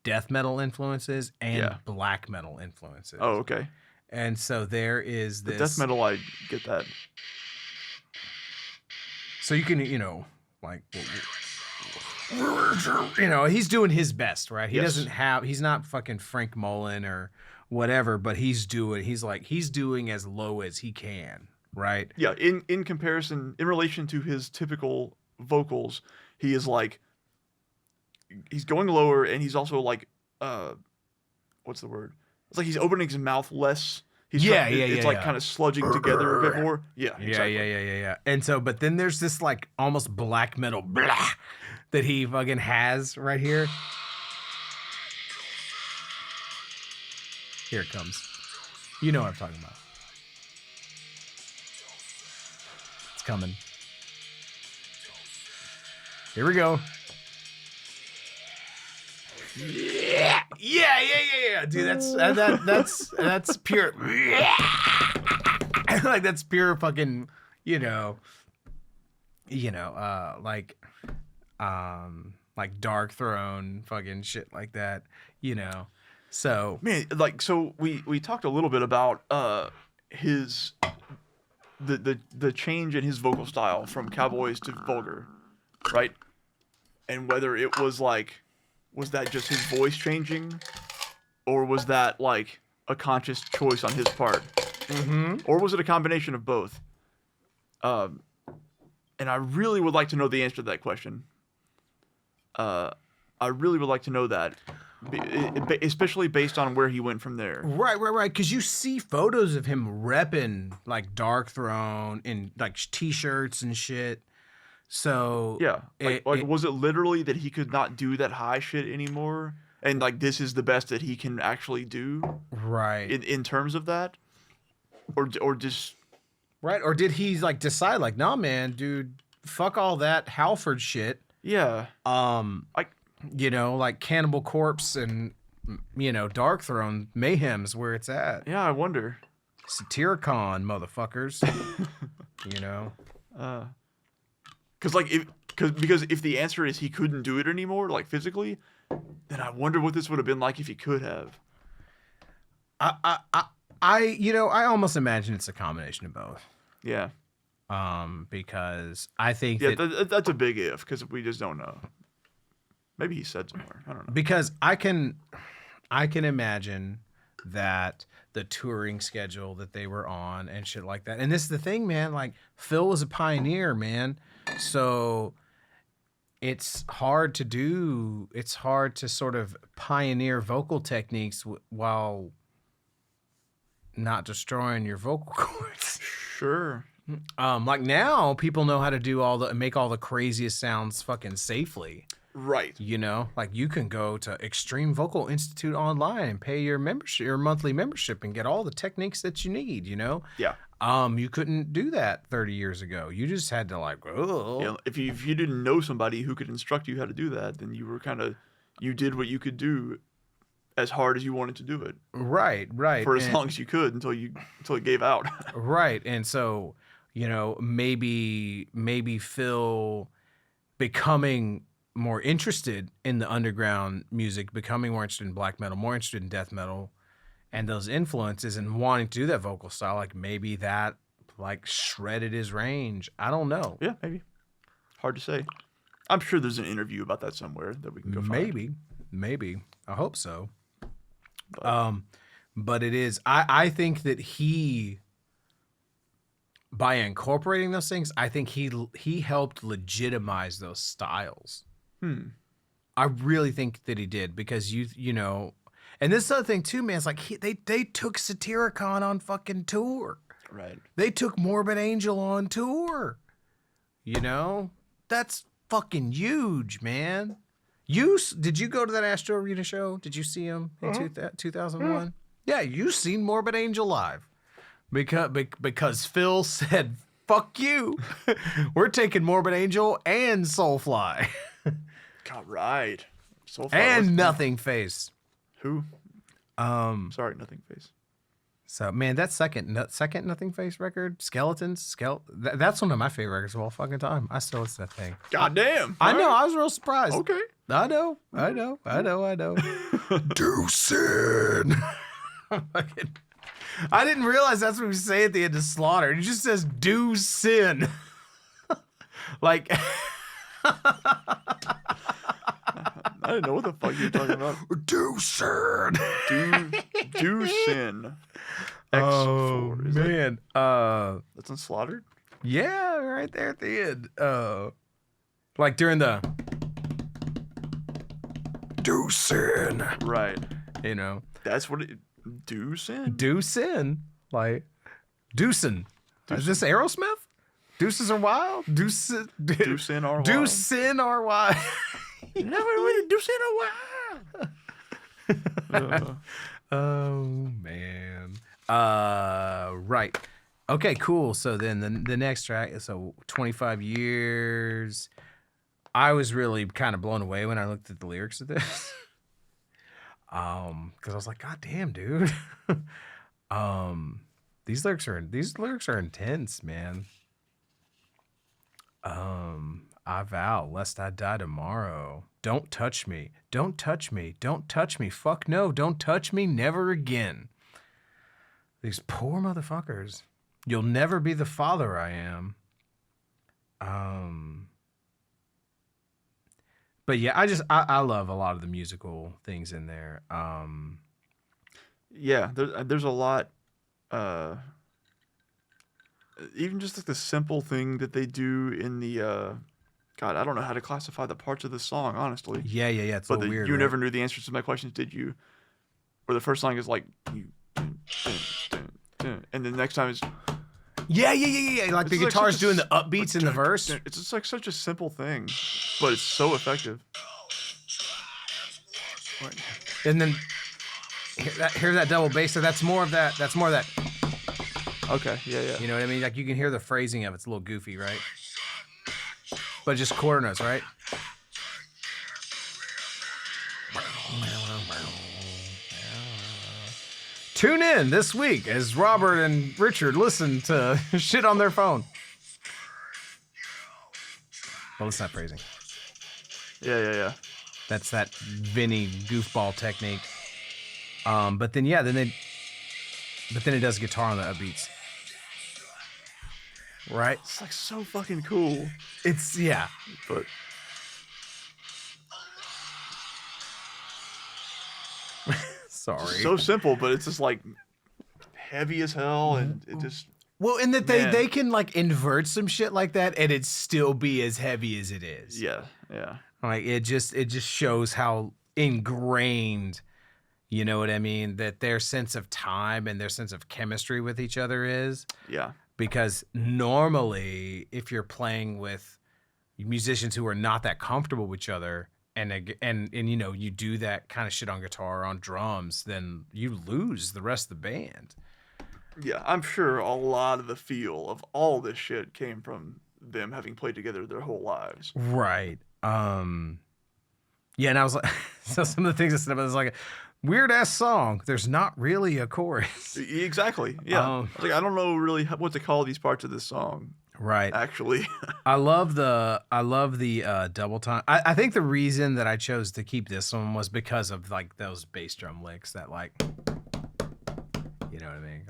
death metal influences and black metal influences. Oh, okay. And so there is this... The death metal, I get that. So you can, you know, like... You know, he's doing his best, right? He's not fucking Frank Mullen or whatever, but he's doing as low as he can, right? Yeah, in comparison, in relation to his typical vocals, he is like, he's going lower, and he's also like, what's the word? It's like he's opening his mouth less. It's kind of sludging together a bit more. Yeah, exactly. Yeah. And so, but then there's this like almost black metal blah that he fucking has right here. Here it comes. You know what I'm talking about. It's coming. Here we go. Yeah. Dude, that's pure. Like that's pure fucking, like Dark Throne fucking shit like that, So man, like, so we talked a little bit about his the change in his vocal style from Cowboys to Vulgar, right? And whether it was like, was that just his voice changing, or was that like a conscious choice on his part, or was it a combination of both? And I really would like to know the answer to that question. I really would like to know that, especially based on where he went from there. Right. Because you see photos of him repping like Dark Throne in like t-shirts and shit. So yeah, was it literally that he could not do that high shit anymore, and like this is the best that he can actually do? Right. In terms of that, or just Right? Or did he like decide like, nah, man, dude, fuck all that Halford shit. Yeah. Like Cannibal Corpse and Dark Throne Mayhem's where it's at. Yeah, I wonder. Satyricon, motherfuckers. Because if the answer is he couldn't do it anymore, like physically, then I wonder what this would have been like if he could have. I almost imagine it's a combination of both. Yeah. Because I think that's a big if, because we just don't know. Maybe he said somewhere. I don't know. Because I can imagine that the touring schedule that they were on and shit like that. And this is the thing, man. Like Phil was a pioneer, man. So it's hard to do. It's hard to sort of pioneer vocal techniques while not destroying your vocal cords. Sure. Like now people know how to make all the craziest sounds fucking safely. Right. Like you can go to Extreme Vocal Institute online and pay your monthly membership and get all the techniques that you need, Yeah. You couldn't do that 30 years ago. You just had to like, oh. Yeah, if you didn't know somebody who could instruct you how to do that, then you did what you could do as hard as you wanted to do it. Right. For as long as you could until it gave out. Right. And so, maybe Phil becoming more interested in the underground music, becoming more interested in black metal, more interested in death metal, and those influences, and wanting to do that vocal style, like maybe that like shredded his range. I don't know. Yeah, maybe. Hard to say. I'm sure there's an interview about that somewhere that we can go find. Maybe. I hope so. But it is. I think that he, by incorporating those things, I think he helped legitimize those styles. I really think that he did, because and this other thing too, man, it's like they took Satyricon on fucking tour. Right. They took Morbid Angel on tour. That's fucking huge, man. Did you go to that Astro Arena show? Did you see him in 2001? Yeah, you seen Morbid Angel live. Because Phil said, fuck you. We're taking Morbid Angel and Soulfly. God, right. Soulfly and Nothing Face. Who? Sorry, Nothing Face. So, man, that second Nothing Face record, Skeletons, that's one of my favorite records of all fucking time. I still listen to that thing. God damn. I know, I was real surprised. Okay. I know. Deucin. I didn't realize that's what we say at the end of Slaughter. It just says do sin. Like I didn't know what the fuck you were talking about. Do sin. Do sin. X4. Oh man. That's on Slaughtered? Yeah, right there at the end. Like during the do sin. Right. That's what it do sin? Do sin. Like Deucin. Is this Aerosmith? Deuces are wild? Deucin are wild. Deucin are wild. Never really Deucin are wild. Oh man. Right. Okay, cool. So then the next track, so 25 years. I was really kind of blown away when I looked at the lyrics of this. Because I was like, God damn, dude. These lyrics are intense, man. I vow, lest I die tomorrow. Don't touch me. Don't touch me. Don't touch me. Fuck no. Don't touch me. Never again. These poor motherfuckers. You'll never be the father I am. But yeah, I love a lot of the musical things in there. Yeah, there's a lot. Even just like the simple thing that they do in the God, I don't know how to classify the parts of the song, honestly. Yeah. It's a little weird. You never knew the answers to my questions, did you? Where the first line is like, and the next time is. Yeah. Like the guitar's doing the upbeats in the verse. It's just like such a simple thing, but it's so effective. And then hear that double bass. So that's more of that. Okay, yeah. You know what I mean? Like you can hear the phrasing of it's a little goofy, right? But just quarter notes, right? Tune in this week as Robert and Richard listen to shit on their phone. Well, it's not phrasing. Yeah. That's that Vinnie goofball technique. But then it does guitar on the upbeats. Right? It's like so fucking cool. It's, yeah. But sorry. so simple, but it's just like heavy as hell, and it just. Well, in that they can like invert some shit like that, and it still be as heavy as it is. Yeah. Like it just shows how ingrained, you know what I mean, that their sense of time and their sense of chemistry with each other is. Yeah. Because normally, if you're playing with musicians who are not that comfortable with each other, and you know, you do that kind of shit on guitar or on drums, then you lose the rest of the band. Yeah, I'm sure a lot of the feel of all this shit came from them having played together their whole lives. Right. Yeah, and I was like, so some of the things I said about this, like, weird ass song. There's not really a chorus. Exactly. Yeah. Like, I don't know really what to call these parts of this song. Right. Actually. I love the double time. I think the reason that I chose to keep this one was because of like those bass drum licks that like, you know what I mean?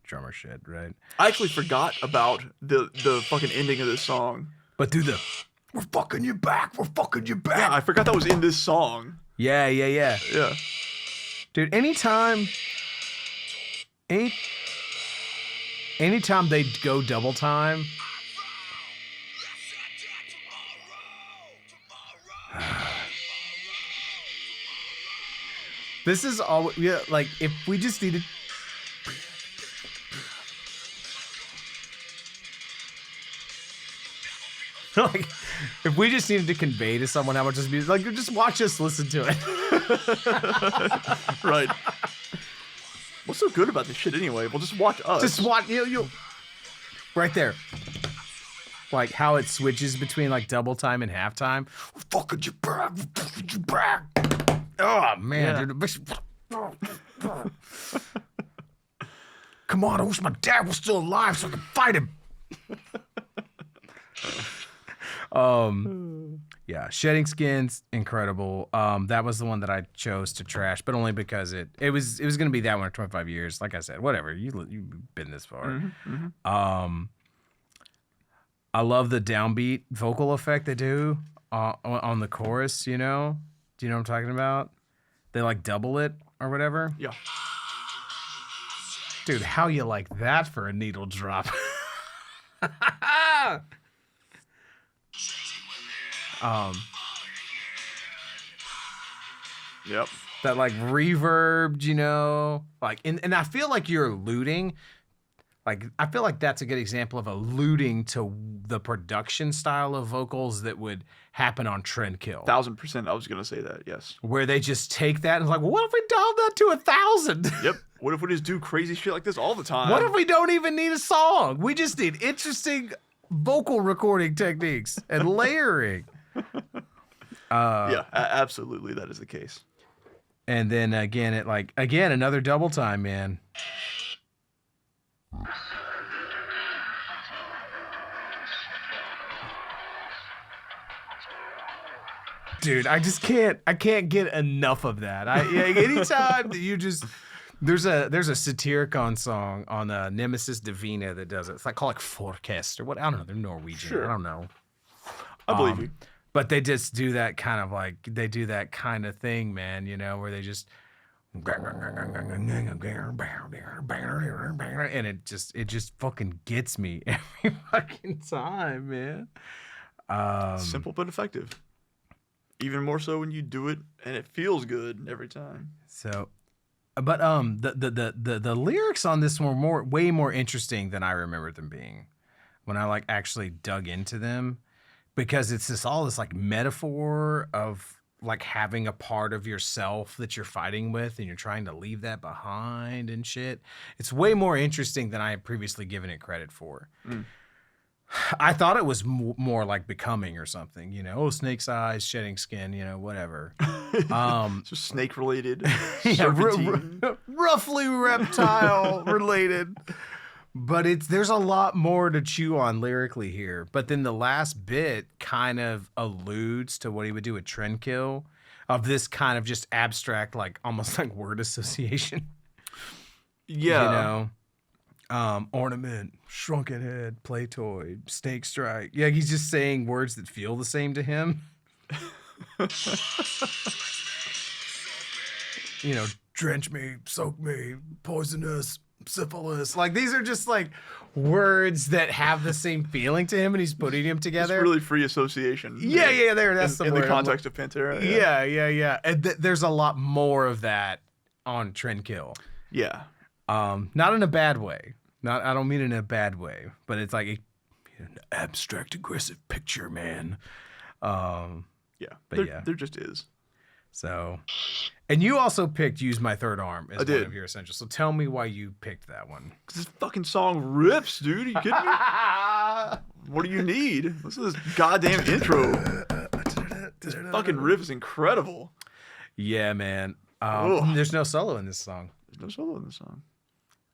Drummer shit, right? I actually forgot about the fucking ending of this song. But do the we're fucking you back. Yeah, I forgot that was in this song. Yeah. Yeah. Dude, anytime they go double time, this is all, yeah, like if we just needed, like, if we just needed to convey to someone how much this music, like, just watch us listen to it. Right. What's so good about this shit anyway? Well, just watch us. Just watch, you right there. Like how it switches between like double time and halftime. We're fucking you back. Oh man, dude. Come on, I wish my dad was still alive so I could fight him. Yeah, Shedding Skins, incredible. That was the one that I chose to trash, but only because it was gonna be that one for 25 years. Like I said, whatever. You've been this far. Mm-hmm. I love the downbeat vocal effect they do on the chorus. You know, do you know what I'm talking about? They like double it or whatever. Yeah. Dude, how you like that for a needle drop? Yep. That like reverbed, you know, like, and I feel like you're alluding, like, I feel like that's a good example of alluding to the production style of vocals that would happen on Trendkill. 1000%. I was gonna say that. Yes. Where they just take that and like, well, what if we dial that to 1,000? Yep. What if we just do crazy shit like this all the time? What if we don't even need a song? We just need interesting vocal recording techniques and layering. Yeah, absolutely, that is the case. And then again, another double time, man. Dude, I can't get enough of that. Anytime that you just, there's a Satyricon song on Nemesis Divina that does it. It's like called like Forecast or what, I don't know. They're Norwegian. Sure. I don't know. I believe you. But they just do that kind of like, they do that kind of thing, man, you know, where they just, and it just fucking gets me every fucking time, man. Simple but effective. Even more so when you do it and it feels good every time. So, but the lyrics on this one were way more interesting than I remember them being when I like actually dug into them. Because it's all this like metaphor of like having a part of yourself that you're fighting with and you're trying to leave that behind and shit. It's way more interesting than I had previously given it credit for. I thought it was more like Becoming or something, you know, oh, snake's eyes, shedding skin, you know, whatever. Just snake related. Yeah, roughly reptile related. But there's a lot more to chew on lyrically here. But then the last bit kind of alludes to what he would do with Trendkill, of this kind of just abstract, like almost like word association. Yeah. You know? Ornament, shrunken head, play toy, snake strike. Yeah, he's just saying words that feel the same to him. You know, drench me, soak me, poisonous, syphilis. Like, these are just like words that have the same feeling to him, and he's putting them together. It's really free association. Yeah, that's in the context of Pantera. Yeah. And there's a lot more of that on Trendkill. Yeah. Not in a bad way. I don't mean it in a bad way, but it's like an abstract, aggressive picture, man. Yeah. But there just is. So, and you also picked "Use My Third Arm" as I did. one of your essentials. So tell me why you picked that one. Because this fucking song rips, dude. Are you kidding me? What do you need? Listen to this goddamn intro. This fucking riff is incredible. Yeah, man. There's no solo in this song. There's no solo in this song.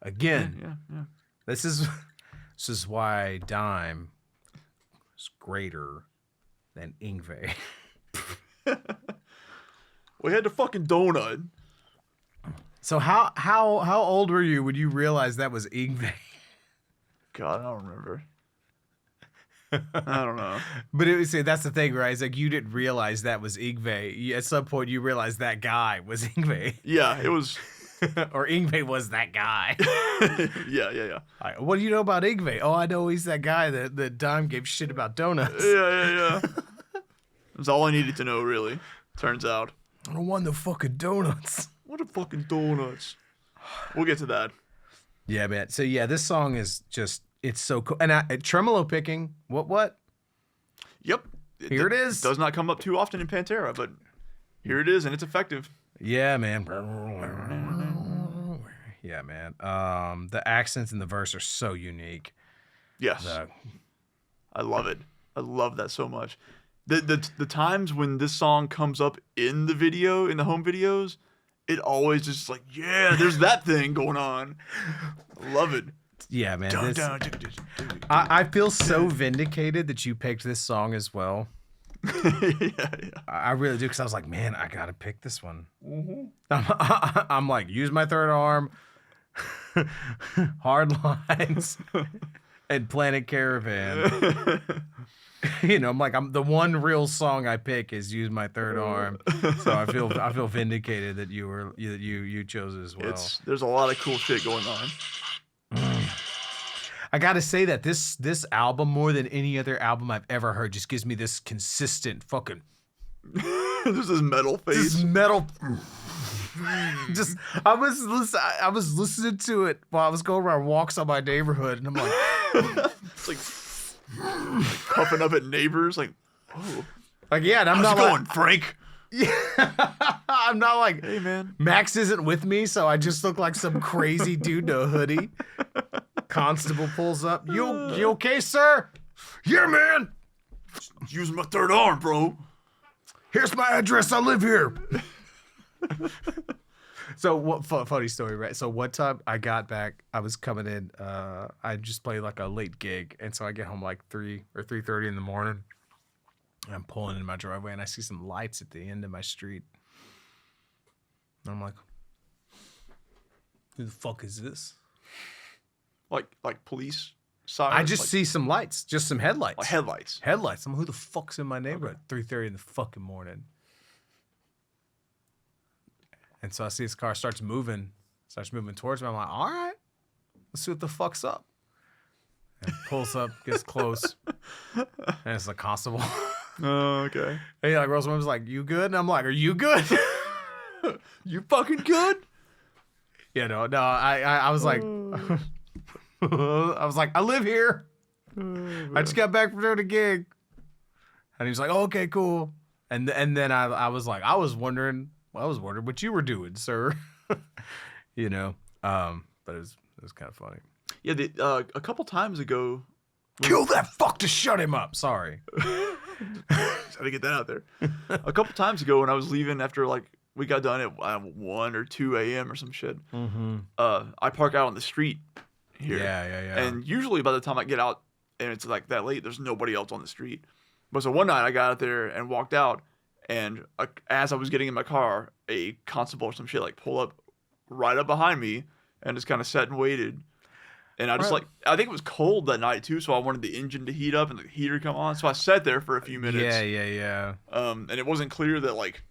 Again, Yeah. this is why Dime is greater than Yngwie. We had the fucking donut. So how old were you when you realized that was Yngwie? God, I don't remember. I don't know. But that's the thing, right? It's like you didn't realize that was Yngwie. At some point, you realized that guy was Yngwie. Yeah, it was. Or Yngwie was that guy. Yeah. What do you know about Yngwie? Oh, I know he's that guy that Dime gave shit about donuts. Yeah. That's all I needed to know, really. Turns out. I don't want the fucking donuts. What a fucking donuts. We'll get to that. Yeah, man. So yeah, this song is just, it's so cool. And tremolo picking, what? Yep. Here it is. It does not come up too often in Pantera, but here it is, and it's effective. Yeah, man. Yeah, man. The accents in the verse are so unique. Yes. I love it. I love that so much. The times when this song comes up in the video, in the home videos, it always just like, yeah, there's that thing going on. I love it. Yeah, man. I feel so vindicated that you picked this song as well. Yeah. I really do, because I was like, man, I gotta pick this one. I'm like, Use My Third Arm, Hard Lines, and Planet Caravan. You know, I'm the one real song I pick is Use My Third Arm. So I feel vindicated that you chose it as well. There's a lot of cool shit going on. I gotta say that this album, more than any other album I've ever heard, just gives me this consistent fucking This is metal face. This metal. Just I was listening to it while I was going around walks on my neighborhood, and I'm like, it's like puffing up at neighbors, like, oh, like yeah, and I'm how's not it going, Frank? Yeah, I'm not like, hey man, Max isn't with me, so I just look like some crazy dude in a hoodie. Constable pulls up. You okay, sir? Yeah, man. Using my third arm, bro. Here's my address. I live here. So what funny story, right? So one time I got back, I was coming in, I just played like a late gig, and so I get home like 3 or 3:30 in the morning. And I'm pulling in my driveway and I see some lights at the end of my street. And I'm like, who the fuck is this? Like police sirens? I just see some lights, just some headlights. Like headlights. Headlights. I'm like, who the fuck's in my neighborhood at 3:30 in the fucking morning? And so I see this car starts moving towards me. I'm like, all right, let's see what the fuck's up. And pulls up, gets close, and it's a constable. Oh, okay. And he like rolls my was like, you good? And I'm like, are you good? You fucking good? Yeah, no, I was like, I was like, I live here. I just got back from doing a gig. And he was like, oh, okay, cool. And then I was like, I was wondering what you were doing, sir. You know, but it was kind of funny. Yeah, a couple times ago. Kill that fuck to shut him up. Sorry. Just had to get that out there. A couple times ago when I was leaving after like we got done at 1 or 2 a.m. or some shit, I park out on the street here. Yeah. And usually by the time I get out and it's like that late, there's nobody else on the street. But so one night I got out there and walked out, and as I was getting in my car, a constable or some shit like pulled up right up behind me and just kind of sat and waited. And I just I think it was cold that night too, so I wanted the engine to heat up and the heater come on. So I sat there for a few minutes. Yeah. And it wasn't clear that like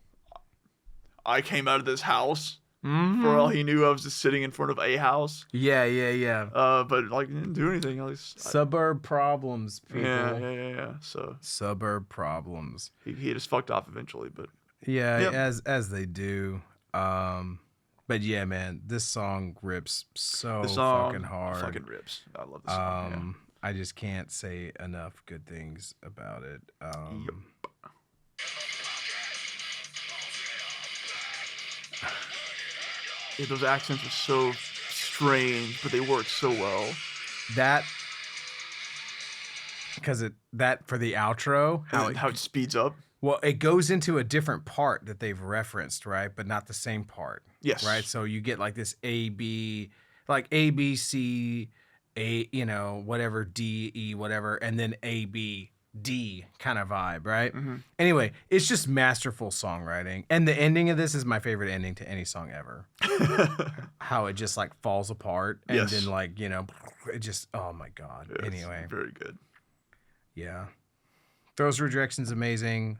I came out of this house. For all he knew, I was just sitting in front of a house. Yeah. But like didn't do anything. At least Suburb problems, people. Yeah. So suburb problems. He just fucked off eventually, but as they do. But yeah, man, this song rips fucking hard. Fucking rips. I love this song. I just can't say enough good things about it. Yeah, those accents are so strange, but they work so well. Because for the outro, how it speeds up. Well, it goes into a different part that they've referenced, right? But not the same part. Yes. Right? So you get like this A, B, like A, B, C, A, whatever, D, E, whatever, and then A, B, D kind of vibe, right? Anyway, it's just masterful songwriting. And the ending of this is my favorite ending to any song ever. How it just like falls apart. And then like, it just, oh my God. Yeah, anyway. Very good. Yeah. Throes Rejection's amazing.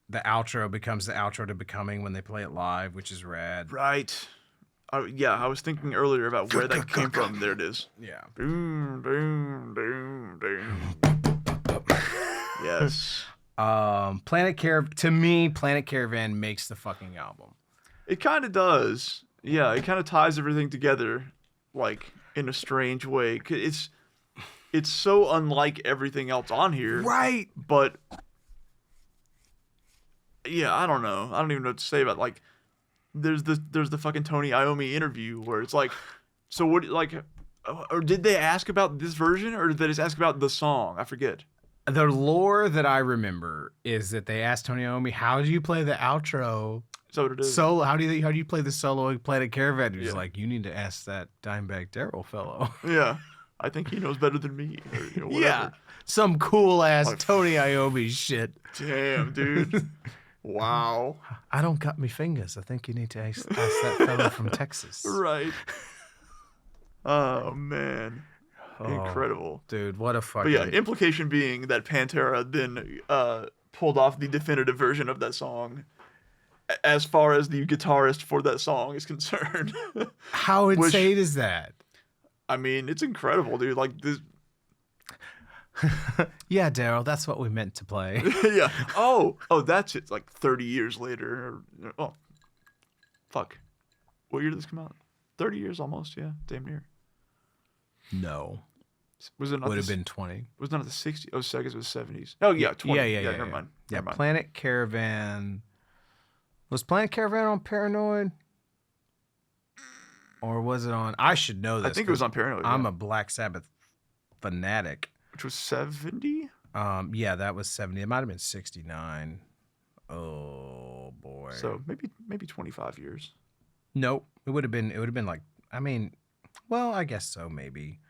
The outro becomes the outro to Becoming when they play it live, which is rad. Right. I was thinking earlier about where that came from. There it is. Yeah. Boom, boom, boom, boom. Yes. Planet Caravan makes the fucking album. It kind of does. Yeah, it kind of ties everything together, like in a strange way. It's so unlike everything else on here. Right. But yeah, I don't know. I don't even know what to say about like. There's the fucking Tony Iommi interview where it's like, so what like, or did they ask about this version or did they just ask about the song? I forget. The lore that I remember is that they asked Tony Iommi, "How do you play the outro? So it is. Solo? How do you play the solo in Planet Caravan?" He's like, "You need to ask that Dimebag Darrell fellow." Yeah, I think he knows better than me. Or, whatever. Yeah, some cool ass Tony Iommi shit. Damn, dude. Wow. I don't got me fingers. I think you need to ask that fellow from Texas. Right. Oh man. Incredible. Dude, what a fucking... But yeah, implication being that Pantera then pulled off the definitive version of that song as far as the guitarist for that song is concerned. How insane is that? I mean, it's incredible, dude. Like this... Yeah, Daryl, that's what we meant to play. Yeah. Oh, that's it. Like 30 years later. Oh, fuck. What year did this come out? 30 years almost, yeah. Damn near. No. Was it not would have been 20. Was it not the 60s? Oh, seconds was 70s. Oh, yeah, 20. Yeah. Never mind. Yeah, Planet Caravan. Was Planet Caravan on Paranoid? Or was it on... I should know this. I think it was on Paranoid. I'm a Black Sabbath fanatic. Which was 70? Yeah, that was 70. It might have been 69. Oh, boy. So maybe 25 years. Nope. It would have been like... I mean... Well, I guess so, maybe,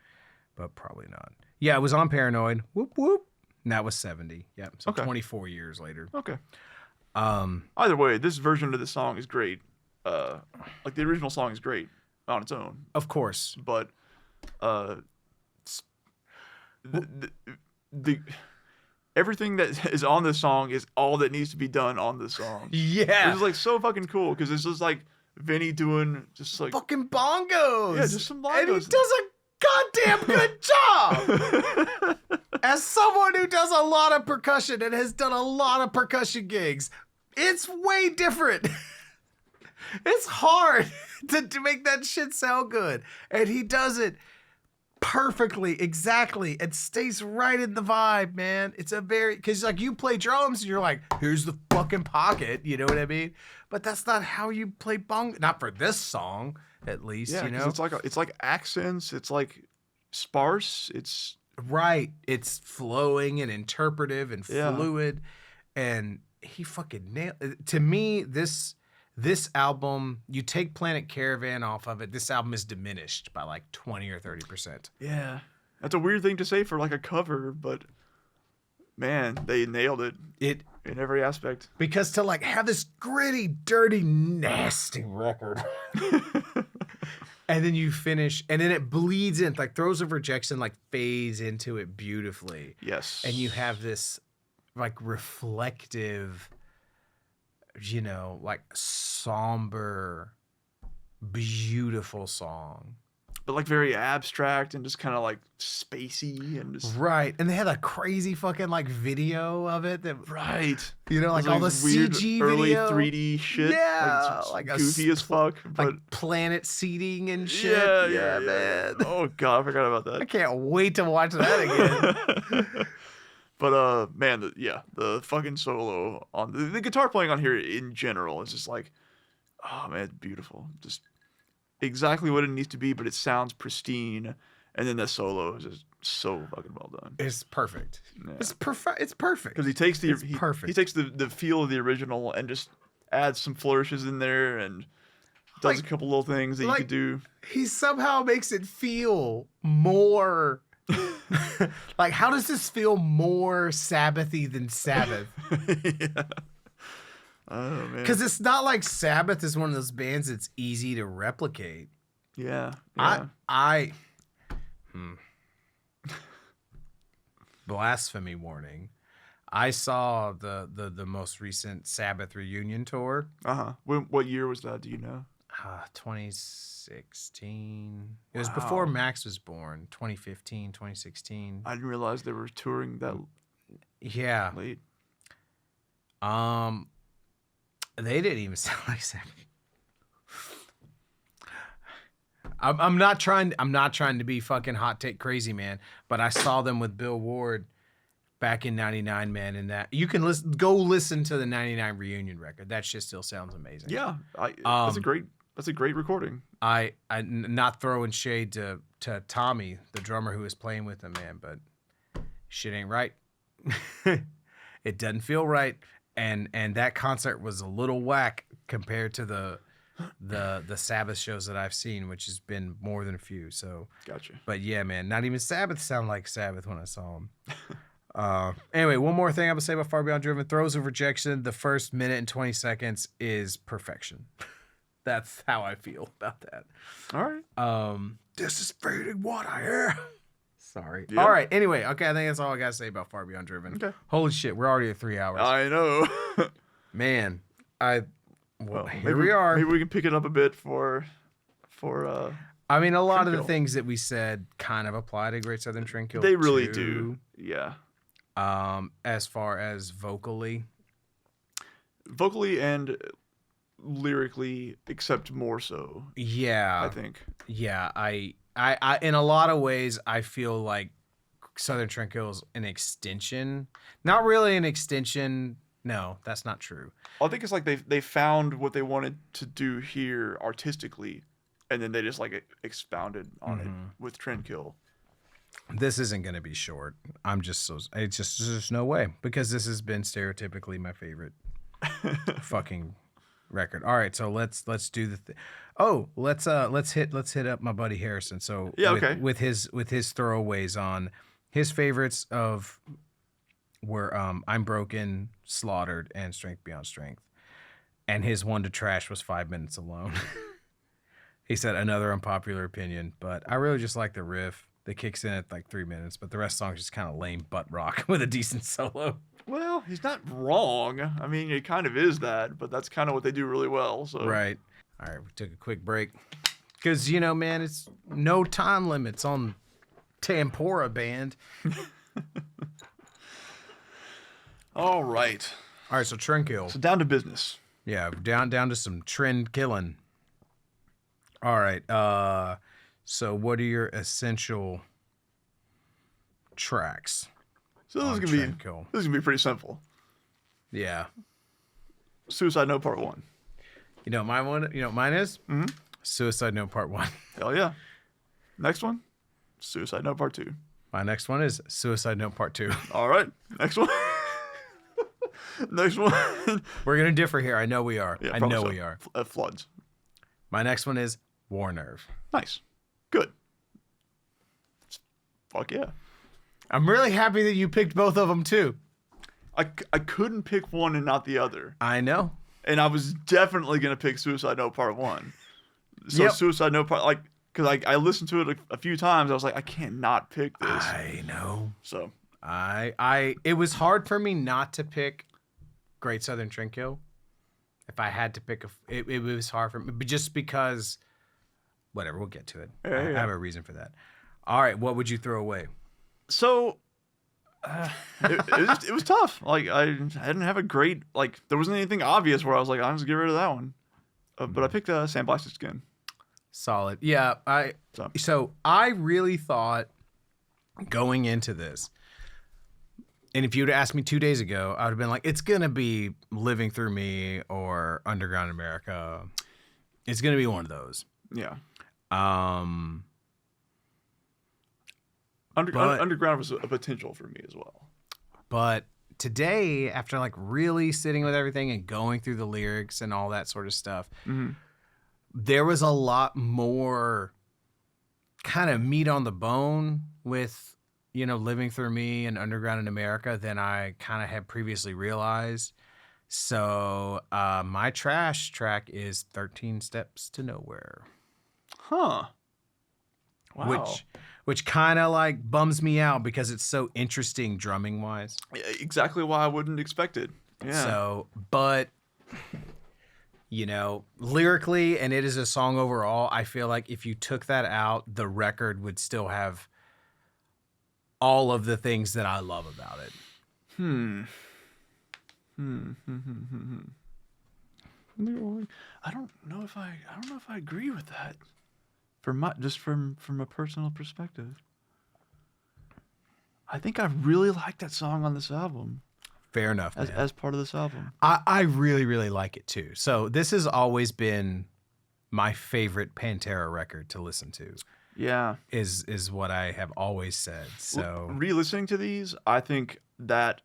but probably not. Yeah, it was on Paranoid. Whoop whoop. And that was 70. Yep. So 24 years later. Okay. Either way, this version of the song is great. Like the original song is great on its own. Of course. But the everything that is on this song is all that needs to be done on this song. Yeah. It's like so fucking cool because it's just like Vinnie doing just like fucking bongos. Yeah, just some bongos. And he does a goddamn good job. As someone who does a lot of percussion and has done a lot of percussion gigs, it's way different. It's hard to make that shit sound good. And he does it perfectly, exactly. It stays right in the vibe, man. It's a very, because like you play drums and you're like, here's the fucking pocket, you know what I mean? But that's not how you play bong. Not for this song, at least. Yeah, you know, it's like accents. It's like sparse. It's right. It's flowing and interpretive and Yeah. fluid, and he fucking nailed. To me, this album, you take Planet Caravan off of it, this album is diminished by like 20 or 30%. Yeah. That's a weird thing to say for like a cover, but man, they nailed it in every aspect. Because to like have this gritty, dirty, nasty record. And then you finish, and then it bleeds in, like Throes of Rejection like fades into it beautifully. Yes. And you have this like reflective, you know, like somber, beautiful song. But like very abstract and just kind of like spacey and just Right. And they had a crazy fucking like video of it that right. you know, like It was, all the weird CG early video. 3D shit. Yeah, Like, like a goofy as fuck. But Like planet seating and shit. yeah, man. Oh god, I forgot about I that. can't wait to watch that again. But man, the fucking solo on the guitar playing on here in general is just like, oh man, it's beautiful. Just exactly what it needs to be, but it sounds pristine. And then the solo is just so fucking well done. It's perfect. Yeah. It's perfect. It's perfect. Because he takes It's perfect. He takes the feel of the original and just adds some flourishes in there and does Like- a couple little things that you like- could do. He somehow makes it feel more like, how does this feel more Sabbathy than Sabbath? Yeah. Oh man. Because it's not like Sabbath is one of those bands that's easy to replicate. Yeah. Blasphemy warning. I saw the most recent Sabbath reunion tour. What year was that? Do you know? 2016. It was before Max was born. 2015, 2016. I didn't realize they were touring that Yeah. late. They didn't even sound like Sabbath. I'm not trying to be fucking hot take crazy, man, but I saw them with Bill Ward back in '99, man, and that you can go listen to the '99 reunion record. That shit still sounds amazing. Yeah. That's a great recording. I not throwing shade to Tommy, the drummer who was playing with them, man, but shit ain't right. It doesn't feel right, and that concert was a little whack compared to the Sabbath shows that I've seen, which has been more than a few. So Gotcha. but yeah, man, not even Sabbath sound like Sabbath when I saw them. Anyway, one more thing I'm gonna say about Far Beyond Driven. Throes of Rejection, the first minute and 20 seconds is perfection. That's how I feel about that. All right. This is fading what I am. Sorry. Yeah. All right. Anyway, okay, I think that's all I gotta say about Far Beyond Driven. Okay. Holy shit, we're already at 3 hours. I know. Man, Well, here we are. Maybe we can pick it up a bit for I mean, a lot of the Trendkill. things that we said kind of apply to Great Southern Trendkill. they really too. do. Yeah. As far as vocally, Vocally and lyrically, except more so, yeah, I think. yeah. I in a lot of ways, I feel like Southern Trendkill is an extension. Not really an extension. No, that's not true. I think it's like they found what they wanted to do here artistically, and then they just like expounded on it with Trendkill. This isn't going to be short. It's just there's no way, because this has been stereotypically my favorite fucking record. All right, so let's do the let's hit up my buddy Harrison. So Yeah, with, okay. with his throwaways on his favorites were I'm Broken, Slaughtered, and Strength Beyond Strength. And his one to trash was 5 Minutes Alone. He said another unpopular opinion, but I really just like the riff that kicks in at like 3 minutes, but the rest of the song is just kind of lame butt rock with a decent solo. Well, he's not wrong. I mean, it kind of is that, but that's kind of what they do really well. So Right. All right, we took a quick break. Because, you know, man, it's no time limits on Tempora Band. All right. All right, so Trendkill. So down to business. Yeah, down to some trend killing. All right. So what are your essential tracks? So this is gonna be pretty simple. Yeah. Suicide Note Part 1. You know what mine is? Mm-hmm. Suicide Note Part 1. Hell yeah. Next one, Suicide Note Part 2. My next one is Suicide Note Part 2. All right. Next one. Next one. We're going to differ here. I know we are. Yeah, I know we are. Floods. My next one is War Nerve. Nice. Good. Fuck yeah. I'm really happy that you picked both of them too. I couldn't pick one and not the other. I know. And I was definitely going to pick Suicide Note Part 1. So Yep. Suicide Note Part, because I listened to it a few times. I was like, I can't not pick this. I know. So. It was hard for me not to pick Great Southern Trendkill. If I had to pick it was hard for me, but just because, whatever, we'll get to it. Yeah, I have a reason for that. All right, what would you throw away? So, it was tough. Like, I didn't have a great, there wasn't anything obvious where I was like, I'm just get rid of that one. But I picked Sandblasted Skin. Solid. Yeah, so I really thought going into this, and if you'd asked me 2 days ago, I would have been like, it's going to be Living Through Me or Underground America. It's going to be one of those. Yeah. Underground was a potential for me as well. But today, after really sitting with everything and going through the lyrics and all that sort of stuff, there was a lot more kind of meat on the bone with, Living Through Me and Underground in America than I kind of had previously realized. So my trash track is 13 Steps to Nowhere. Huh. Wow. Which kind of bums me out because it's so interesting drumming wise. Yeah, exactly why I wouldn't expect it. Yeah. So, but lyrically, and it is a song overall, I feel like if you took that out, the record would still have all of the things that I love about it. I don't know if I agree with that. From a personal perspective, I think I really like that song on this album. Fair enough. As part of this album, I really, really like it too. So this has always been my favorite Pantera record to listen to. Yeah, is what I have always said. So re-listening to these, I think that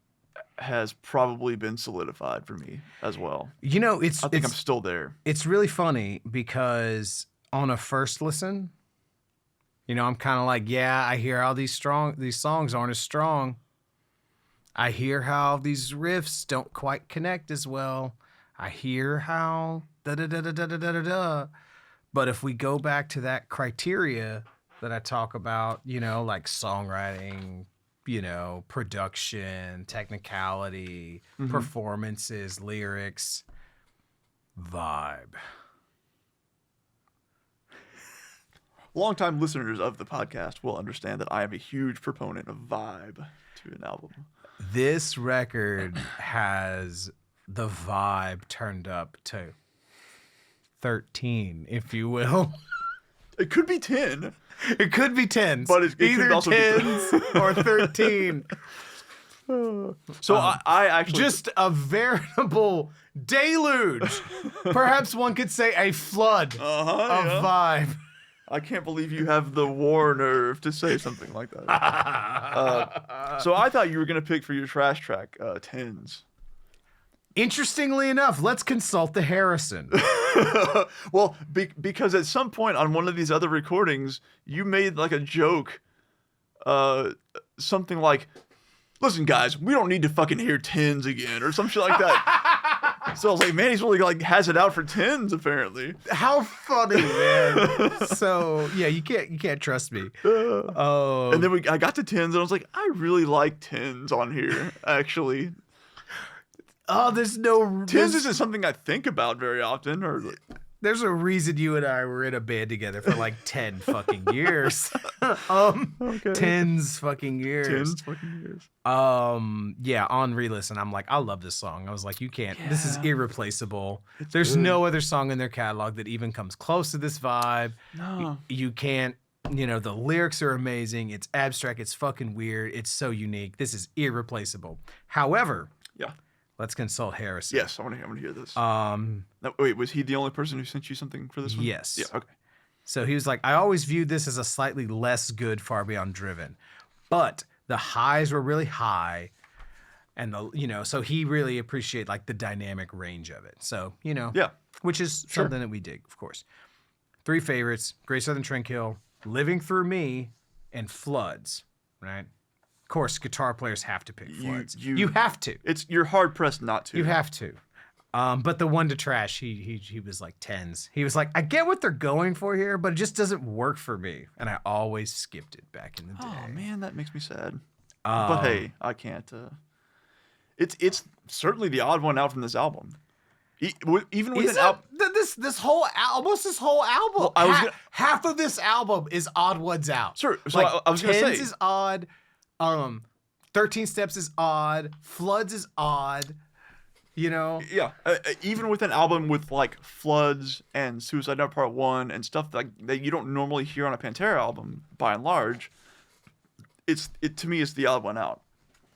has probably been solidified for me as well. I think I'm still there. It's really funny because on a first listen, I'm kind of like, yeah, I hear how these songs aren't as strong. I hear how these riffs don't quite connect as well. I hear how da-da-da-da-da-da-da-da. But if we go back to that criteria that I talk about, like songwriting, production, technicality, performances, lyrics, vibe. Longtime listeners of the podcast will understand that I am a huge proponent of vibe to an album. This record has the vibe turned up to 13, if you will. It could be 10. It could be 10s. But it either could also 10s or 13. So I actually... Just a veritable deluge. Perhaps one could say a flood of vibe. I can't believe you have the war nerve to say something like that. So I thought you were going to pick for your trash track 10s. Interestingly enough, let's consult the Harrison. Well, because at some point on one of these other recordings, you made a joke, something like, listen, guys, we don't need to fucking hear 10s again, or some shit like that. So I was like, man, he's really has it out for 10s, apparently. How funny, man. So yeah, you can't trust me. And then I got to 10s, and I was like, I really like 10s on here, actually. Oh, there's no... 10s isn't something I think about very often. There's a reason you and I were in a band together for 10 fucking years. Okay. 10s fucking years. 10s fucking years. Yeah, on re-listen, I'm like, I love this song. I was like, you can't. Yeah. This is irreplaceable. There's good. no other song in their catalog that even comes close to this vibe. No. You can't You know, the lyrics are amazing. It's abstract. It's fucking weird. It's so unique. This is irreplaceable. However, Yeah. let's consult Harrison. Yes, I want to hear this. Now, wait, was he the only person who sent you something for this one? Yes. Yeah. Okay. So he was like, I always viewed this as a slightly less good Far Beyond Driven, but the highs were really high, and so he really appreciated like the dynamic range of it. So Yeah. which is something that we dig, of course. 3 favorites: Great Southern Trendkill, Living Through Me, and Floods. Right? Of course, guitar players have to pick Floods. You have to. You're hard pressed not to. You have to. But the one to trash, he was like 10s. He was like, I get what they're going for here, but it just doesn't work for me. And I always skipped it back in the day. Oh man, that makes me sad. But hey, I can't. It's certainly the odd one out from this album. Even with this whole almost this whole album, well, half of this album is odd ones out. Sure. So like, I was gonna say 10s is odd. 13 Steps is odd. Floods is odd. Yeah. Even with an album with like Floods and Suicide Note Part 1 and stuff that you don't normally hear on a Pantera album, by and large, it to me is the odd one out.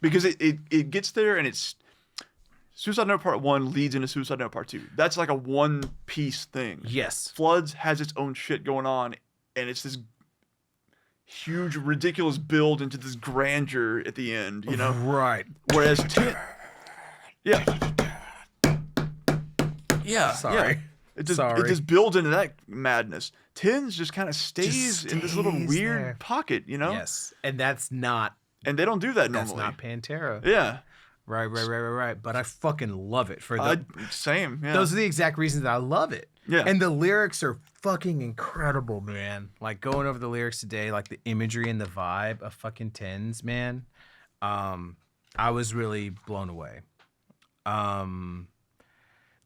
Because it gets there and it's Suicide Note Part 1 leads into Suicide Note Part 2. That's like a one-piece thing. Yes. Floods has its own shit going on, and it's this huge, ridiculous build into this grandeur at the end, Right. Whereas Yeah. Sorry. It just builds into that madness. Tins just kind of stays in this little weird pocket, Yes. And that's not. And they don't do that That's normally. not Pantera. Yeah. Right. But I fucking love it for the. Same. Yeah. Those are the exact reasons that I love it. Yeah. And the lyrics are fucking incredible, man. Like going over the lyrics today, like the imagery and the vibe of fucking Tins, man. I was really blown away.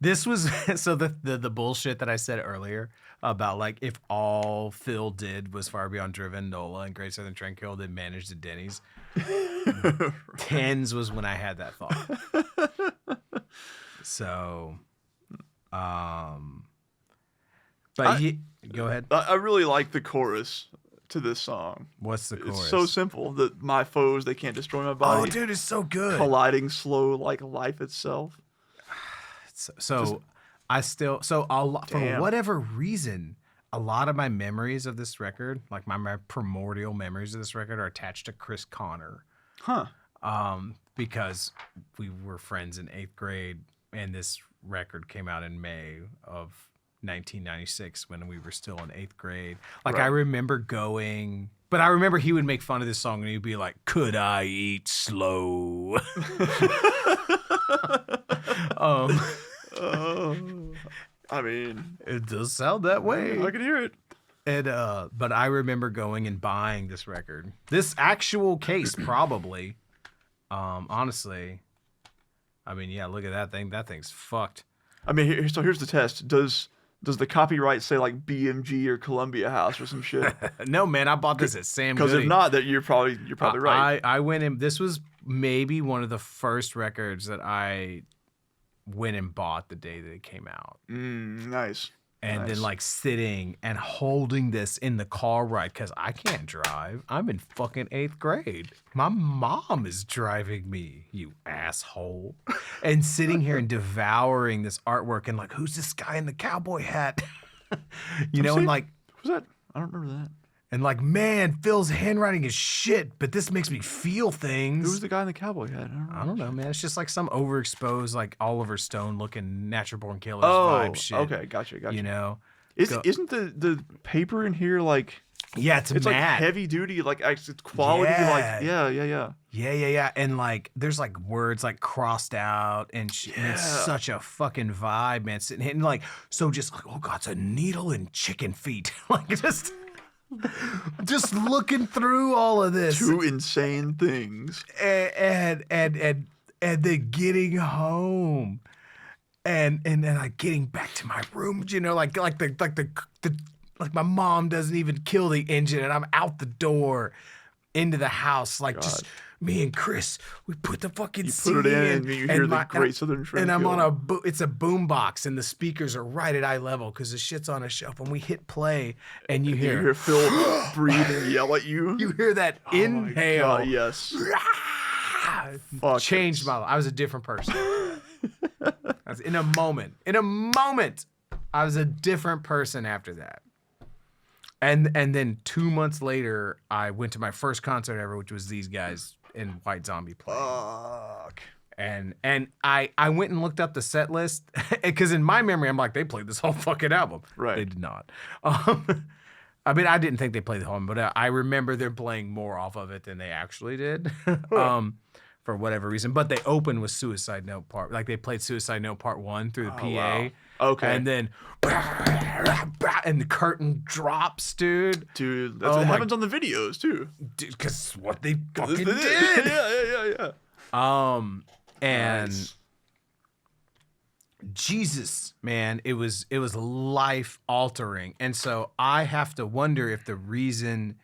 This was so the bullshit that I said earlier about like if all Phil did was Far Beyond Driven, Nola, and Great Southern Trendkill, then manage the Denny's. Tens was when I had that thought. So, go ahead. I really like the chorus to this song. What's the chorus? It's so simple. That my foes, they can't destroy my body. Oh, dude, it's so good. Colliding slow like life itself. For whatever reason, a lot of my memories of this record, like my primordial memories of this record, are attached to Chris Connor. Huh. Because we were friends in 8th grade, and this record came out in May of 1996 when we were still in 8th grade. Like, right. I remember going... But I remember he would make fun of this song, and he'd be like, "Could I eat slow?" I mean, it does sound that way. I can hear it. And but I remember going and buying this record. This actual case, probably. Honestly, I mean, yeah. Look at that thing. That thing's fucked. I mean, here's the test. Does the copyright say like BMG or Columbia House or some shit? No, man. I bought this at Sam. Because if not, that you're probably right. I went in. This was maybe one of the first records that I went and bought the day that it came out. Nice. And then like sitting and holding this in the car ride because I can't drive. I'm in fucking 8th grade. My mom is driving me, you asshole. And sitting here and devouring this artwork and like, who's this guy in the cowboy hat? And like, who's that? I don't remember that. And like, man, Phil's handwriting is shit, but this makes me feel things. Who's the guy in the cowboy hat? I don't know, man. It's just like some overexposed, like Oliver Stone looking Natural Born Killers vibe shit. Okay, gotcha. Isn't the paper in here like? Yeah, it's like heavy duty, like it's quality, yeah. Yeah. And like, there's like words like crossed out, and it's such a fucking vibe, man. Sitting and like, so just like, oh god, it's a needle and chicken feet, like just looking through all of this. 2 insane things. And then getting home. And like getting back to my room, like my mom doesn't even kill the engine and I'm out the door. into the house, like just me and Chris. We put the fucking You put it in, and you hear the great Southern Trendkill. And I'm on it's a boom box, and the speakers are right at eye level because the shit's on a shelf. And we hit play, and you hear Phil breathe and yell at you. You hear that inhale. My God, yes. Changed my life. I was a different person. In a moment, I was a different person after that. And then 2 months later, I went to my first concert ever, which was these guys in White Zombie playing. Fuck. And I went and looked up the set list because in my memory, I'm like, they played this whole fucking album. Right. They did not. I mean, I didn't think they played the whole album, but I remember them playing more off of it than they actually did. For whatever reason, but they opened with Suicide Note part, like they played Suicide Note Part 1 through the PA. Wow. Okay. And then, and the curtain drops, dude. Dude, that's what happens on the videos too. Dude, because what they fucking did. Yeah. And nice. Jesus, man, it was life altering, and so I have to wonder if the reason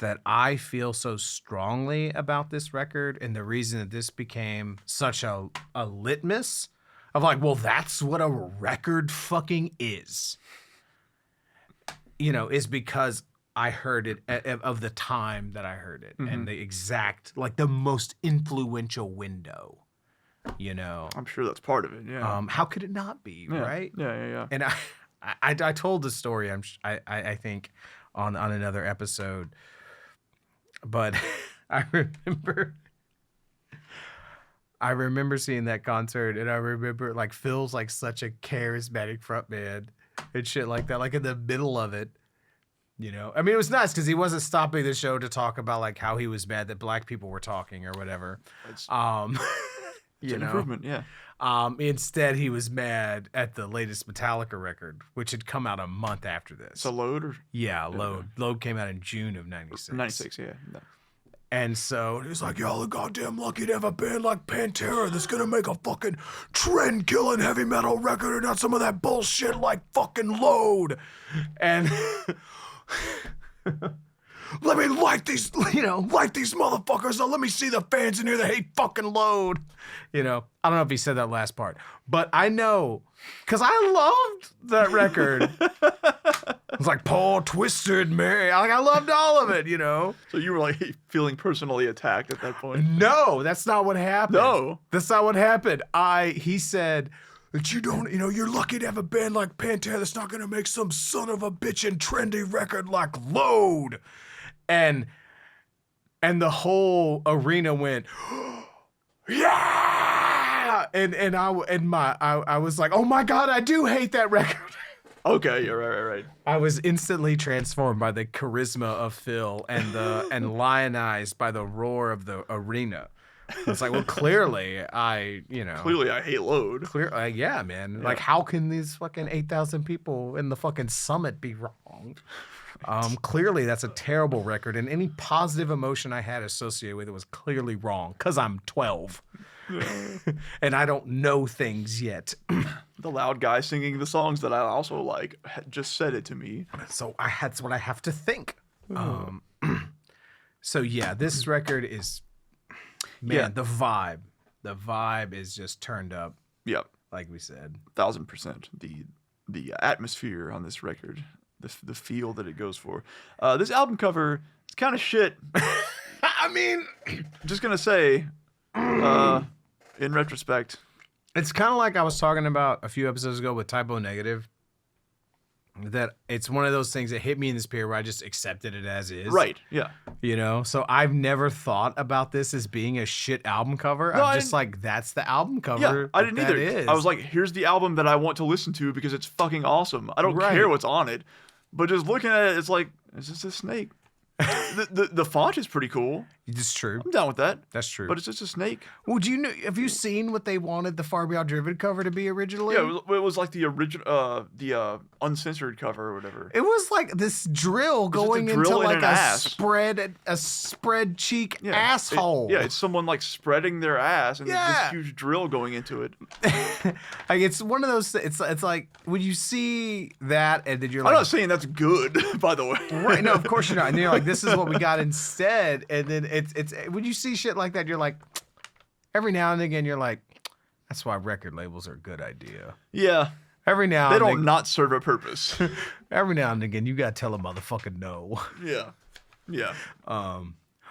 that I feel so strongly about this record and the reason that this became such a litmus of like, well, that's what a record fucking is, is because I heard it of the time that I heard it and the exact, like the most influential window, I'm sure that's part of it. Yeah. How could it not be, right? Yeah. And I told the story, I think on another episode. But I remember seeing that concert, and I remember like Phil's like such a charismatic frontman and shit like that, like in the middle of it, I mean, it was nice because he wasn't stopping the show to talk about like how he was mad that black people were talking or whatever. It's an improvement, yeah. Instead, he was mad at the latest Metallica record, which had come out a month after this. So Load? Or? Yeah, Load. Load came out in June of 96. 96, yeah. No. And so he's like, y'all are goddamn lucky to have a band like Pantera that's gonna make a fucking trend-killing heavy metal record and not some of that bullshit like fucking Load. And let me like these motherfuckers. Now let me see the fans in here that hate fucking Load. I don't know if he said that last part, but I know because I loved that record. It's like Paul Twisted Mary. I loved all of it, So you were like feeling personally attacked at that point? No, that's not what happened. No. That's not what happened. He said that you're lucky to have a band like Pantera that's not going to make some son of a bitch and trendy record like Load. And the whole arena went, yeah, and I was like, oh my God, I do hate that record. Okay, yeah, right. I was instantly transformed by the charisma of Phil and lionized by the roar of the arena. It's like, well, clearly I hate Load. Yeah, man. Yeah. Like, how can these fucking 8,000 people in the fucking summit be wrong? Clearly that's a terrible record, and any positive emotion I had associated with it was clearly wrong because I'm 12 and I don't know things yet. The loud guy singing the songs that I also like just said it to me. So that's what I have to think. So yeah, this record is, man, the vibe is just turned up. Yep. Like we said. 1000%. The atmosphere on this record. The feel that it goes for. This album cover is kind of shit. I mean, I'm just gonna say, in retrospect, it's kind of like I was talking about a few episodes ago with Typo Negative. That it's one of those things that hit me in this period where I just accepted it as is. Right. Yeah. So I've never thought about this as being a shit album cover. No, I'm just like, that's the album cover. Yeah, I didn't either. I was like, here's the album that I want to listen to because it's fucking awesome. I don't care what's on it. But just looking at it, it's like, is this a snake? The font is pretty cool. It's true. I'm down with that. That's true. But it's just a snake. Well, have you seen what they wanted the Far Beyond Driven cover to be originally? Yeah, it was like the original, the uncensored cover or whatever. It was like this drill going into like a spread cheek asshole. It's someone like spreading their ass and there's this huge drill going into it. Like it's one of those. It's like when you see that and then you're like, I'm not saying that's good, by the way. Right? No, of course you're not. And you're like, this is what we got instead. And then it's when you see shit like that, you're like, every now and again, you're like, that's why record labels are a good idea. Yeah. Every now They and don't again, not serve a purpose. every now and again, you gotta tell a motherfucker no. Yeah. Yeah.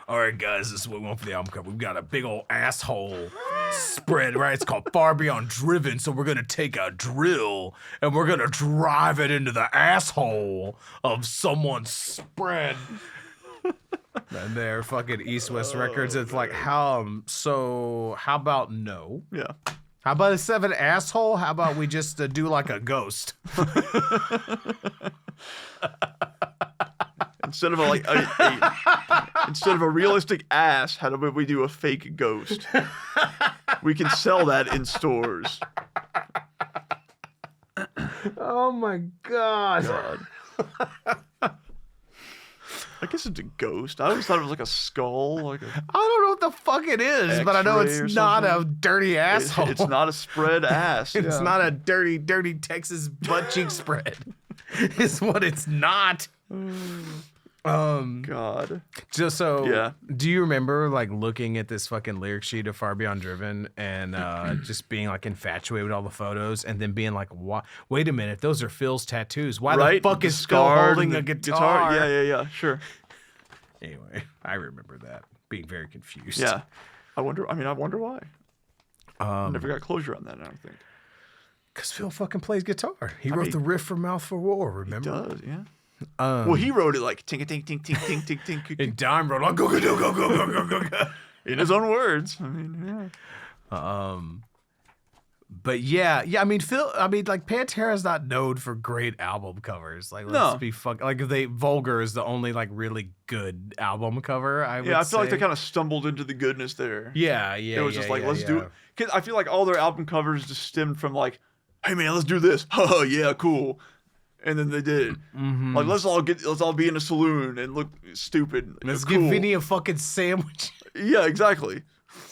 All right, guys, this is what we want for the album cover. We've got a big old asshole spread, right? It's called Far Beyond Driven. So we're going to take a drill and we're going to drive it into the asshole of someone's spread. And they're fucking East West Records. It's like, so how about no? Yeah. How about instead of an asshole, how about we just do like a ghost? Instead of instead of a realistic ass, how about we do a fake ghost? We can sell that in stores. Oh my God. I guess it's a ghost. I always thought it was like a skull, like a. I don't know what the fuck it is, but I know X-ray or it's not a something. dirty asshole. It's not a spread ass. It's yeah. not a dirty, dirty Texas butt cheek spread. It's what it's not. God. Just so, Yeah. do you remember like looking at this fucking lyric sheet of Far Beyond Driven and just being like infatuated with all the photos and then being like, "What? Wait a minute, those are Phil's tattoos. Why the fuck is Phil scarred holding and a the guitar?" Yeah, sure. Anyway, I remember that being very confused. Yeah. I wonder why. Never got closure on that, I don't think. Because Phil fucking plays guitar. He wrote the riff for Mouth for War, remember? Does, yeah. Well, he wrote it like tink tink tink tink tink tink tink. And Dime wrote, go, go, go, go, go, go, go, go. In his own words. I mean, yeah. But yeah, I mean, like Pantera's not known for great album covers. Like, let's be like Vulgar is the only like really good album cover. I feel like they kind of stumbled into the goodness there. Yeah. It was just like, let's do it. Because I feel like all their album covers just stemmed from like, hey man, let's do this. Oh yeah, cool. And then they did it. Mm-hmm. Like let's all be in a saloon and look stupid. Let's cool. give Vinnie a fucking sandwich. Yeah, exactly.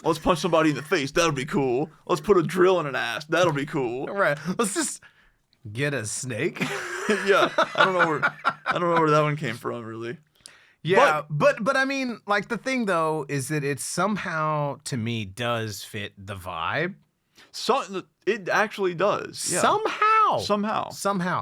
Let's punch somebody in the face. That'll be cool. Let's put a drill in an ass. That'll be cool. All right. Let's just get a snake. Yeah. I don't know where that one came from, really. Yeah, but I mean, like the thing though is that it somehow to me does fit the vibe. It actually does. Yeah. Somehow.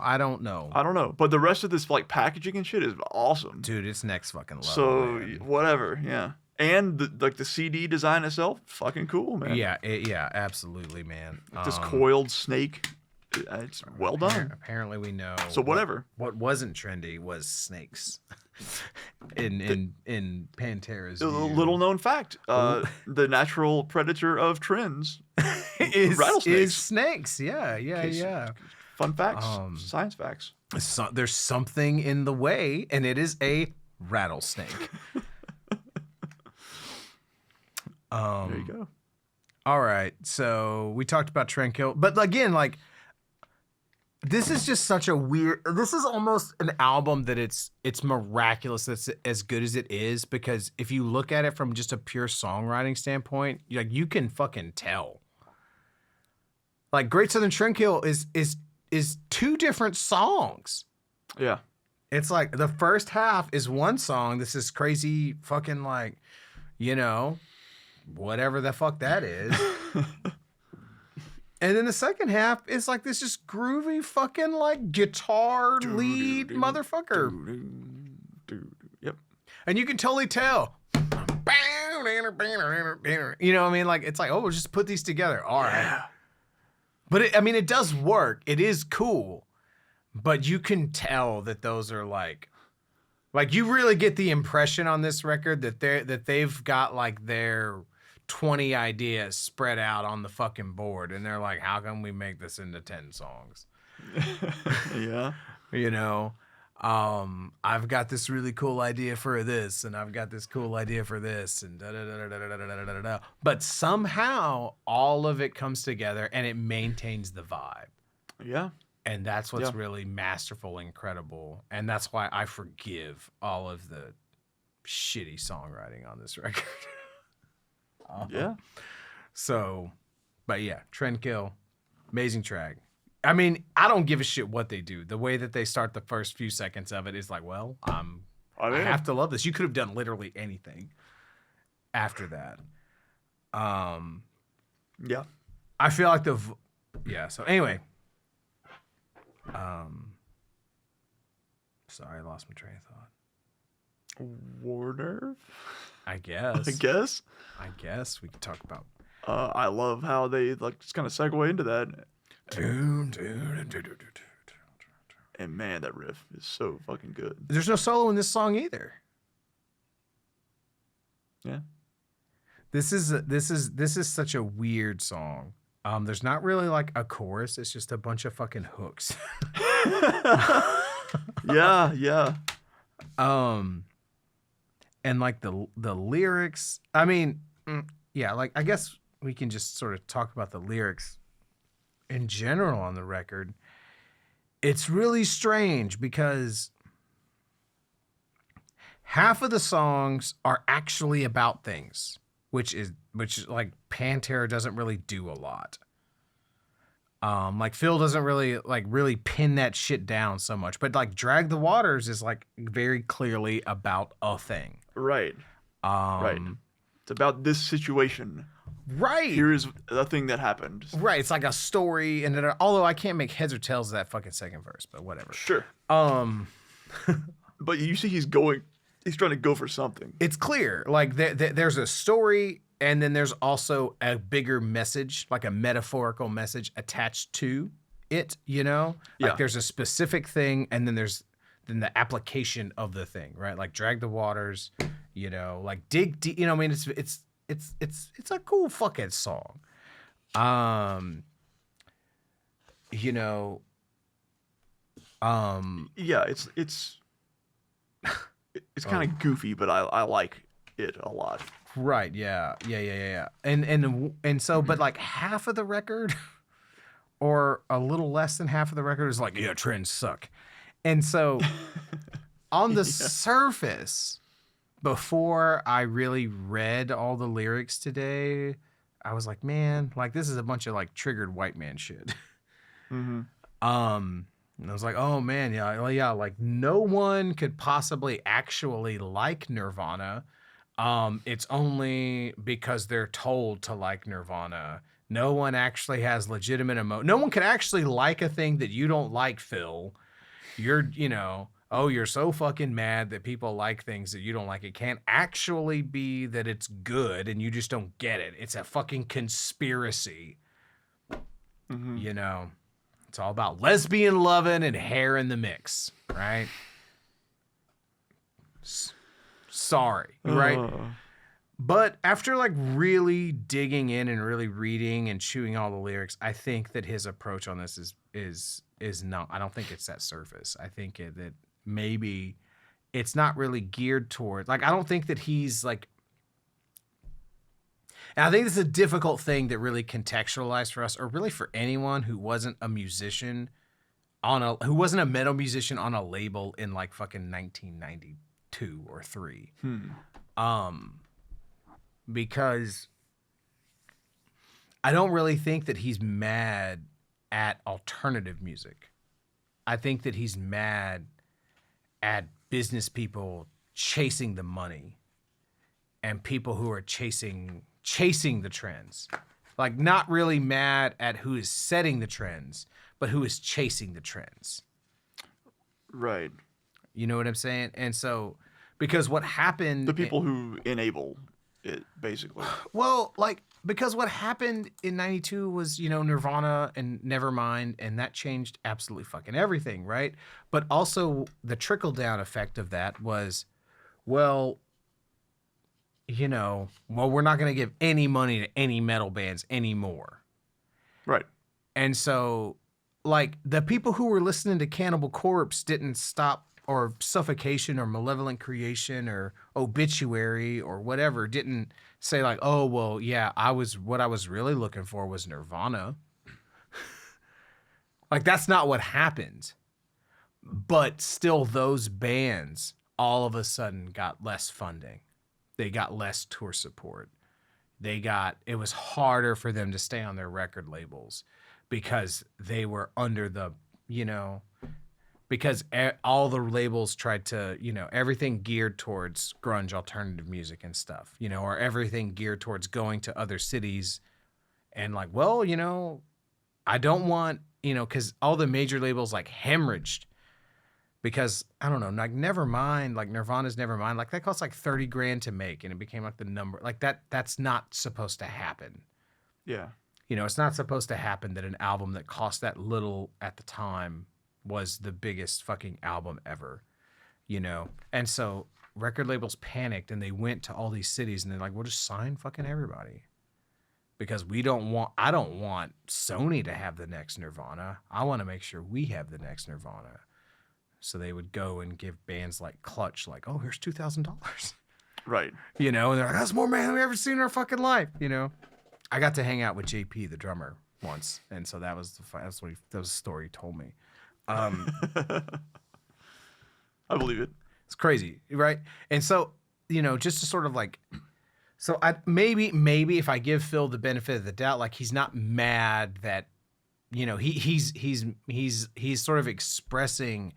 I don't know. But the rest of this like packaging and shit is awesome. Dude, it's next fucking level. So man. whatever, yeah. And the CD design itself, fucking cool, man. Yeah, absolutely, man. This coiled snake, it's well done. Apparently, we know. So whatever. What wasn't trendy was snakes. in Pantera's A little known fact: the natural predator of trends is rattlesnakes. Is snakes. Yeah. Fun facts, science facts. There's something in the way, and it is a rattlesnake. There you go. All right, so we talked about Trendkill, but again, like this is just such a weird. This is almost an album that it's miraculous that's as good as it is, because if you look at it from just a pure songwriting standpoint, like you can fucking tell. Like Great Southern Trendkill is two different songs. Yeah. It's like the first half is one song. This is crazy fucking like, whatever the fuck that is. And then the second half is like this just groovy fucking like guitar lead motherfucker. Yep. And you can totally tell. You know what I mean? Like it's like, oh, we'll just put these together. All right. Yeah. But it does work. It is cool. But you can tell that those are like you really get the impression on this record that they've got like their 20 ideas spread out on the fucking board, and they're like, how can we make this into 10 songs? Yeah. I've got this really cool idea for this, and I've got this cool idea for this, and da-da-da-da-da-da-da-da-da. But somehow all of it comes together and it maintains the vibe. Yeah. And that's what's really masterful, incredible. And that's why I forgive all of the shitty songwriting on this record. Yeah. So, but yeah, Trendkill, amazing track. I mean, I don't give a shit what they do. The way that they start the first few seconds of it is like, well, I'm I have to love this. You could have done literally anything after that. Yeah. I feel like so anyway. Sorry, I lost my train of thought. Warner? I guess we could talk about. I love how they like just kind of segue into that. And man, that riff is so fucking good. There's no solo in this song either. Yeah. This is such a weird song. There's not really like a chorus. It's just a bunch of fucking hooks. Yeah. And like the lyrics, I mean, yeah, like I guess we can just sort of talk about the lyrics in general on the record. It's really strange because half of the songs are actually about things, which is like Pantera doesn't really do a lot. Like Phil doesn't really pin that shit down so much, but like Drag the Waters is like very clearly about a thing. Right. Right. It's about this situation. Right. Here is the thing that happened. Right. It's like a story, and although I can't make heads or tails of that fucking second verse, but whatever. Sure. But you see, he's trying to go for something. It's clear. Like there's a story, and then there's also a bigger message, like a metaphorical message attached to it. You know, like there's a specific thing, and then there's the application of the thing, right? Like Drag the Waters, you know, like dig deep. You know, I mean, it's a cool fucking song. You know, yeah, it's kind of goofy, but I like it a lot. Right. Yeah. And so, but like half of the record, or a little less than half of the record, is like, yeah, trends suck. And so, on the surface, before I really read all the lyrics today, I was like, man, like this is a bunch of like triggered white man shit. Mm-hmm. And I was like, oh man, yeah, like no one could possibly actually like Nirvana. It's only because they're told to like Nirvana. No one actually has legitimate emotion. No one can actually like a thing that you don't like, Phil. You're so fucking mad that people like things that you don't like. It can't actually be that it's good and you just don't get it. It's a fucking conspiracy. Mm-hmm. You know, it's all about lesbian loving and hair in the mix, right? Sorry, right? But after like really digging in and really reading and chewing all the lyrics, I think that his approach on this is not. I don't think it's that surface. I think that maybe it's not really geared toward. Like I don't think that he's like. And I think this is a difficult thing that really contextualized for us, or really for anyone who wasn't a musician who wasn't a metal musician on a label in like fucking 1992 or 3. Because I don't really think that he's mad at alternative music. I think that he's mad at business people chasing the money and people who are chasing the trends. Like not really mad at who is setting the trends, but who is chasing the trends. Right. You know what I'm saying? And so, because what happened... The people who enable it, basically. Well, like, because what happened in 92 was, you know, Nirvana and Nevermind, and that changed absolutely fucking everything, right? But also, the trickle-down effect of that was, well, you know, we're not going to give any money to any metal bands anymore. Right. And so, like, the people who were listening to Cannibal Corpse didn't stop, or Suffocation or Malevolent Creation or Obituary or whatever, didn't say like, oh, well, yeah, what I was really looking for was Nirvana. Like, that's not what happened. But still, those bands all of a sudden got less funding. They got less tour support. It was harder for them to stay on their record labels because they were under the, you know, because all the labels tried to, everything geared towards grunge alternative music and stuff, or everything geared towards going to other cities and like, well, I don't want, because all the major labels like hemorrhaged because I don't know, like Nevermind, like Nirvana's Nevermind, like that cost like 30 grand to make and it became like the number, like that's not supposed to happen. Yeah. It's not supposed to happen that an album that cost that little at the time was the biggest fucking album ever, And so record labels panicked and they went to all these cities and they're like, we'll just sign fucking everybody. Because I don't want Sony to have the next Nirvana. I want to make sure we have the next Nirvana. So they would go and give bands like Clutch, like, oh, here's $2,000. Right. And they're like, that's more money than we've ever seen in our fucking life. I got to hang out with JP, the drummer, once. And so that was that was the story he told me. I believe it. It's crazy, right? And so, just to sort of like, so I maybe if I give Phil the benefit of the doubt, like he's not mad that, he's sort of expressing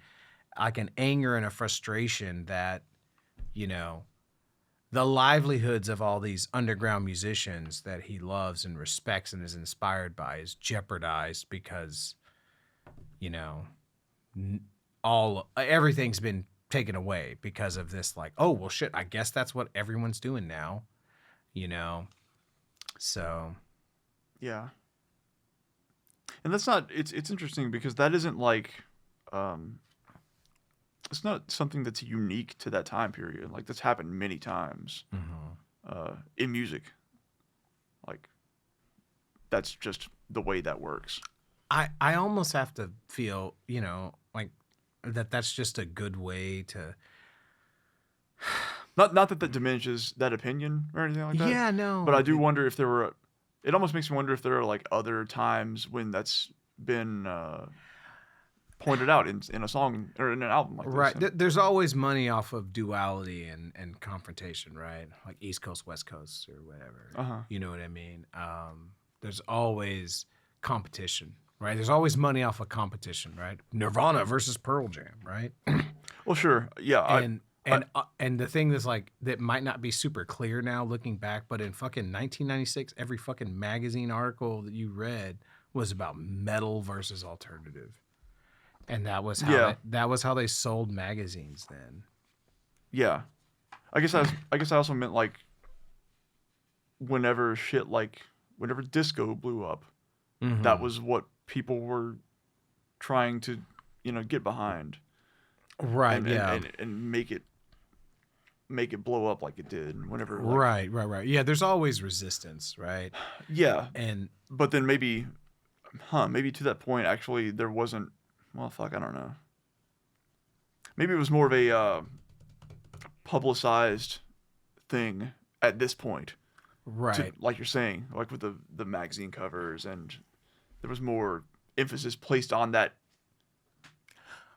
like an anger and a frustration that, the livelihoods of all these underground musicians that he loves and respects and is inspired by is jeopardized because, everything's been taken away because of this, like, oh, well, shit, I guess that's what everyone's doing now, so. Yeah. And that's not, it's interesting because that isn't like, it's not something that's unique to that time period. Like that's happened many times in music. Like that's just the way that works. I almost have to feel, like that's just a good way to. Not that diminishes that opinion or anything like that. Yeah, no. But I do wonder if there were. It almost makes me wonder if there are like other times when that's been pointed out in a song or in an album like this. Right. There's always money off of duality and confrontation, right? Like East Coast, West Coast, or whatever. You know what I mean? There's always competition, right? There's always money off of competition, right? Nirvana versus Pearl Jam, right? Well, sure. Yeah. And the thing that's like that might not be super clear now looking back, but in fucking 1996, every fucking magazine article that you read was about metal versus alternative. And that was how they sold magazines then. Yeah. I guess I also meant like whenever disco blew up, that was what people were trying to, get behind. Right. And make it blow up like it did whenever. Right. Yeah. There's always resistance, right? Yeah. But then maybe to that point, actually, there wasn't. Well, fuck, I don't know. Maybe it was more of a publicized thing at this point. Right. Like you're saying, like with the magazine covers, and there was more emphasis placed on that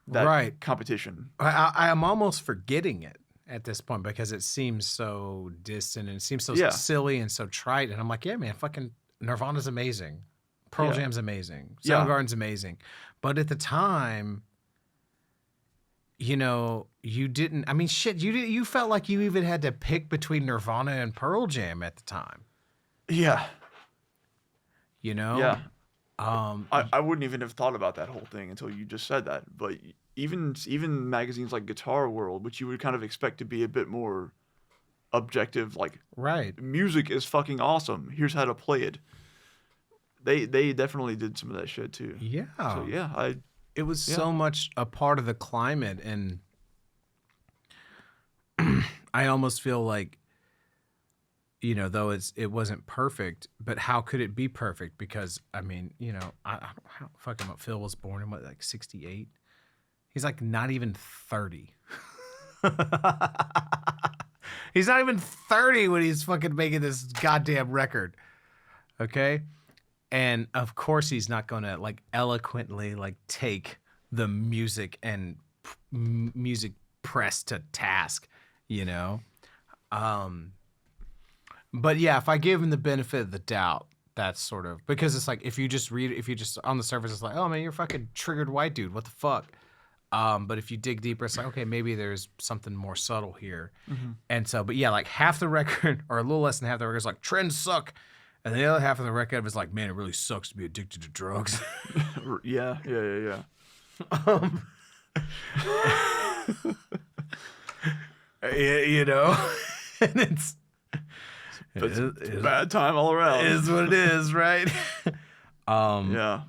right. competition. I am almost forgetting it at this point because it seems so distant and it seems so silly and so trite. And I'm like, yeah, man, fucking Nirvana's amazing. Pearl Jam's amazing. Soundgarden's amazing. But at the time, you didn't. I mean, shit. You felt like you even had to pick between Nirvana and Pearl Jam at the time. Yeah. Yeah. I wouldn't even have thought about that whole thing until you just said that. But even magazines like Guitar World, which you would kind of expect to be a bit more objective, like music is fucking awesome. Here's how to play it. They definitely did some of that shit too. Yeah. So yeah, it was so much a part of the climate, and I almost feel like, though it wasn't perfect, but how could it be perfect? Because I mean, I fucking Phil was born in like 68. He's like not even 30. He's not even 30 when he's fucking making this goddamn record. Okay? And of course he's not going to like eloquently like take the music and music press to task, But yeah, if I give him the benefit of the doubt, that's sort of because it's like if you just on the surface, it's like, oh man, you're a fucking triggered white dude. What the fuck? But if you dig deeper, it's like, okay, maybe there's something more subtle here. And so, but yeah, like half the record, or a little less than half the record is like, trends suck. And the other half of the record is like, man, it really sucks to be addicted to drugs. Yeah. You know? And it's a bad time all around. It is what it is, right? Yeah.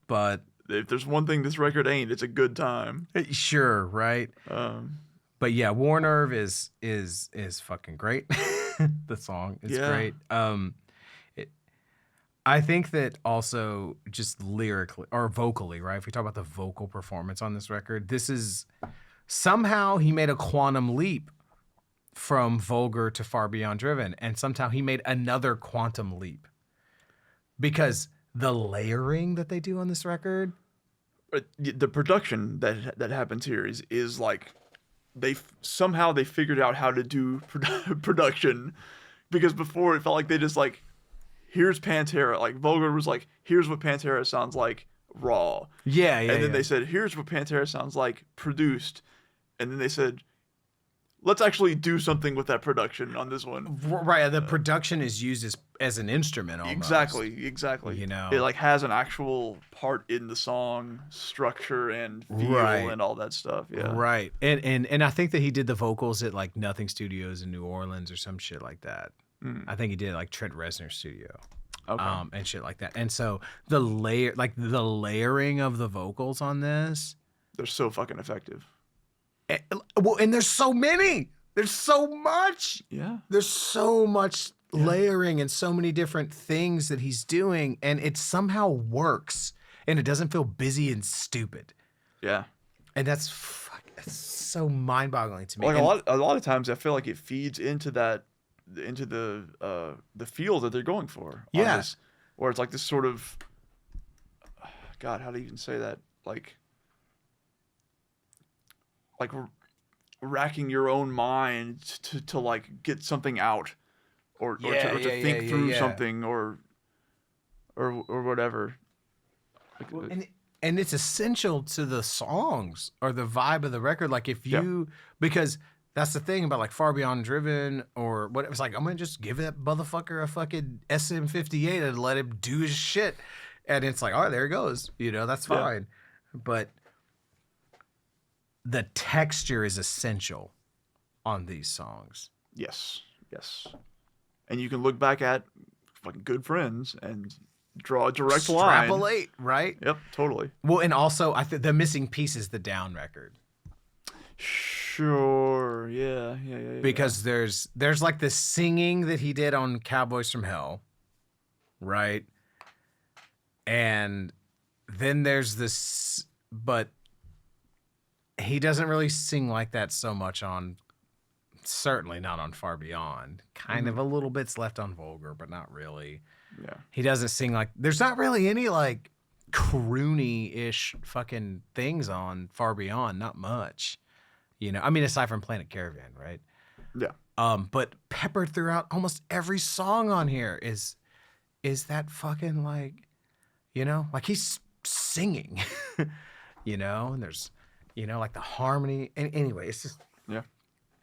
But if there's one thing this record ain't, it's a good time. Sure, right? But yeah, War Nerve is fucking great. The song is great. I think that also just lyrically or vocally, right? If we talk about the vocal performance on this record, this is somehow he made a quantum leap from Vulgar to Far Beyond Driven, and somehow he made another quantum leap because the layering that they do on this record, the production that happens here is like somehow they figured out how to do production, because before it felt like they just like, here's Pantera, like Vulgar was like, here's what Pantera sounds like raw. Yeah. And then they said, here's what Pantera sounds like produced. And then they said, let's actually do something with that production on this one. Right, the production is used as an instrument almost. Exactly. You know, it like has an actual part in the song structure and feel and all that stuff. Yeah. Right. And I think that he did the vocals at like Nothing Studios in New Orleans or some shit like that. I think he did like Trent Reznor's studio. Okay. And shit like that. And so the layering of the vocals on this, they're so fucking effective. And there's so many. There's so much. Yeah. There's so much layering and so many different things that he's doing, and it somehow works, and it doesn't feel busy and stupid. Yeah. And that's so mind-boggling to me. Like a lot of times, I feel like it feeds into the feel that they're going for. Yeah. Or it's like this sort of, God, how do you even say that? Like racking your own mind to like get something out, or to think through something, or whatever. And it's essential to the songs or the vibe of the record. Like if you, because that's the thing about like Far Beyond Driven or what, it's like, I'm going to just give that motherfucker a fucking SM58 and let him do his shit. And it's like, all right, there it goes. You know, that's fine. But the texture is essential on these songs. Yes. And you can look back at fucking Good Friends and draw a direct line. Extrapolate, right? Yep, totally. Well, and also, I think the missing piece is the Down record. Sure. Yeah. Because there's like the singing that he did on Cowboys from Hell, right? And then there's this, but he doesn't really sing like that so much on, certainly not on Far Beyond. Kind of a little bit's left on Vulgar, but not really. Yeah. He doesn't sing like, there's not really any like croony-ish fucking things on Far Beyond, not much. You know, I mean, aside from Planet Caravan, right? Yeah. But peppered throughout almost every song on here is that fucking like, you know, like he's singing, you know, and there's, you know, like the harmony. And anyway, it's just,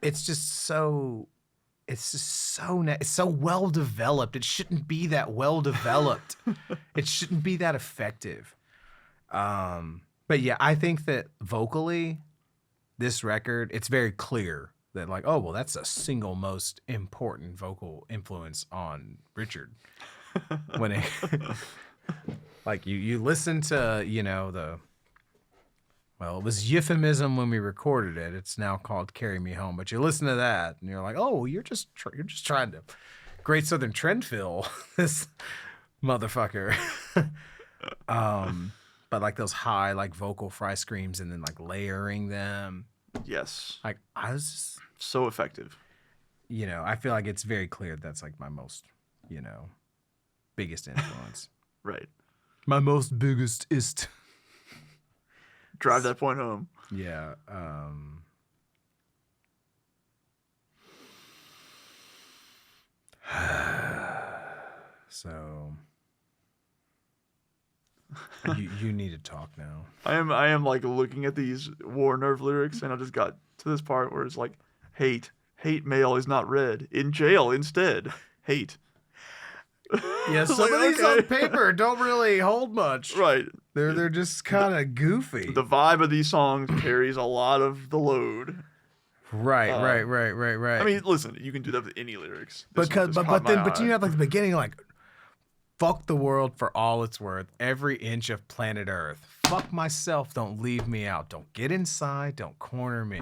it's so well developed. It shouldn't be that well developed. It shouldn't be that effective. But yeah, I think that vocally, this record, it's very clear that like, oh, well, that's the single most important vocal influence on Richard. When it, like you listen to, you know, it was euphemism when we recorded it. It's now called Carry Me Home. But you listen to that and you're like, oh, you're just trying to Great Southern Trendkill this motherfucker. But like those high like vocal fry screams and then like layering them. Yes. Like I was just, so effective. You know, I feel like it's very clear that's like my most, you know, biggest influence. Right. My most biggest ist. Drive that point home. Yeah. So You need to talk now. I am like looking at these War Nerve lyrics, and I just got to this part where it's like, hate mail is not read. In jail instead. Hate. Yeah, some of these on paper don't really hold much. Right. They're just kind of goofy. The vibe of these songs carries a lot of the load. Right. I mean, listen, you can do that with any lyrics. But you have like the beginning, like, fuck the world for all it's worth, every inch of planet Earth. Fuck myself, don't leave me out. Don't get inside, don't corner me.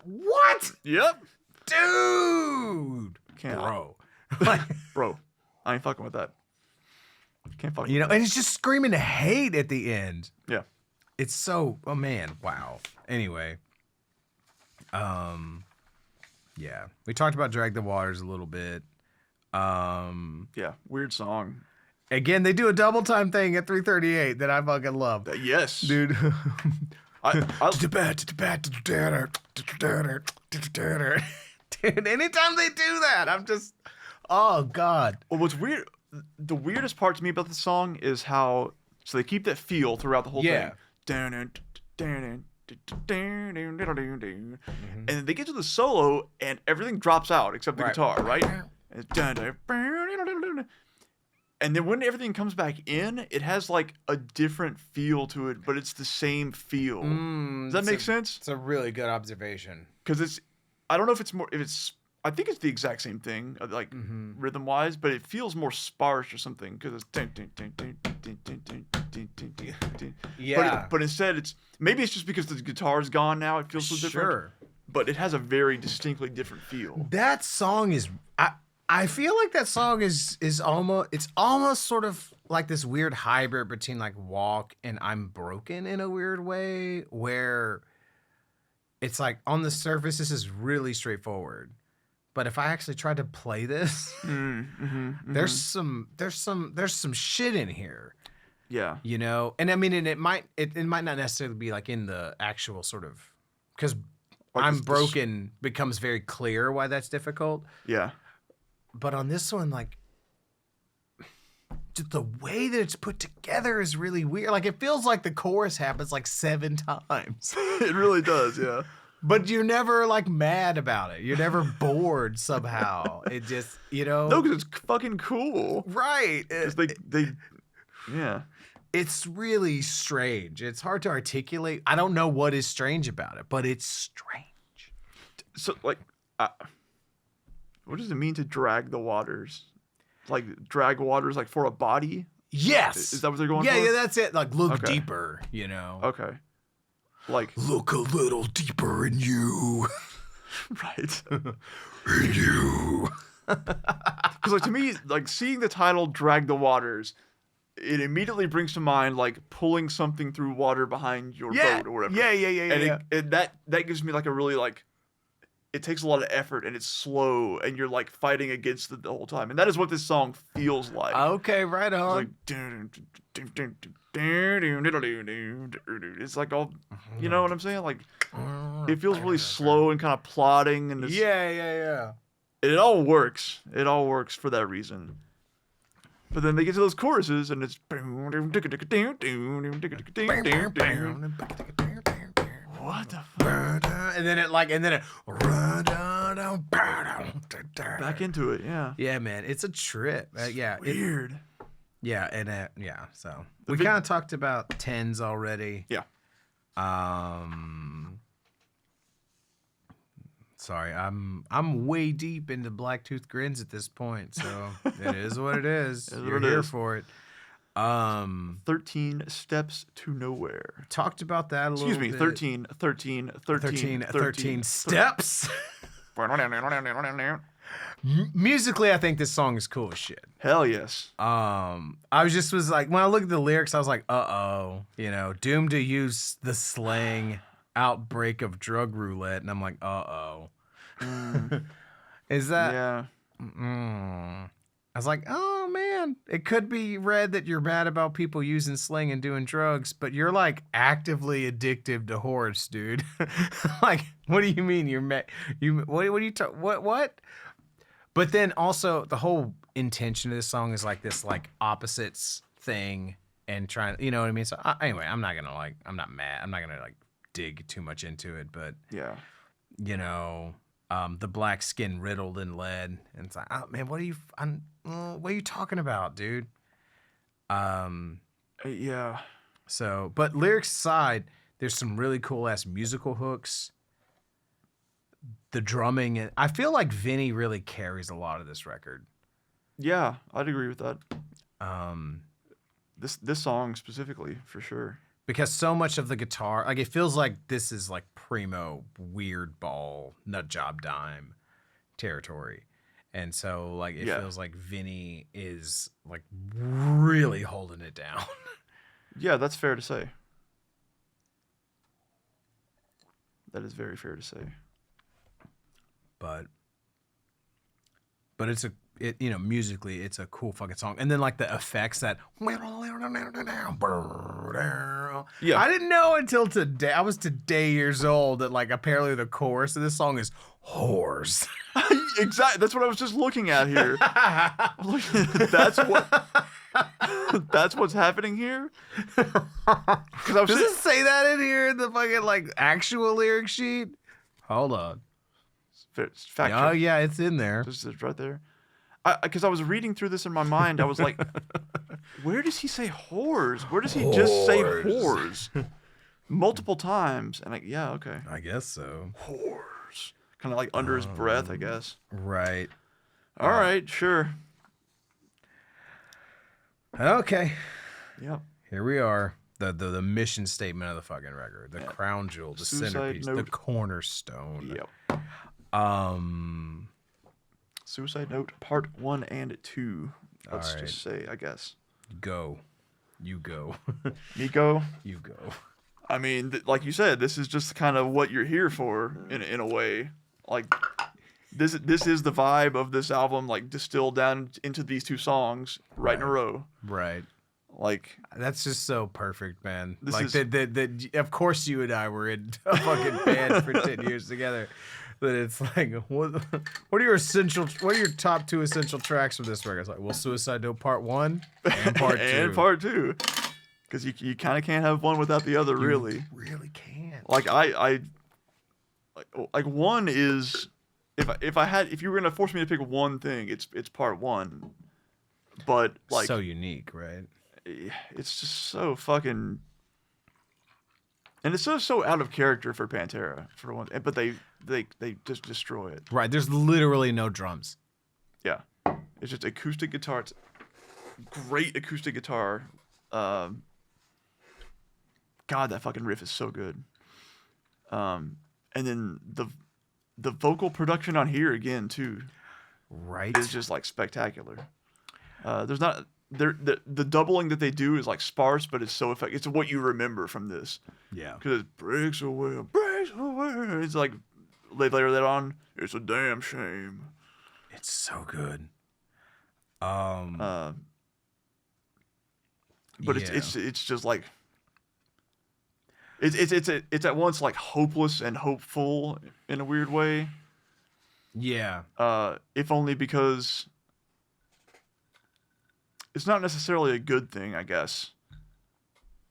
What? Yep. Dude. Bro. Like, bro, I ain't fucking with that. Can't fuck with that. And it's just screaming hate at the end. Yeah. It's so, oh man, wow. Anyway. Yeah. We talked about Drag the Waters a little bit. Yeah, weird song. Again, they do a double time thing at 3:38 that I fucking love. Yes, dude. Dude, anytime they do that, I'm just, oh god. Well, what's weird, the weirdest part to me about the song is how, so they keep that feel throughout the whole thing. And then they get to the solo and everything drops out except the guitar, right? And then when everything comes back in, it has like a different feel to it, but it's the same feel. Does that make sense? It's a really good observation. Because it's, I don't know if it's I think it's the exact same thing, like rhythm wise, but it feels more sparse or something because it's yeah. But instead maybe it's just because the guitar's gone now. It feels so different. Sure. But it has a very distinctly different feel. That song is, I feel like that song is almost, it's almost sort of like this weird hybrid between like Walk and I'm Broken in a weird way, where it's like on the surface this is really straightforward, but if I actually tried to play this, there's some shit in here. Yeah. You know, and I mean, and it might not necessarily be like in the actual sort of, because like I'm Broken becomes very clear why that's difficult. Yeah. But on this one, like, the way that it's put together is really weird. Like, it feels like the chorus happens like 7 times. It really does, yeah. But you're never like mad about it. You're never bored somehow. It just, you know. No, because it's fucking cool. Right. Yeah. It's really strange. It's hard to articulate. I don't know what is strange about it, but it's strange. So, like, what does it mean to drag the waters? Like, drag waters, like, for a body? Yes. Is that what they're going for? Yeah, that's it. Like, look deeper, you know. Okay. Like, look a little deeper in you. Right. In you. Because, like, to me, like, seeing the title Drag the Waters, it immediately brings to mind, like, pulling something through water behind your boat or whatever. Yeah. And that gives me, like, a really, like, it takes a lot of effort and it's slow and you're, like, fighting against it the whole time. And that is what this song feels like. Okay, right on. It's like all, you know what I'm saying? Like, it feels really slow and kind of plodding. And yeah. It all works. It all works for that reason. But then they get to those choruses and it's what the fuck? And then it back into it, yeah. Yeah, man, it's a trip. Yeah, weird. So we kind of talked about tens already. Yeah. Sorry, I'm way deep into Blacktooth Grins at this point, so it is what it is. You're here for it. 13 Steps to Nowhere. Talked about that a little bit. 13 steps. Musically, I think this song is cool as shit. Hell yes. I was like, when I look at the lyrics, I was like, you know, doomed to use the slang outbreak of drug roulette, and I'm like, Is that? Yeah. I was like, oh man, it could be read that you're mad about people using slang and doing drugs, but you're like actively addicted to horse, dude. Like, what do you mean you're mad? What are you what? But then also the whole intention of this song is like this like opposites thing and trying, you know what I mean? So anyway, I'm not mad. I'm not gonna like dig too much into it, but Yeah. you know, the black skin riddled in lead, and it's like, oh man, what are you talking about, dude? Yeah. So, but lyrics aside, there's some really cool ass musical hooks. The drumming, and I feel like Vinnie really carries a lot of this record. Yeah, I'd agree with that. Um, This song specifically, for sure. because so much of the guitar, like it feels like this is like primo weird ball nut job dime territory, and so like it feels like Vinnie is like really holding it down. Yeah, that's fair to say. That is very fair to say. but musically it's a cool fucking song, and then like the effects that Yeah. I didn't know until today. I was today years old that like apparently the chorus of this song is whores. Exactly. That's what I was just looking at here. That's what's happening here. Does it say that in here in the fucking like actual lyric sheet? Hold on. Fact Oh check. yeah, it's in there. Just right there. Because I was reading through this in my mind, I was like, where does he say whores? Where does he just say whores? Multiple times. And yeah, okay. I guess so. Whores. Kind of like under his breath, I guess. Right. All right, sure. Okay. Yep. Here we are. The mission statement of the fucking record. The crown jewel, the Suicide centerpiece, the note. cornerstone. Yep. Suicide Note Part 1 and 2. Let's All just say, I guess. Go. You go. Nico, You go. I mean, like you said, this is just kind of what you're here for in a way. Like, this is the vibe of this album, like distilled down into these two songs right in a row. Right. Like, That's just so perfect, man. This Like is- of course you and I were in a fucking band for 10 years together. But it's like, what are your top two essential tracks from this record? It's like, well, Suicide Note Part 1 and Part 2. and Part 2. Because you kind of can't have one without the other, really. Really can't. Like, like one is, if you were gonna force me to pick one thing, it's Part 1. But like, so unique, right? it's just so fucking, and it's so out of character for Pantera for one. But they just destroy it. Right. There's literally no drums. Yeah, it's just acoustic guitar. It's great acoustic guitar. God, that fucking riff is so good. And then the vocal production on here again too Right. is just like spectacular. There's not the doubling that they do is like sparse, but it's so effective. It's what you remember from this. Yeah. Because it breaks away. It's like they layer that on. It's a damn shame. It's so good. But Yeah. it's just like it's at once like hopeless and hopeful in a weird way. Yeah. If only because it's not necessarily a good thing, I guess.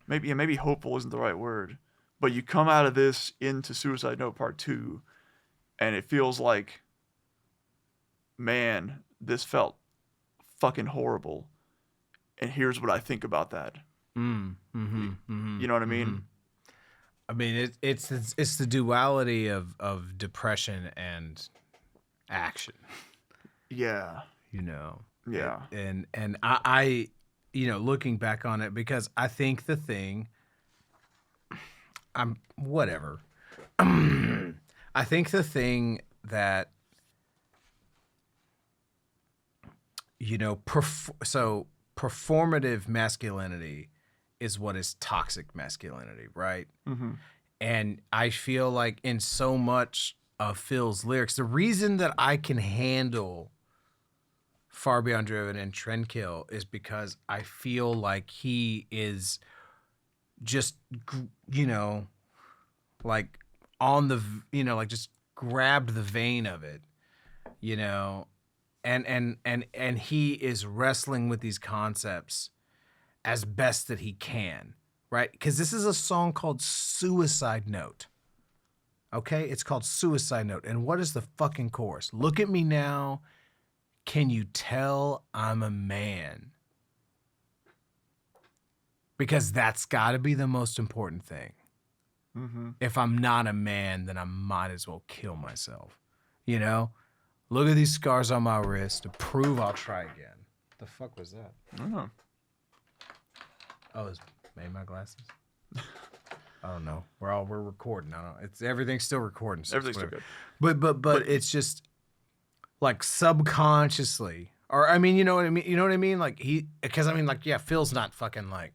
Maybe hopeful isn't the right word, but you come out of this into Suicide Note Part 2, and it feels like, man, this felt fucking horrible, and here's what I think about that. You know what I mean? I mean, it's the duality of depression and action. Yeah. You know. Yeah. And I looking back on it, because I think the thing, whatever. I think the thing that, performative masculinity is what is toxic masculinity, right? Mm-hmm. And I feel like in so much of Phil's lyrics, the reason that I can handle Far Beyond Driven and Trendkill is because I feel like he is just, like on the, like just grabbed the vein of it, and he is wrestling with these concepts as best that he can, right? Because this is a song called Suicide Note. Okay? It's called Suicide Note. And what is the fucking chorus? Look at me now. Can you tell I'm a man? Because that's got to be the most important thing. Mm-hmm. If I'm not a man, then I might as well kill myself. You know? Look at these scars on my wrist to prove I'll try again. The fuck was that? I don't know. Oh, it's made my glasses. I don't know. We're recording. I don't. It's everything's still recording. So Everything's still good. But it's just like subconsciously, or I mean, you know what I mean. You know what I mean? Like because I mean, like, yeah, Phil's not fucking like,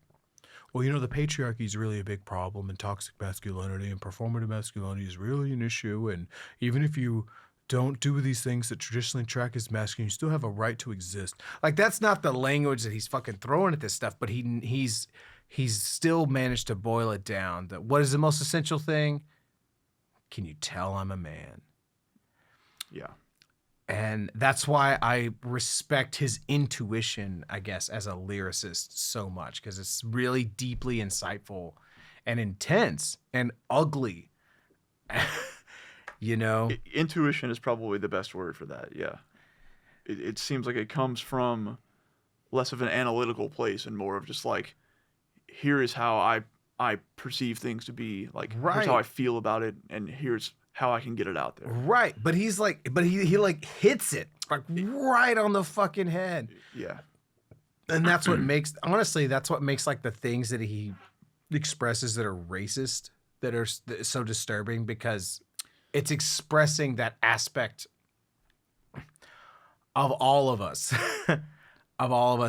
well, you know, the patriarchy is really a big problem, and toxic masculinity and performative masculinity is really an issue, and even if you don't do these things that traditionally track as masculine, you still have a right to exist. Like, that's not the language that he's fucking throwing at this stuff, but he's still managed to boil it down. That what is the most essential thing? Can you tell I'm a man? Yeah. And that's why I respect his intuition, I guess, as a lyricist so much, because it's really deeply insightful and intense and ugly. You know? Intuition is probably the best word for that, yeah. It seems like it comes from less of an analytical place and more of just like, here is how I perceive things to be, like, here's how I feel about it, and here's how I can get it out there. Right, but he like hits it like right on the fucking head. Yeah. And that's what makes, honestly, that's what makes like the things that he expresses that are racist, that are so disturbing, because it's expressing that aspect of all of us,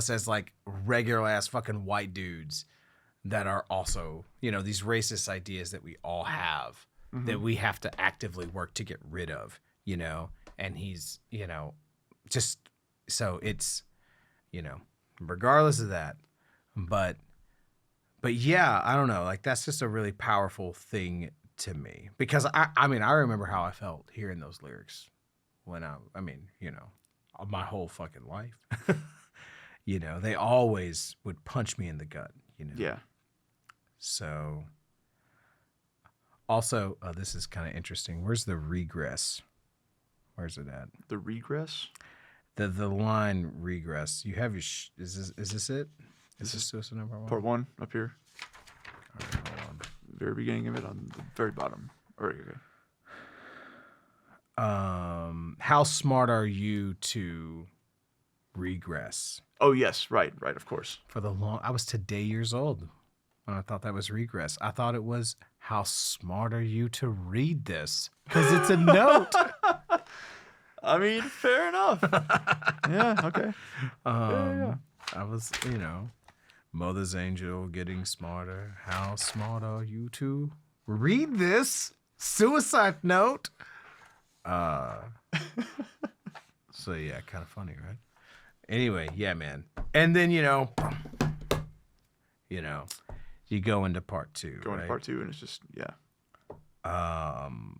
as like regular ass fucking white dudes that are also, you know, these racist ideas that we all have, that we have to actively work to get rid of, you know? And he's, you know, just, so it's, you know, regardless of that, but yeah, I don't know, like, that's just a really powerful thing to me, because I mean, I remember how I felt hearing those lyrics when I mean, you know, my whole fucking life, you know, they always would punch me in the gut, you know? Yeah. So also, this is kind of interesting. Where's the regress? Where's it at? The regress? The line regress. You have your, is this it? Is this Suicide Number 1? Part 1 up here. All right, hold on. Very beginning of it on the very bottom. All right, okay. How smart are you to regress? Oh, yes. Right, of course. I was today years old when I thought that was regress. I thought it was, how smart are you to read this? Because it's a note. I mean, fair enough. Yeah, okay. Yeah. I was, you know, Mother's Angel getting smarter. How smart are you to read this? Suicide Note. So yeah, kind of funny, right? Anyway, yeah, man. And then, you know, you go into part 2. Go into right? part 2, and it's just, yeah. And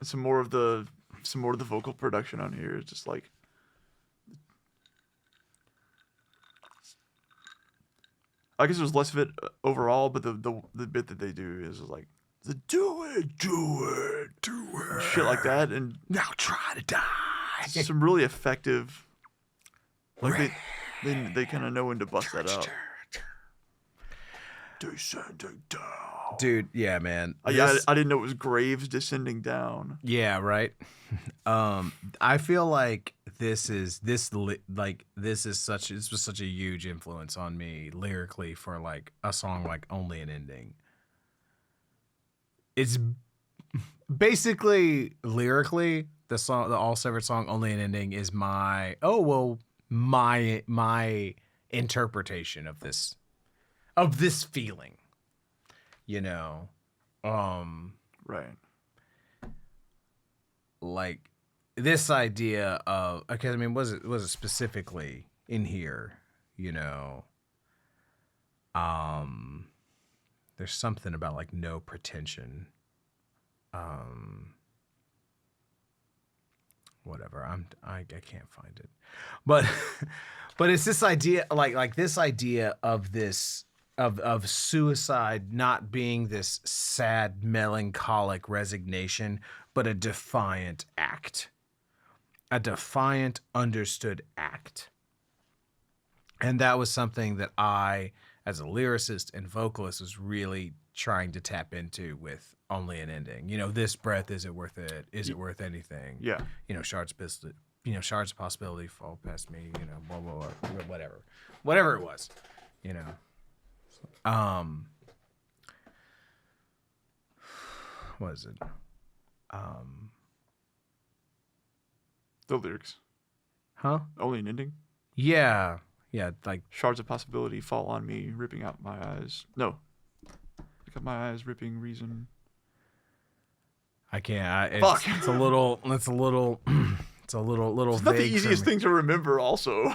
some more of the vocal production on here is just like, I guess there's less of it overall, but the bit that they do is like the do it, shit like that, and now try to die. Some really effective. Like they kind of know when to bust that out. Descending down. Dude, yeah, man. I didn't know it was graves descending down. Yeah, right. I feel like this was such a huge influence on me lyrically for like a song like Only an Ending. It's basically lyrically the All Severed song Only an Ending is my interpretation of this feeling, you know. Right. Like this idea of, okay, I mean, was it specifically in here, you know, there's something about like no pretension, whatever, I can't find it, but But it's this idea, like this idea of this of suicide not being this sad, melancholic resignation, but a defiant act, a defiant, understood act. And that was something that I, as a lyricist and vocalist, was really trying to tap into with Only an Ending. You know, this breath, is it worth it? Is it worth anything? Yeah. You know, shards of possibility fall past me, you know, blah, blah, blah, whatever it was, you know. What is it? The lyrics. Huh? Only an ending. Yeah, like Shards of possibility fall on me, ripping out my eyes. No. Pick up my eyes, ripping reason. I can't. Fuck. It's a little. It's not the easiest thing to remember, also.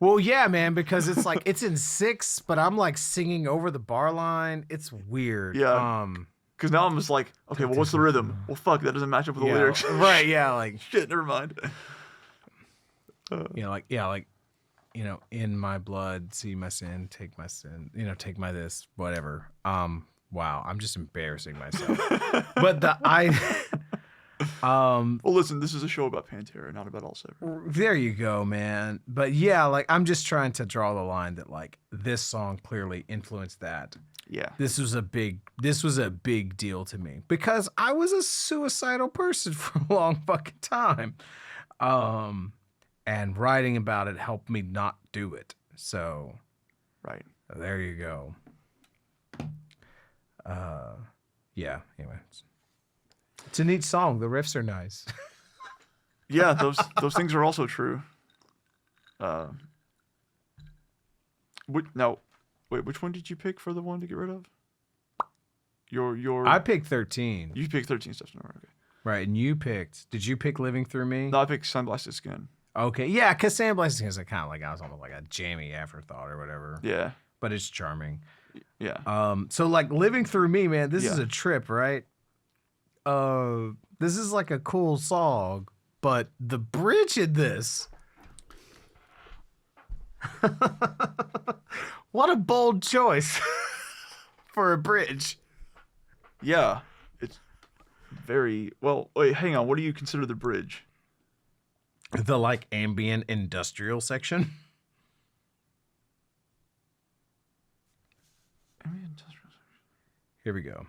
Well, yeah, man, because it's like it's in 6, but I'm like singing over the bar line. It's weird. Yeah. Because now I'm just like, okay, well, what's the rhythm? Well, fuck, that doesn't match up with the lyrics. Right? Yeah, like shit. Never mind. like you know, in my blood, see my sin, take my sin, you know, take my this, whatever. Wow, I'm just embarrassing myself. But well, listen, this is a show about Pantera, not about all seven. There you go, man. But yeah, like I'm just trying to draw the line that like this song clearly influenced that. Yeah. This was a big deal to me because I was a suicidal person for a long fucking time. And writing about it helped me not do it. So right. There you go. Yeah, anyway. It's a neat song. The riffs are nice. Yeah, those things are also true. Which one did you pick for the one to get rid of? I picked 13. You picked 13 Steps Nowhere. Okay. Right, and did you pick Living Through Me? No, I picked Sandblasted Skin. Okay, yeah, because Sandblasted Skin is kind of like, I was almost like a jammy afterthought or whatever. Yeah. But it's charming. Yeah. So like Living Through Me, man, this is a trip, right? This is like a cool song, but the bridge in this. What a bold choice for a bridge. Yeah. It's very well. Wait, hang on. What do you consider the bridge? The like ambient industrial section. Here we go.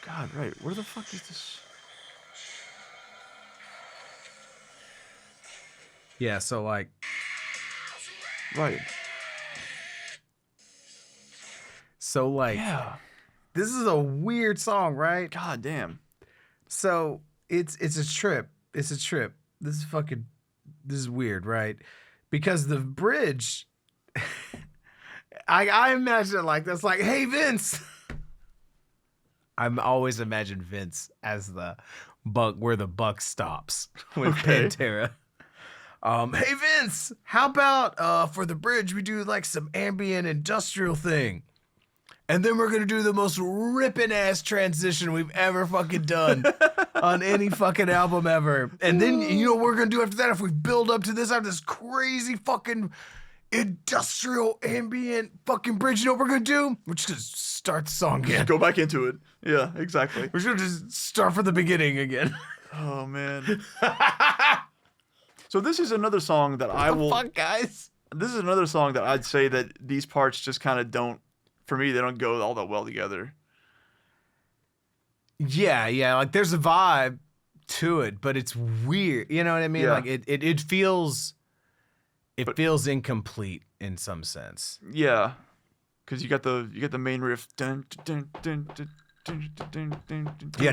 God, right. Where the fuck is this? Yeah, so like... Right. So like... Yeah. This is a weird song, right? God damn. So it's a trip. It's a trip. This is weird, right? Because the bridge... I imagine it like this, like, hey, Vince... I'm always imagine Vince as the buck where the buck stops with Pantera. Hey Vince, how about for the bridge we do like some ambient industrial thing, and then we're gonna do the most ripping ass transition we've ever fucking done on any fucking album ever. And then you know what we're gonna do after that? If we build up to this, I have this crazy fucking industrial ambient fucking bridge. You know what we're gonna do? We're just gonna start the song again. Go back into it. Yeah, exactly. We're gonna just start from the beginning again. Oh man. So this is another song that I will. Fuck, guys. This is another song that I'd say that these parts just kind of don't. For me, they don't go all that well together. Yeah. Like there's a vibe to it, but it's weird. You know what I mean? Yeah. Like it feels. It feels incomplete in some sense. Yeah, because you got the main riff. Dun, dun, dun, dun, dun, dun, dun, dun, Yeah.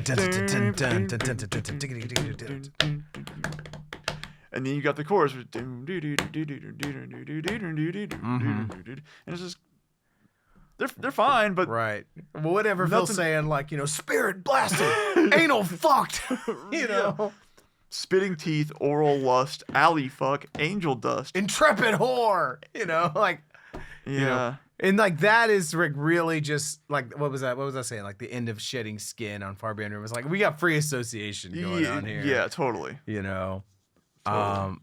And then you got the chorus. And it's just they're fine, but right. Well, whatever Phil's saying, like, you know, spirit blasted, anal fucked, you know. Yeah. Spitting teeth, oral lust, alley fuck, angel dust, intrepid whore, you know, like, yeah. You know, And like that is like really just like what was that? What was I saying? Like the end of shedding skin on Far Beyond River. It's like we got free association going on here. Yeah, totally. You know, Totally.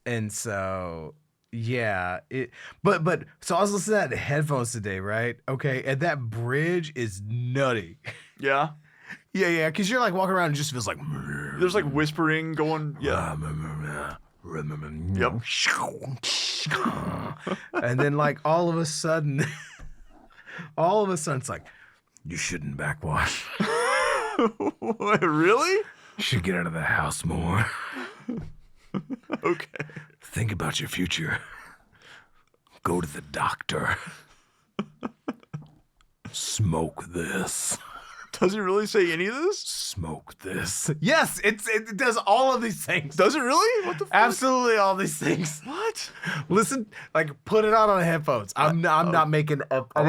and so yeah, but so I was listening to that in headphones today, right? Okay, and that bridge is nutty. Yeah. Yeah, because you're like walking around and it just feels like There's like whispering going. Yeah. Yep. And then like all of a sudden it's like, you shouldn't backwash. What, really? You should get out of the house more. Okay. Think about your future. Go to the doctor. Smoke this. Does he really say any of this? Smoke this. Yes, it does all of these things. Does it really? What the fuck? Absolutely all these things. What? Listen, like put it on headphones. I'm not making up. I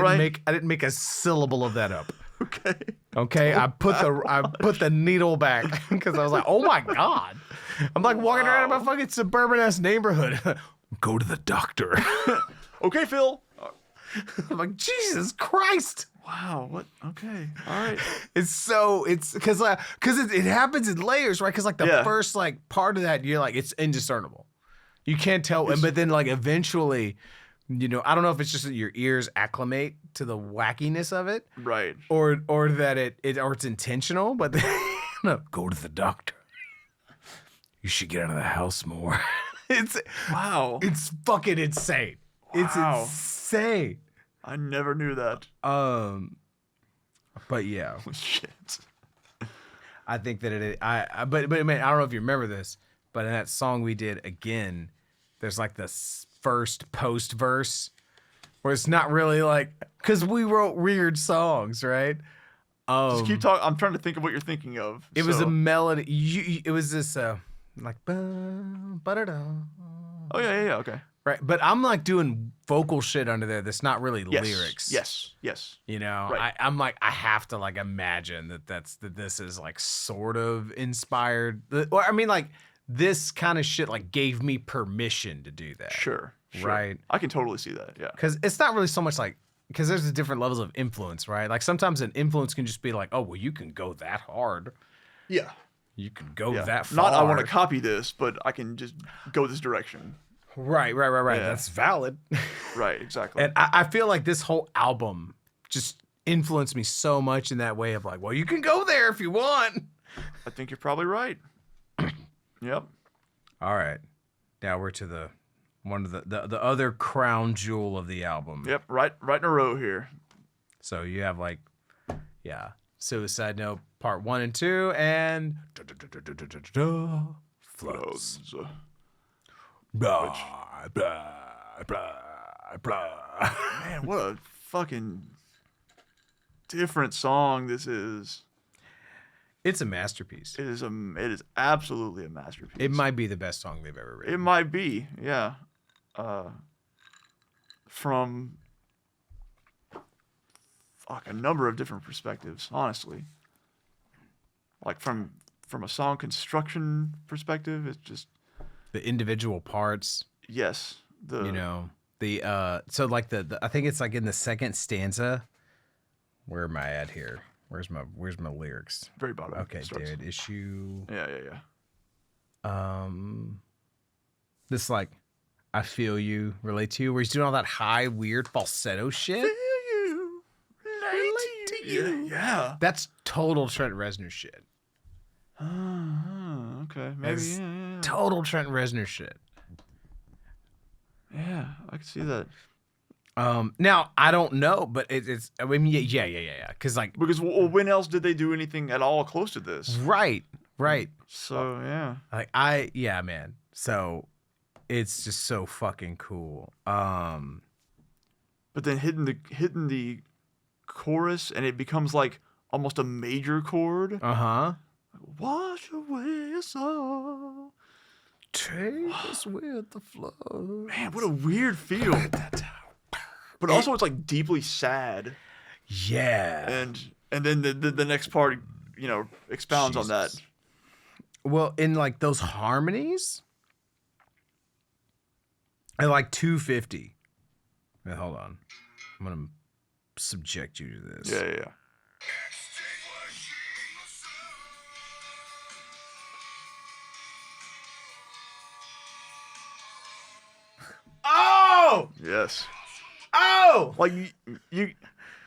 didn't make a syllable of that up. Okay. Okay, I put the needle back because I was like, oh my god. I'm like walking around in my fucking suburban ass neighborhood. Go to the doctor. Okay, Phil. I'm like, Jesus Christ. Wow. What? Okay. All right. It's because it happens in layers, right? Because like the first like part of that, you're like it's indiscernible. You can't tell, but then like eventually, you know, I don't know if it's just that your ears acclimate to the wackiness of it, Right. or that it's intentional. But then, no, go to the doctor. You should get out of the house more. Wow. It's fucking insane. It's Wow. insane. I never knew that. But yeah. Shit. I think that but man, I don't know if you remember this, but in that song we did again, there's like this first post verse where it's not really like, because we wrote weird songs, right? Just keep talking. I'm trying to think of what you're thinking of. It was a melody. It was this like ba-da-da. Oh yeah. Okay. Right, but I'm like doing vocal shit under there that's not really Yes. lyrics. Yes. You know, Right. I'm like, I have to like imagine that this is like sort of inspired. Or I mean, like this kind of shit like gave me permission to do that. Sure. Right. I can totally see that. Yeah. Because it's not really so much like, because there's the different levels of influence, right? Like sometimes an influence can just be like, oh, well, you can go that hard. Yeah. You can go Yeah. that far. Not I want to copy this, but I can just go this direction. Right. Yeah. That's valid. Right. Exactly. And I feel like this whole album just influenced me so much in that way of like, well, you can go there if you want. I think you're probably right. Yep. All right. Now we're to the one of the other crown jewel of the album. Yep. Right in a row here. So you have like, yeah, Suicide Note Part 1 and 2 and Flows. Blah, blah, blah, blah. Man, what a fucking different song this is. It's a masterpiece. It is absolutely a masterpiece. It might be the best song they've ever written. It might be, yeah. From a number of different perspectives, honestly. Like from a song construction perspective, it's just The individual parts, yes. you know, so like the I think it's like in the second stanza. Where am I at here? Where's my lyrics? Very bottom. Okay, starts. David, issue. Yeah. This like, I feel you, relate to you, where he's doing all that high, weird falsetto shit. Feel you, relate to you. Yeah. That's total Trent Reznor shit. Okay. Maybe. That's Yeah. total Trent Reznor shit. Yeah, I can see that. Now I don't know, but it's. I mean, yeah. Because like, Because when else did they do anything at all close to this? right. So yeah. Like yeah, man. So it's just so fucking cool. But then hitting the chorus and it becomes like almost a major chord. Wash away us all. Take us with the flow. Man, what a weird feel. But also it's like deeply sad. Yeah. And then the next part, you know, expounds on that. Well, in like those harmonies, I like 250. Wait, hold on. I'm gonna subject you to this. Yeah. Oh! Yes. Oh! Like you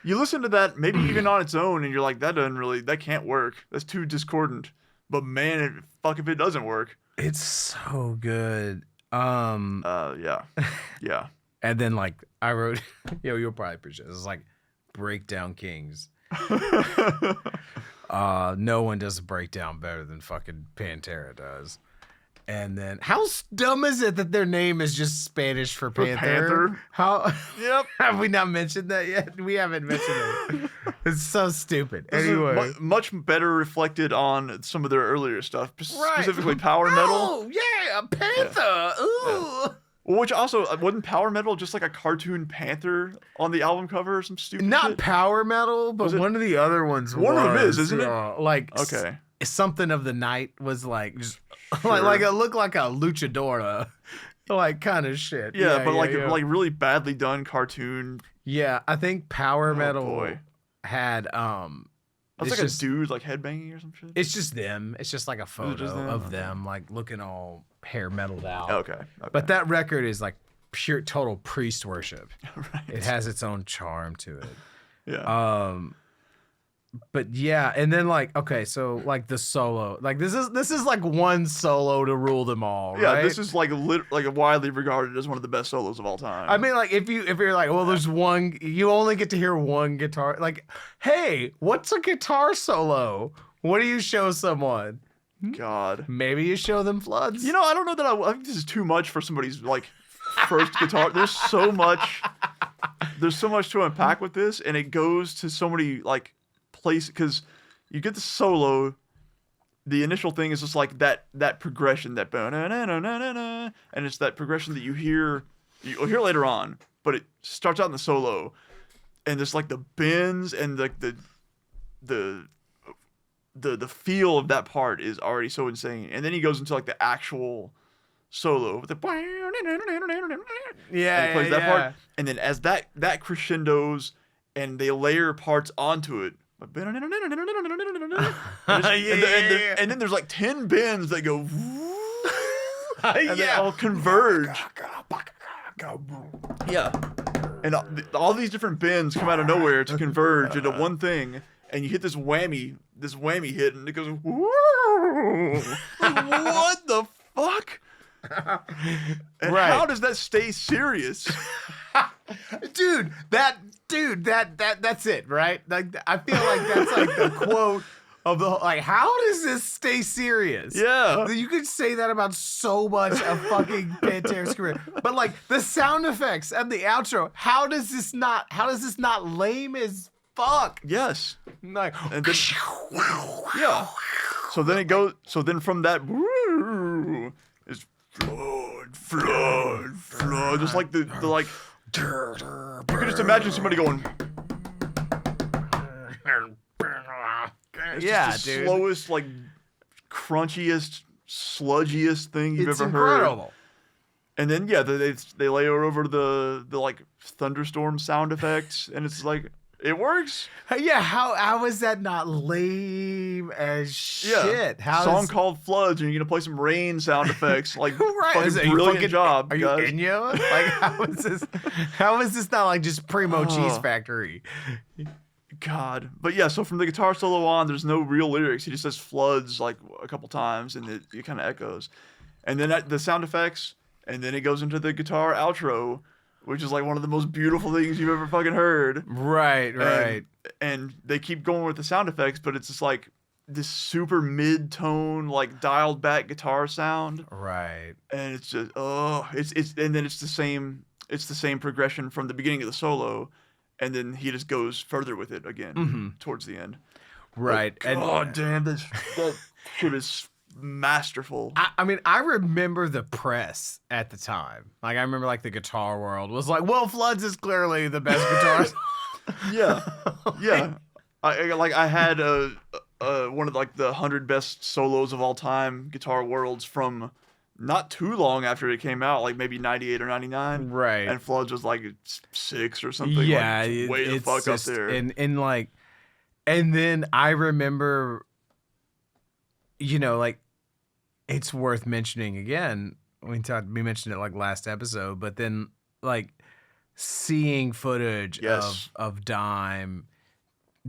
listen to that maybe even on its own, and you're like, that can't work. That's too discordant. But man, fuck if it doesn't work. It's so good. Yeah. And then like I wrote, you'll probably appreciate this. It's like Breakdown Kings. No one does a breakdown better than fucking Pantera does. And then, how dumb is it that their name is just Spanish for Panther? How? Yep. Have we not mentioned that yet? We haven't mentioned it. It's so stupid. Anyway, much better reflected on some of their earlier stuff, specifically power metal. Oh yeah, a panther. Yeah. Ooh. Yeah. Well, which also wasn't power metal just like a cartoon panther on the album cover or some stupid Not shit? power metal, but one of the other ones. One of them is, isn't it? Like Okay. Something of the Night was like just Sure. like it looked like a luchadora, like kind of shit. Yeah, but like really badly done cartoon. Yeah, I think power metal Boy. had That's like a dude like headbanging or some shit. It's just them. It's just like a photo just them? of them like looking all hair metalled out. Okay. But that record is like pure total priest worship. Right. It has its own charm to it. Yeah. But yeah, and then like okay, so like the solo, like this is like one solo to rule them all, Yeah, right? this is like widely regarded as one of the best solos of all time. I mean, like if you're like, well, there's one, you only get to hear one guitar. Like, hey, what's a guitar solo? What do you show someone? God. Maybe you show them Floods. You know, I don't know that I think this is too much for somebody's like first guitar. There's so much to unpack with this, and it goes to so many like places because you get the solo. The initial thing is just like that progression, that and it's that progression that you'll hear later on, but it starts out in the solo, and there's like the bends and the feel of that part is already so insane, and then he goes into like the actual solo with the and he plays that part, and then as that crescendos and they layer parts onto it. And then there's like 10 bends that go and they all converge. Yeah. And all these different bends come out of nowhere to converge into one thing, and you hit this whammy hit, and it goes what the fuck? And how does that stay serious? That's it, right? Like I feel like that's like the quote of the like. How does this stay serious? Yeah, you could say that about so much of fucking Pantera's career, but like the sound effects and the outro. How does this not lame as fuck? Yes, like and then, yeah. So then it goes. So then from that, it's flood, just like the like. You can just imagine somebody going. It's just the slowest, like, crunchiest, sludgiest thing you've ever heard. It's incredible. And then they layer over the like thunderstorm sound effects, and it's like it works. Yeah, how is that not lame as shit? Yeah. Song called Floods, and you're gonna play some rain sound effects. Like, right. Brilliant job. Are you Enya? Like, how is this not like just Primo Cheese Factory? God. But yeah, so from the guitar solo on, there's no real lyrics. He just says Floods like a couple times, and it kind of echoes. And then the sound effects, and then it goes into the guitar outro, which is like one of the most beautiful things you've ever fucking heard. Right. And they keep going with the sound effects, but it's just like this super mid-tone, like dialed back guitar sound. Right. And it's just and then it's the same progression from the beginning of the solo, and then he just goes further with it again towards the end. Right. Like, God damn, that shit is masterful. I mean, I remember the press at the time. Like, I remember like the guitar world was like, well, Floods is clearly the best guitarist. Yeah. I had one of like the 100 best solos of all time guitar worlds from not too long after it came out, like maybe 98 or 99. Right. And Floods was like 6 or something. Yeah, like, way the fuck just, up there. And like, and then I remember, like, it's worth mentioning again. We mentioned it like last episode, but then like seeing footage of Dime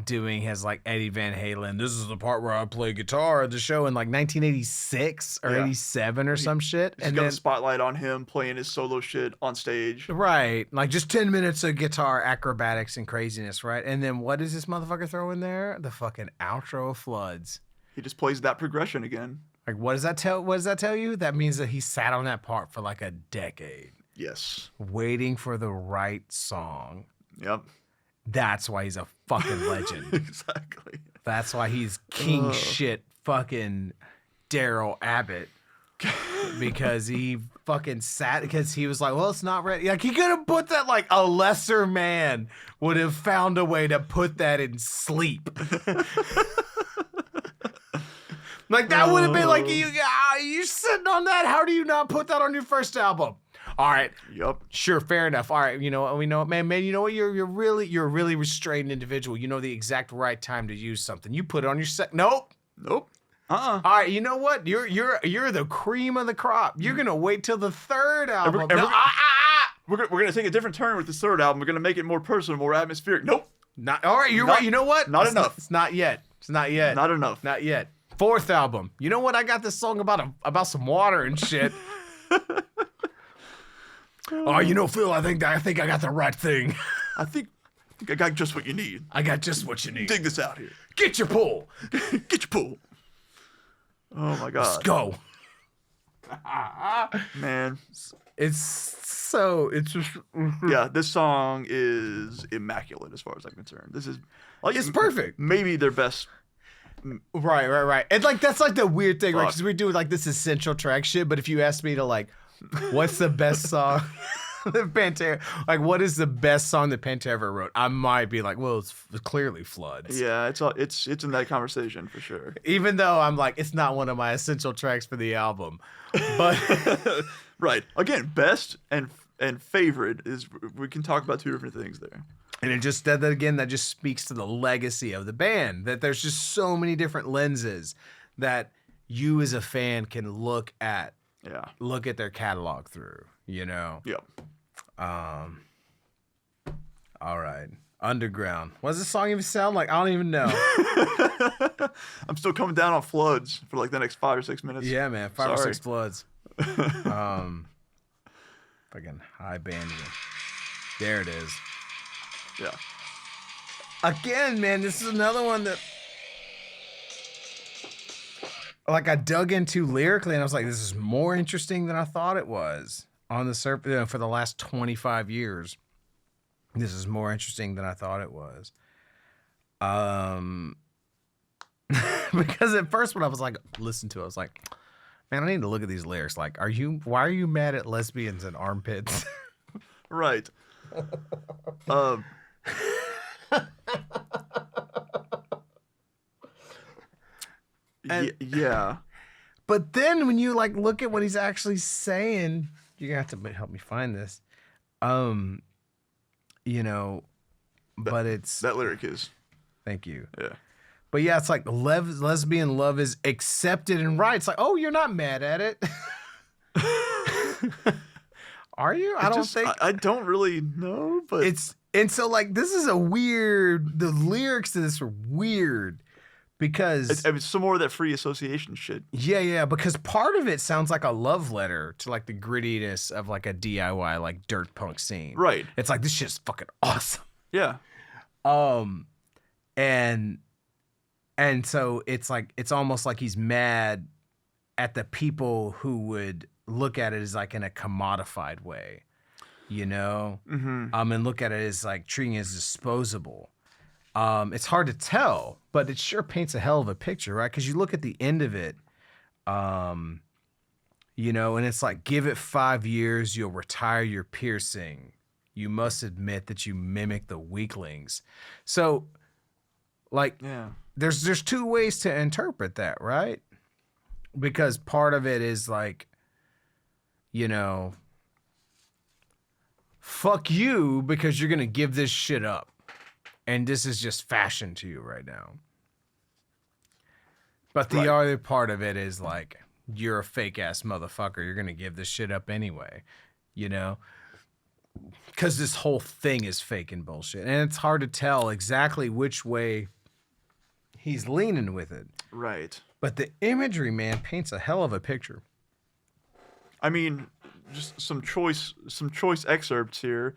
doing his like Eddie Van Halen. This is the part where I play guitar at the show in like 1986 or 87 or some shit. And got a spotlight on him playing his solo shit on stage. Right. Like just 10 minutes of guitar acrobatics and craziness, right? And then what does this motherfucker throw in there? The fucking outro of Floods. He just plays that progression again. Like what does that tell you? That means that he sat on that part for like a decade. Yes. Waiting for the right song. Yep. That's why he's a fucking legend. Exactly. That's why he's king shit fucking Daryl Abbott. Because he fucking sat, because he was like, well, it's not ready. Like he could have put that, like a lesser man would have found a way to put that in sleep. Like that would have been like, you're sitting on that. How do you not put that on your first album? All right. Yep. Sure. Fair enough. All right. We know what, man. You know what? You're a really restrained individual. You know the exact right time to use something. You put it on your Nope. All right. You know what? You're the cream of the crop. You're gonna wait till the third album. We're gonna take a different turn with this third album. We're gonna make it more personal, more atmospheric. Nope. Not all right. You're right. You know what? Not enough. It's not yet. Not enough. Not yet. Fourth album. You know what? I got this song about some water and shit. Oh, Phil, I think I got the right thing. I think I got just what you need. I got just what you need. Dig this out here. Get your pull. Get your pull. Oh my God. Let's go. Man. It's just yeah, this song is immaculate as far as I'm concerned. This is like it's perfect. Maybe their best. Right. And like that's like the weird thing, right? Because we do like this essential track shit, but if you ask me to like, what's the best song that Pantera, like what is the best song that Pantera ever wrote? I might be like, well, it's clearly Floods. Yeah, it's in that conversation for sure. Even though I'm like, it's not one of my essential tracks for the album, but right. Again, best and favorite is, we can talk about two different things there. And it just that just speaks to the legacy of the band, that there's just so many different lenses that you as a fan can look at their catalog through, Yep. All right. Underground. What does this song even sound like? I don't even know. I'm still coming down on Floods for like the next 5 or 6 minutes. Yeah, man. 5 or 6 Floods. Fucking high banding. There it is. Yeah. Again, man, this is another one that like I dug into lyrically and I was like, this is more interesting than I thought it was. On the surface, for the last 25 years, this is more interesting than I thought it was. Because at first when I was like, listen to it, I was like, man, I need to look at these lyrics. Like, why are you mad at lesbians and armpits? Right. Yeah. But then when you like look at what he's actually saying, you're gonna have to help me find this. But it's that lyric is. Thank you. Yeah. But yeah, it's like lesbian love is accepted and right. It's like, oh, you're not mad at it. Are you? I don't really know, but and so like this is a weird. The lyrics to this are weird because it's some more of that free association shit. Yeah. Because part of it sounds like a love letter to like the grittiness of like a DIY like dirt punk scene. Right. It's like this shit's fucking awesome. Yeah. And so it's like it's almost like he's mad at the people who would look at it as like in a commodified way, Mm-hmm. And look at it as like treating it as disposable. It's hard to tell, but it sure paints a hell of a picture, right? Because you look at the end of it, and it's like, give it 5 years, you'll retire your piercing. You must admit that you mimic the weaklings. So, like, there's two ways to interpret that, right? Because part of it is like, you know, fuck you because you're going to give this shit up. And this is just fashion to you right now. But the other part of it is like, you're a fake ass motherfucker. You're going to give this shit up anyway, you know? Because this whole thing is fake and bullshit. And it's hard to tell exactly which way he's leaning with it. Right. But the imagery, man, paints a hell of a picture. I mean, just some choice excerpts here.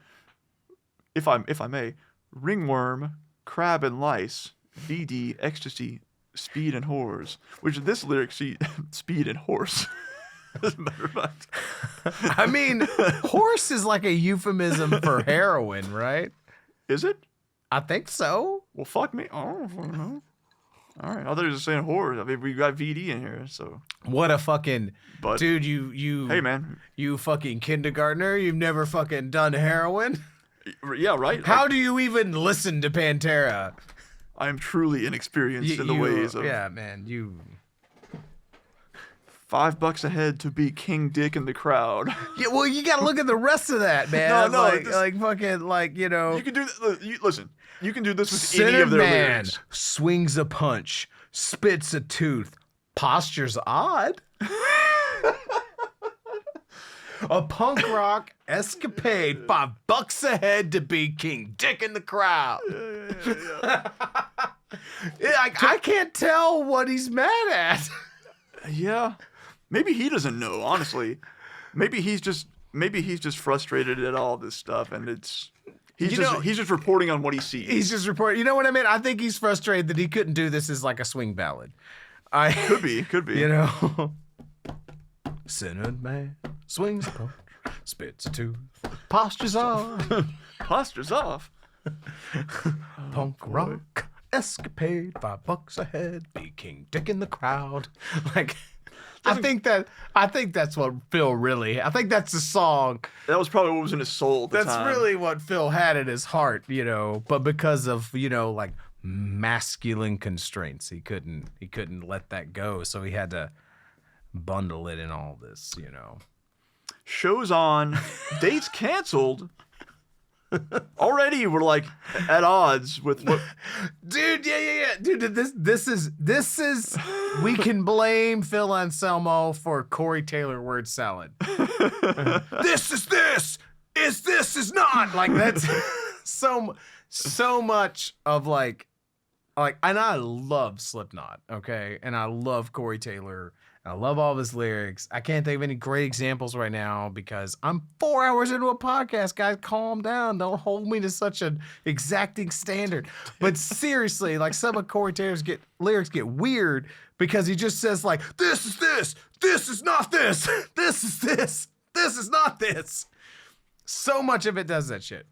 If I may. Ringworm, crab and lice, VD, ecstasy, speed and whores. Which this lyric, speed and horse. As a matter of fact. I mean, horse is like a euphemism for heroin, right? Is it? I think so. Well, fuck me. I don't know. All right. I thought you were just saying whores. I mean, we got VD in here, so. What a fucking dude! You. Hey, man. You fucking kindergartner. You've never fucking done heroin. Yeah, right. How do you even listen to Pantera? I am truly inexperienced in the ways of. Yeah, man. You. $5 a head to be King Dick in the crowd. Yeah, well, you got to look at the rest of that, man. No, like fucking, like, you know. You can do that. Listen, you can do this with any of their man lyrics. Swings a punch, spits a tooth, posture's odd. A punk rock escapade, $5 a head to be King Dick in the crowd. Yeah. I can't tell what he's mad at. Yeah. Maybe he doesn't know, honestly. Maybe he's just frustrated at all this stuff, and he's just reporting on what he sees. He's just reporting. You know what I mean? I think he's frustrated that he couldn't do this as like a swing ballad. Could be. You know, Centered man swings a punch, spits a tooth, postures off. Postures off. Punk rock escapade, $5 a head, be King Dick in the crowd. Like, I think that's what Phil really. I think that's the song. That was probably what was in his soul at the time. That's really what Phil had in his heart, you know. But because of, you know, like masculine constraints, he couldn't let that go. So he had to bundle it in all this, you know. Shows on, dates canceled. Already we're like at odds with what. Dude, yeah. Dude, this is we can blame Phil Anselmo for Corey Taylor word salad. This is not like that's so much of like and I love Slipknot, okay? And I love Corey Taylor. I love all of his lyrics. I can't think of any great examples right now because I'm 4 hours into a podcast, guys. Calm down. Don't hold me to such an exacting standard. But seriously, like some of Corey Taylor's lyrics get weird because he just says like, this is this is not this, this is this is not this. So much of it does that shit.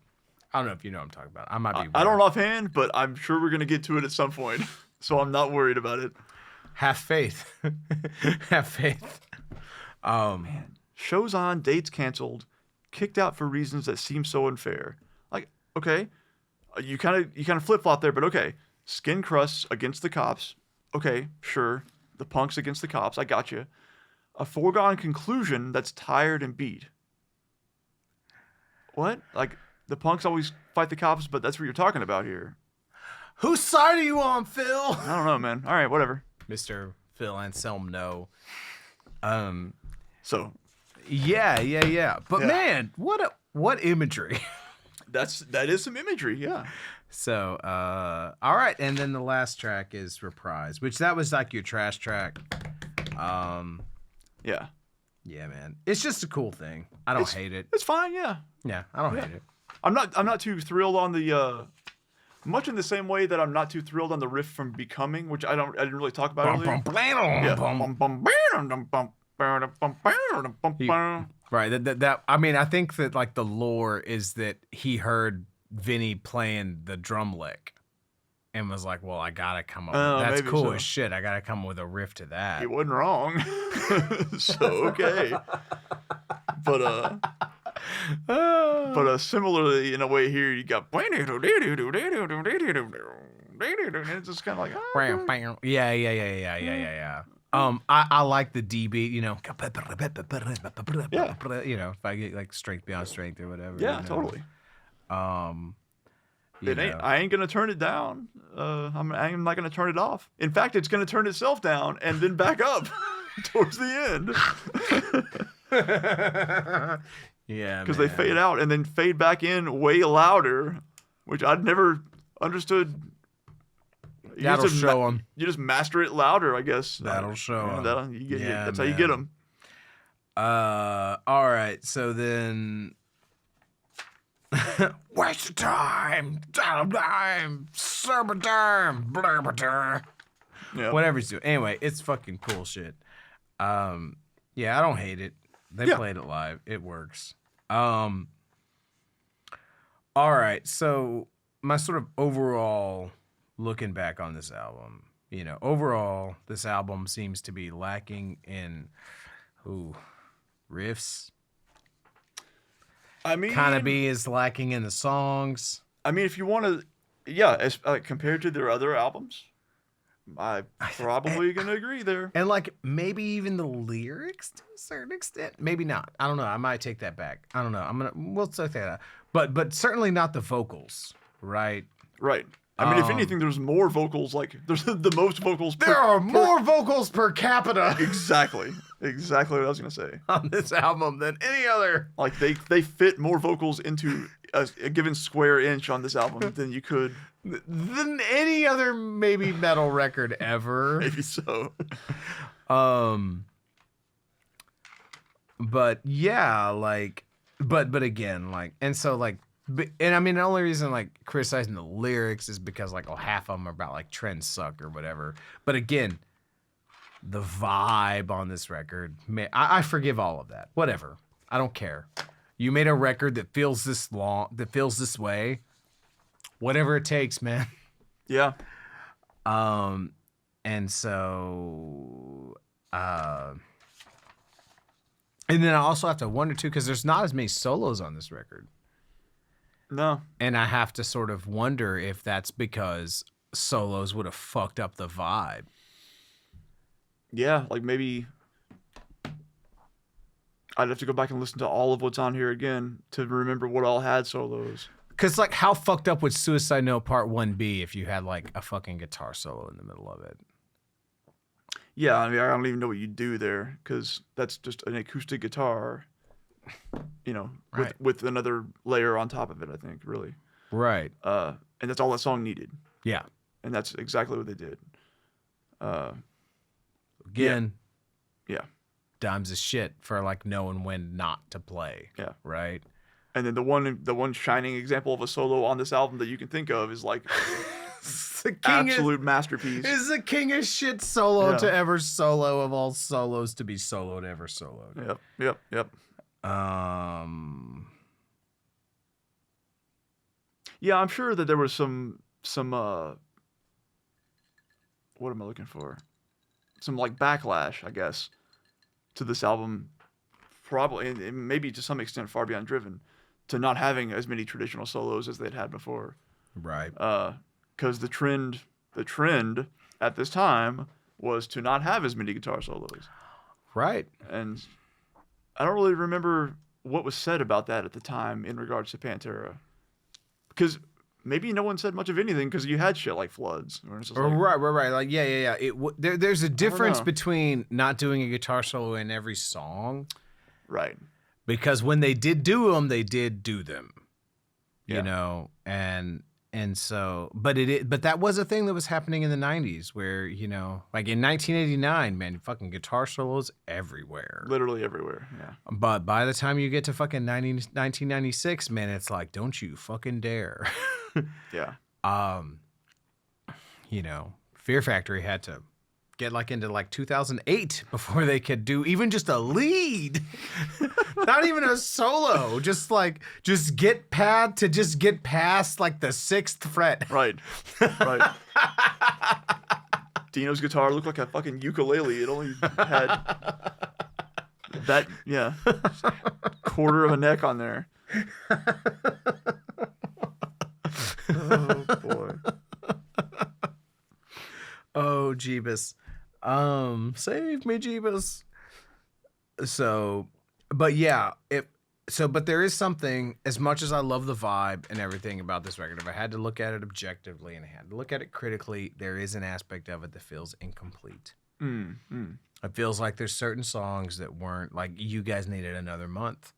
I don't know if you know what I'm talking about. I might be. I don't know offhand, but I'm sure we're gonna get to it at some point, so I'm not worried about it. Have faith. Have faith. Man. Shows on, dates canceled, kicked out for reasons that seem so unfair. Like, okay, you kind of flip-flop there, but okay. Skin crusts against the cops. Okay, sure. The punks against the cops. I got you. A foregone conclusion that's tired and beat. What? Like, the punks always fight the cops, but that's what you're talking about here. Whose side are you on, Phil? I don't know, man. All right, whatever. Mr. Phil Anselmo. So. Yeah. But man, what imagery. That is some imagery, yeah. So, all right, and then the last track is Reprise, which that was like your trash track. Yeah. Yeah, man. It's just a cool thing. I don't hate it. It's fine, yeah. Yeah, I don't hate it. I'm not too thrilled on the much in the same way that I'm not too thrilled on the riff from Becoming, which I didn't really talk about earlier. Right. That I mean, I think that like the lore is that he heard Vinnie playing the drum lick and was like, well, I gotta come up with that's cool as shit. I gotta come up with a riff to that. He wasn't wrong. So okay. But similarly, in a way, here you got it's just kind of like yeah. I like the D beat, you know. Yeah. You know, if I get like strength beyond strength or whatever. Yeah, you know. totally. You know. I ain't gonna turn it down. I'm not gonna turn it off. In fact, it's gonna turn itself down and then back up towards the end. Yeah, Because they fade out and then fade back in way louder, which I'd never understood. That'll show them. You just master it louder, I guess. That'll show them. That's how you get them. All right, so then. Waste of time, serpentine, Yeah. whatever he's doing. Anyway, it's fucking cool shit. Yeah, I don't hate it. They played it live. It works. All right, so my sort of overall looking back on this album, you know, overall this album seems to be lacking in riffs. I mean, Kind of is lacking in the songs. I mean, if you want to, yeah, as, compared to their other albums, I'm probably gonna agree there. And like maybe even the lyrics to a certain extent. Maybe not. I don't know. I might take that back. I don't know. We'll take that out. But certainly not the vocals, right? Right. I mean, if anything, there's more vocals. Like there's the most vocals. There are more vocals per capita Exactly what I was gonna say on this album than any other. Like they fit more vocals into a given square inch on this album than you could than any other maybe metal record ever. Maybe so. But yeah, like, but again, like, and so like, and I mean, the only reason like criticizing the lyrics is because like, half of them are about like trends suck or whatever. But again, the vibe on this record, I forgive all of that. Whatever, I don't care. You made a record that feels this long, that feels this way. Whatever it takes, man. Yeah. And so, and then I also have to wonder too, because there's not as many solos on this record. No. And I have to sort of wonder if that's because solos would have fucked up the vibe. Yeah, like maybe I'd have to go back and listen to all of what's on here again to remember what all had solos. Because, like, how fucked up would Suicide Note Part 1 be if you had, like, a fucking guitar solo in the middle of it? Yeah, I mean, I don't even know what you do there, because that's just an acoustic guitar, you know, Right. with another layer on top of it, I think, really. Right. And that's all that song needed. Yeah. And that's exactly what they did. Again. Yeah. Dimes is shit for, like, knowing when not to play. Yeah. Right? And then the one shining example of a solo on this album that you can think of is like absolute masterpiece. Is the king of shit solo to ever solo of all solos to be soloed ever soloed. Yep. Yeah, I'm sure that there was some what am I looking for? Some like backlash, I guess, to this album, probably, and maybe to some extent Far Beyond Driven, to not having as many traditional solos as they'd had before. Right. Because the trend at this time was to not have as many guitar solos. Right. And I don't really remember what was said about that at the time in regards to Pantera. Because maybe no one said much of anything because you had shit like Floods. Where it's just like, Right. Like, yeah. There's a difference between not doing a guitar solo in every song. Right. Because when they did do them, they did do them. Yeah. You know, and so, but that was a thing that was happening in the 90s where, you know, like in 1989, man, fucking guitar solos everywhere. Literally everywhere, yeah. But by the time you get to fucking 1996, man, it's like, don't you fucking dare. Yeah. You know, Fear Factory had to get like into like 2008 before they could do even just a lead. Not even a solo. Just get past like the 6th fret. Right. Dino's guitar looked like a fucking ukulele. It only had that, quarter of a neck on there. Oh boy. Oh, Jeebus. Save me, Jeebus. So, but yeah, but there is something, as much as I love the vibe and everything about this record, if I had to look at it objectively and I had to look at it critically, there is an aspect of it that feels incomplete. It feels like there's certain songs that weren't, like, you guys needed another month.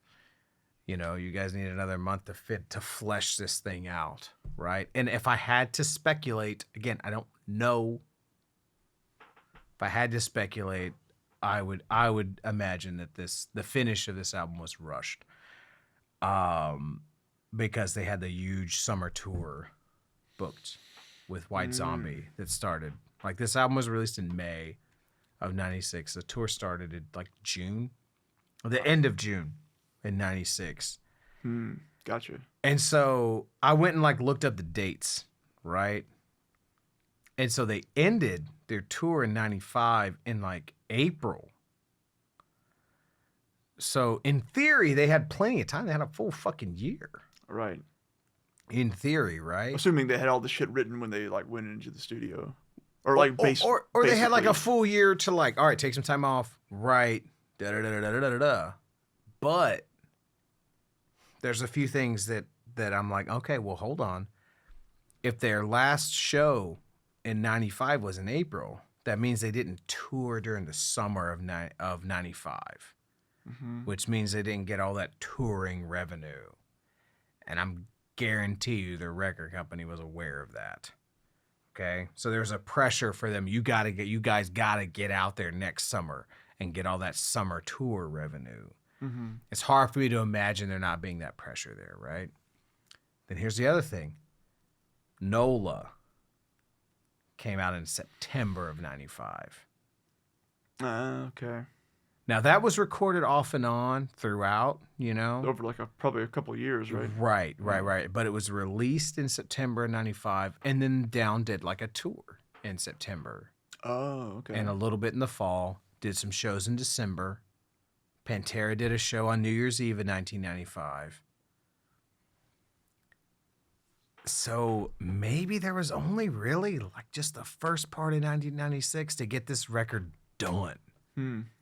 You know, you guys need another month to flesh this thing out, right? And if I had to speculate, again, I don't know. If I had to speculate, I would imagine that the finish of this album was rushed, because they had the huge summer tour booked with White Zombie that started. Like, this album was released in May of '96. The tour started in like June, the end of June. In '96. Gotcha. And so I went and like looked up the dates, right? And so they ended their tour in '95 in like April. So in theory, they had plenty of time. They had a full fucking year. Right. In theory, right? Assuming they had all the shit written when they like went into the studio. Or like or they had like a full year to like, all right, take some time off, right? Da da da da da da da. But there's a few things that I'm like, okay, well, hold on. If their last show in '95 was in April, that means they didn't tour during the summer of '95, which means they didn't get all that touring revenue. And I'm guarantee you their record company was aware of that. Okay, so there's a pressure for them. You guys gotta get out there next summer and get all that summer tour revenue. It's hard for me to imagine there not being that pressure there, right? Then here's the other thing. NOLA came out in September of '95. Okay. Now, that was recorded off and on throughout, you know? Over like probably a couple of years, right? Right. But it was released in September of '95, and then Down did like a tour in September. Oh, okay. And a little bit in the fall, did some shows in December. Pantera did a show on New Year's Eve in 1995. So maybe there was only really like just the first part of 1996 to get this record done.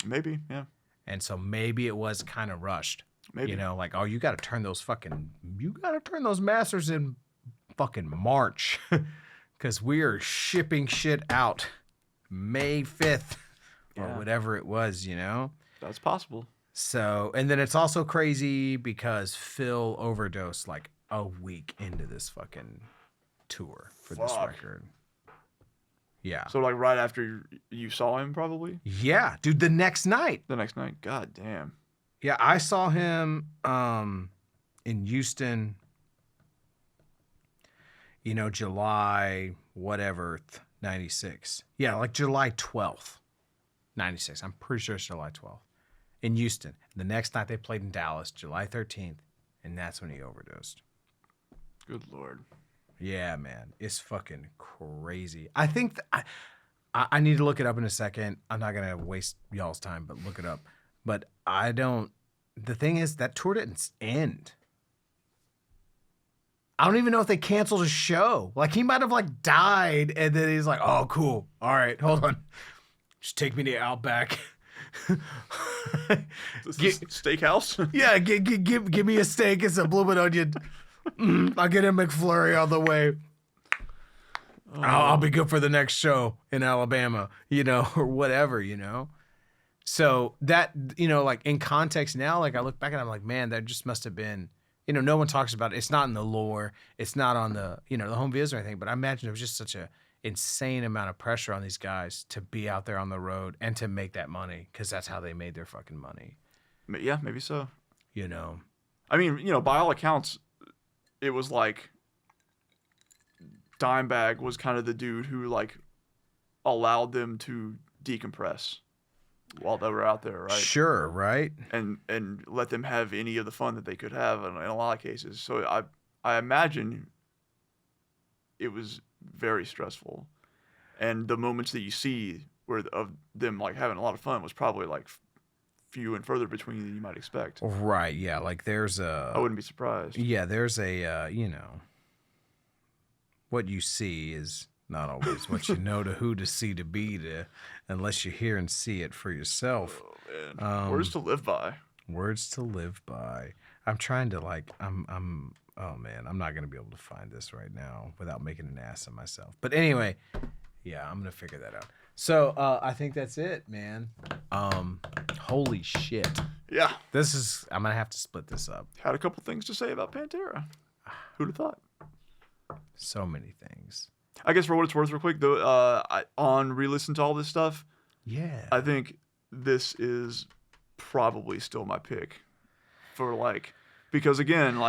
Maybe, yeah. And so maybe it was kind of rushed. Maybe. You know, like, oh, you got to turn those masters in fucking March. Because we are shipping shit out May 5th or whatever it was, you know? That's possible. So, and then it's also crazy because Phil overdosed like a week into this fucking tour for this record. Yeah. So like right after you saw him probably? Yeah, dude, the next night. God damn. Yeah, I saw him in Houston, you know, July whatever, 96. Yeah, like July 12th, 96. I'm pretty sure it's July 12th. In Houston. The next night they played in Dallas, July 13th, and that's when he overdosed. Good Lord. Yeah, man. It's fucking crazy. I think I need to look it up in a second. I'm not going to waste y'all's time, but look it up. But the thing is, that tour didn't end. I don't even know if they canceled a show. Like, he might have, like, died, and then he's like, oh, cool. All right, hold on. Just take me to Outback. Steakhouse? Yeah, give me a steak and some bloomin' onion. I'll get a McFlurry on the way. I'll be good for the next show in Alabama, you know, or whatever, you know. So that, you know, like in context now, like I look back and I'm like, man, that just must have been, you know, no one talks about it. It's not in the lore. It's not on the, you know, the home videos or anything. But I imagine it was just such a insane amount of pressure on these guys to be out there on the road and to make that money, because that's how they made their fucking money. Yeah, maybe so. You know, I mean, you know, by all accounts, it was like Dimebag was kind of the dude who like allowed them to decompress while they were out there, right? Sure, right? And let them have any of the fun that they could have in a lot of cases. So I imagine it was very stressful, and the moments that you see where of them like having a lot of fun was probably like few and further between than you might expect. Right, yeah, like there's I wouldn't be surprised. Yeah, there's a you know, what you see is Not always what you know to who to see to be to, unless you hear and see it for yourself. Oh, man. Words to live by. Words to live by. I'm trying to oh man, I'm not gonna be able to find this right now without making an ass of myself. But anyway, yeah, I'm gonna figure that out. So I think that's it, man. Holy shit. Yeah. I'm gonna have to split this up. Had a couple things to say about Pantera. Who'd have thought? So many things. I guess for what it's worth, real quick, though, on re-listen to all this stuff, Yeah. I think this is probably still my pick for because again,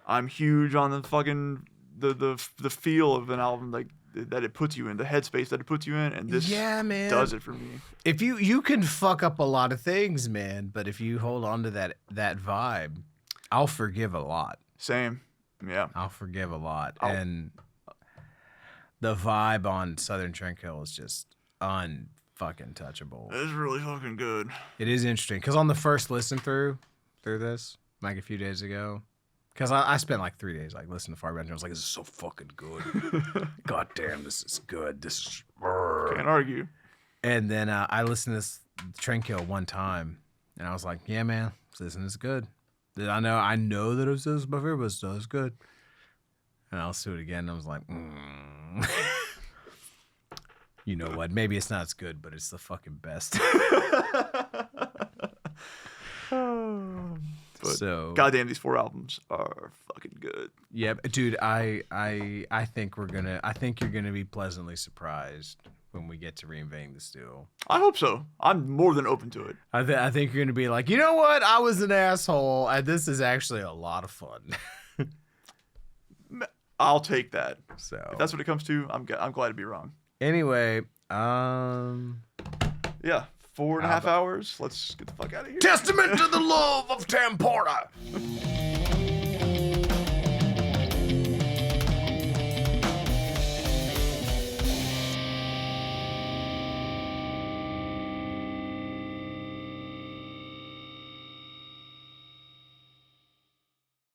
I'm huge on the fucking the feel of an album that it puts you in, the headspace that it puts you in, and this does it for me. If you can fuck up a lot of things, man, but if you hold on to that vibe, I'll forgive a lot. Same. Yeah. I'll forgive a lot. And the vibe on Southern Trendkill is just unfucking touchable. It's really fucking good. It is interesting because on the first listen through this, like a few days ago, because I spent like 3 days listening to Far Beyond. I was like, this is so fucking good. God damn, this is good. This is can't argue. And then I listened to this Trendkill one time, and I was like, yeah, man, this is good. I know that it was my favorite, but it's good. And I'll do it again, and I was like, you know what? Maybe it's not as good, but it's the fucking best. So goddamn, these 4 albums are fucking good. Yeah, dude, I think you're gonna be pleasantly surprised when we get to reinventing the steel. I hope so. I'm more than open to it. I think you're gonna be like, you know what? I was an asshole, and this is actually a lot of fun. I'll take that. So if that's what it comes to, I'm glad to be wrong. Anyway, yeah, 4.5 hours. Let's get the fuck out of here. Testament to the love of Tempora.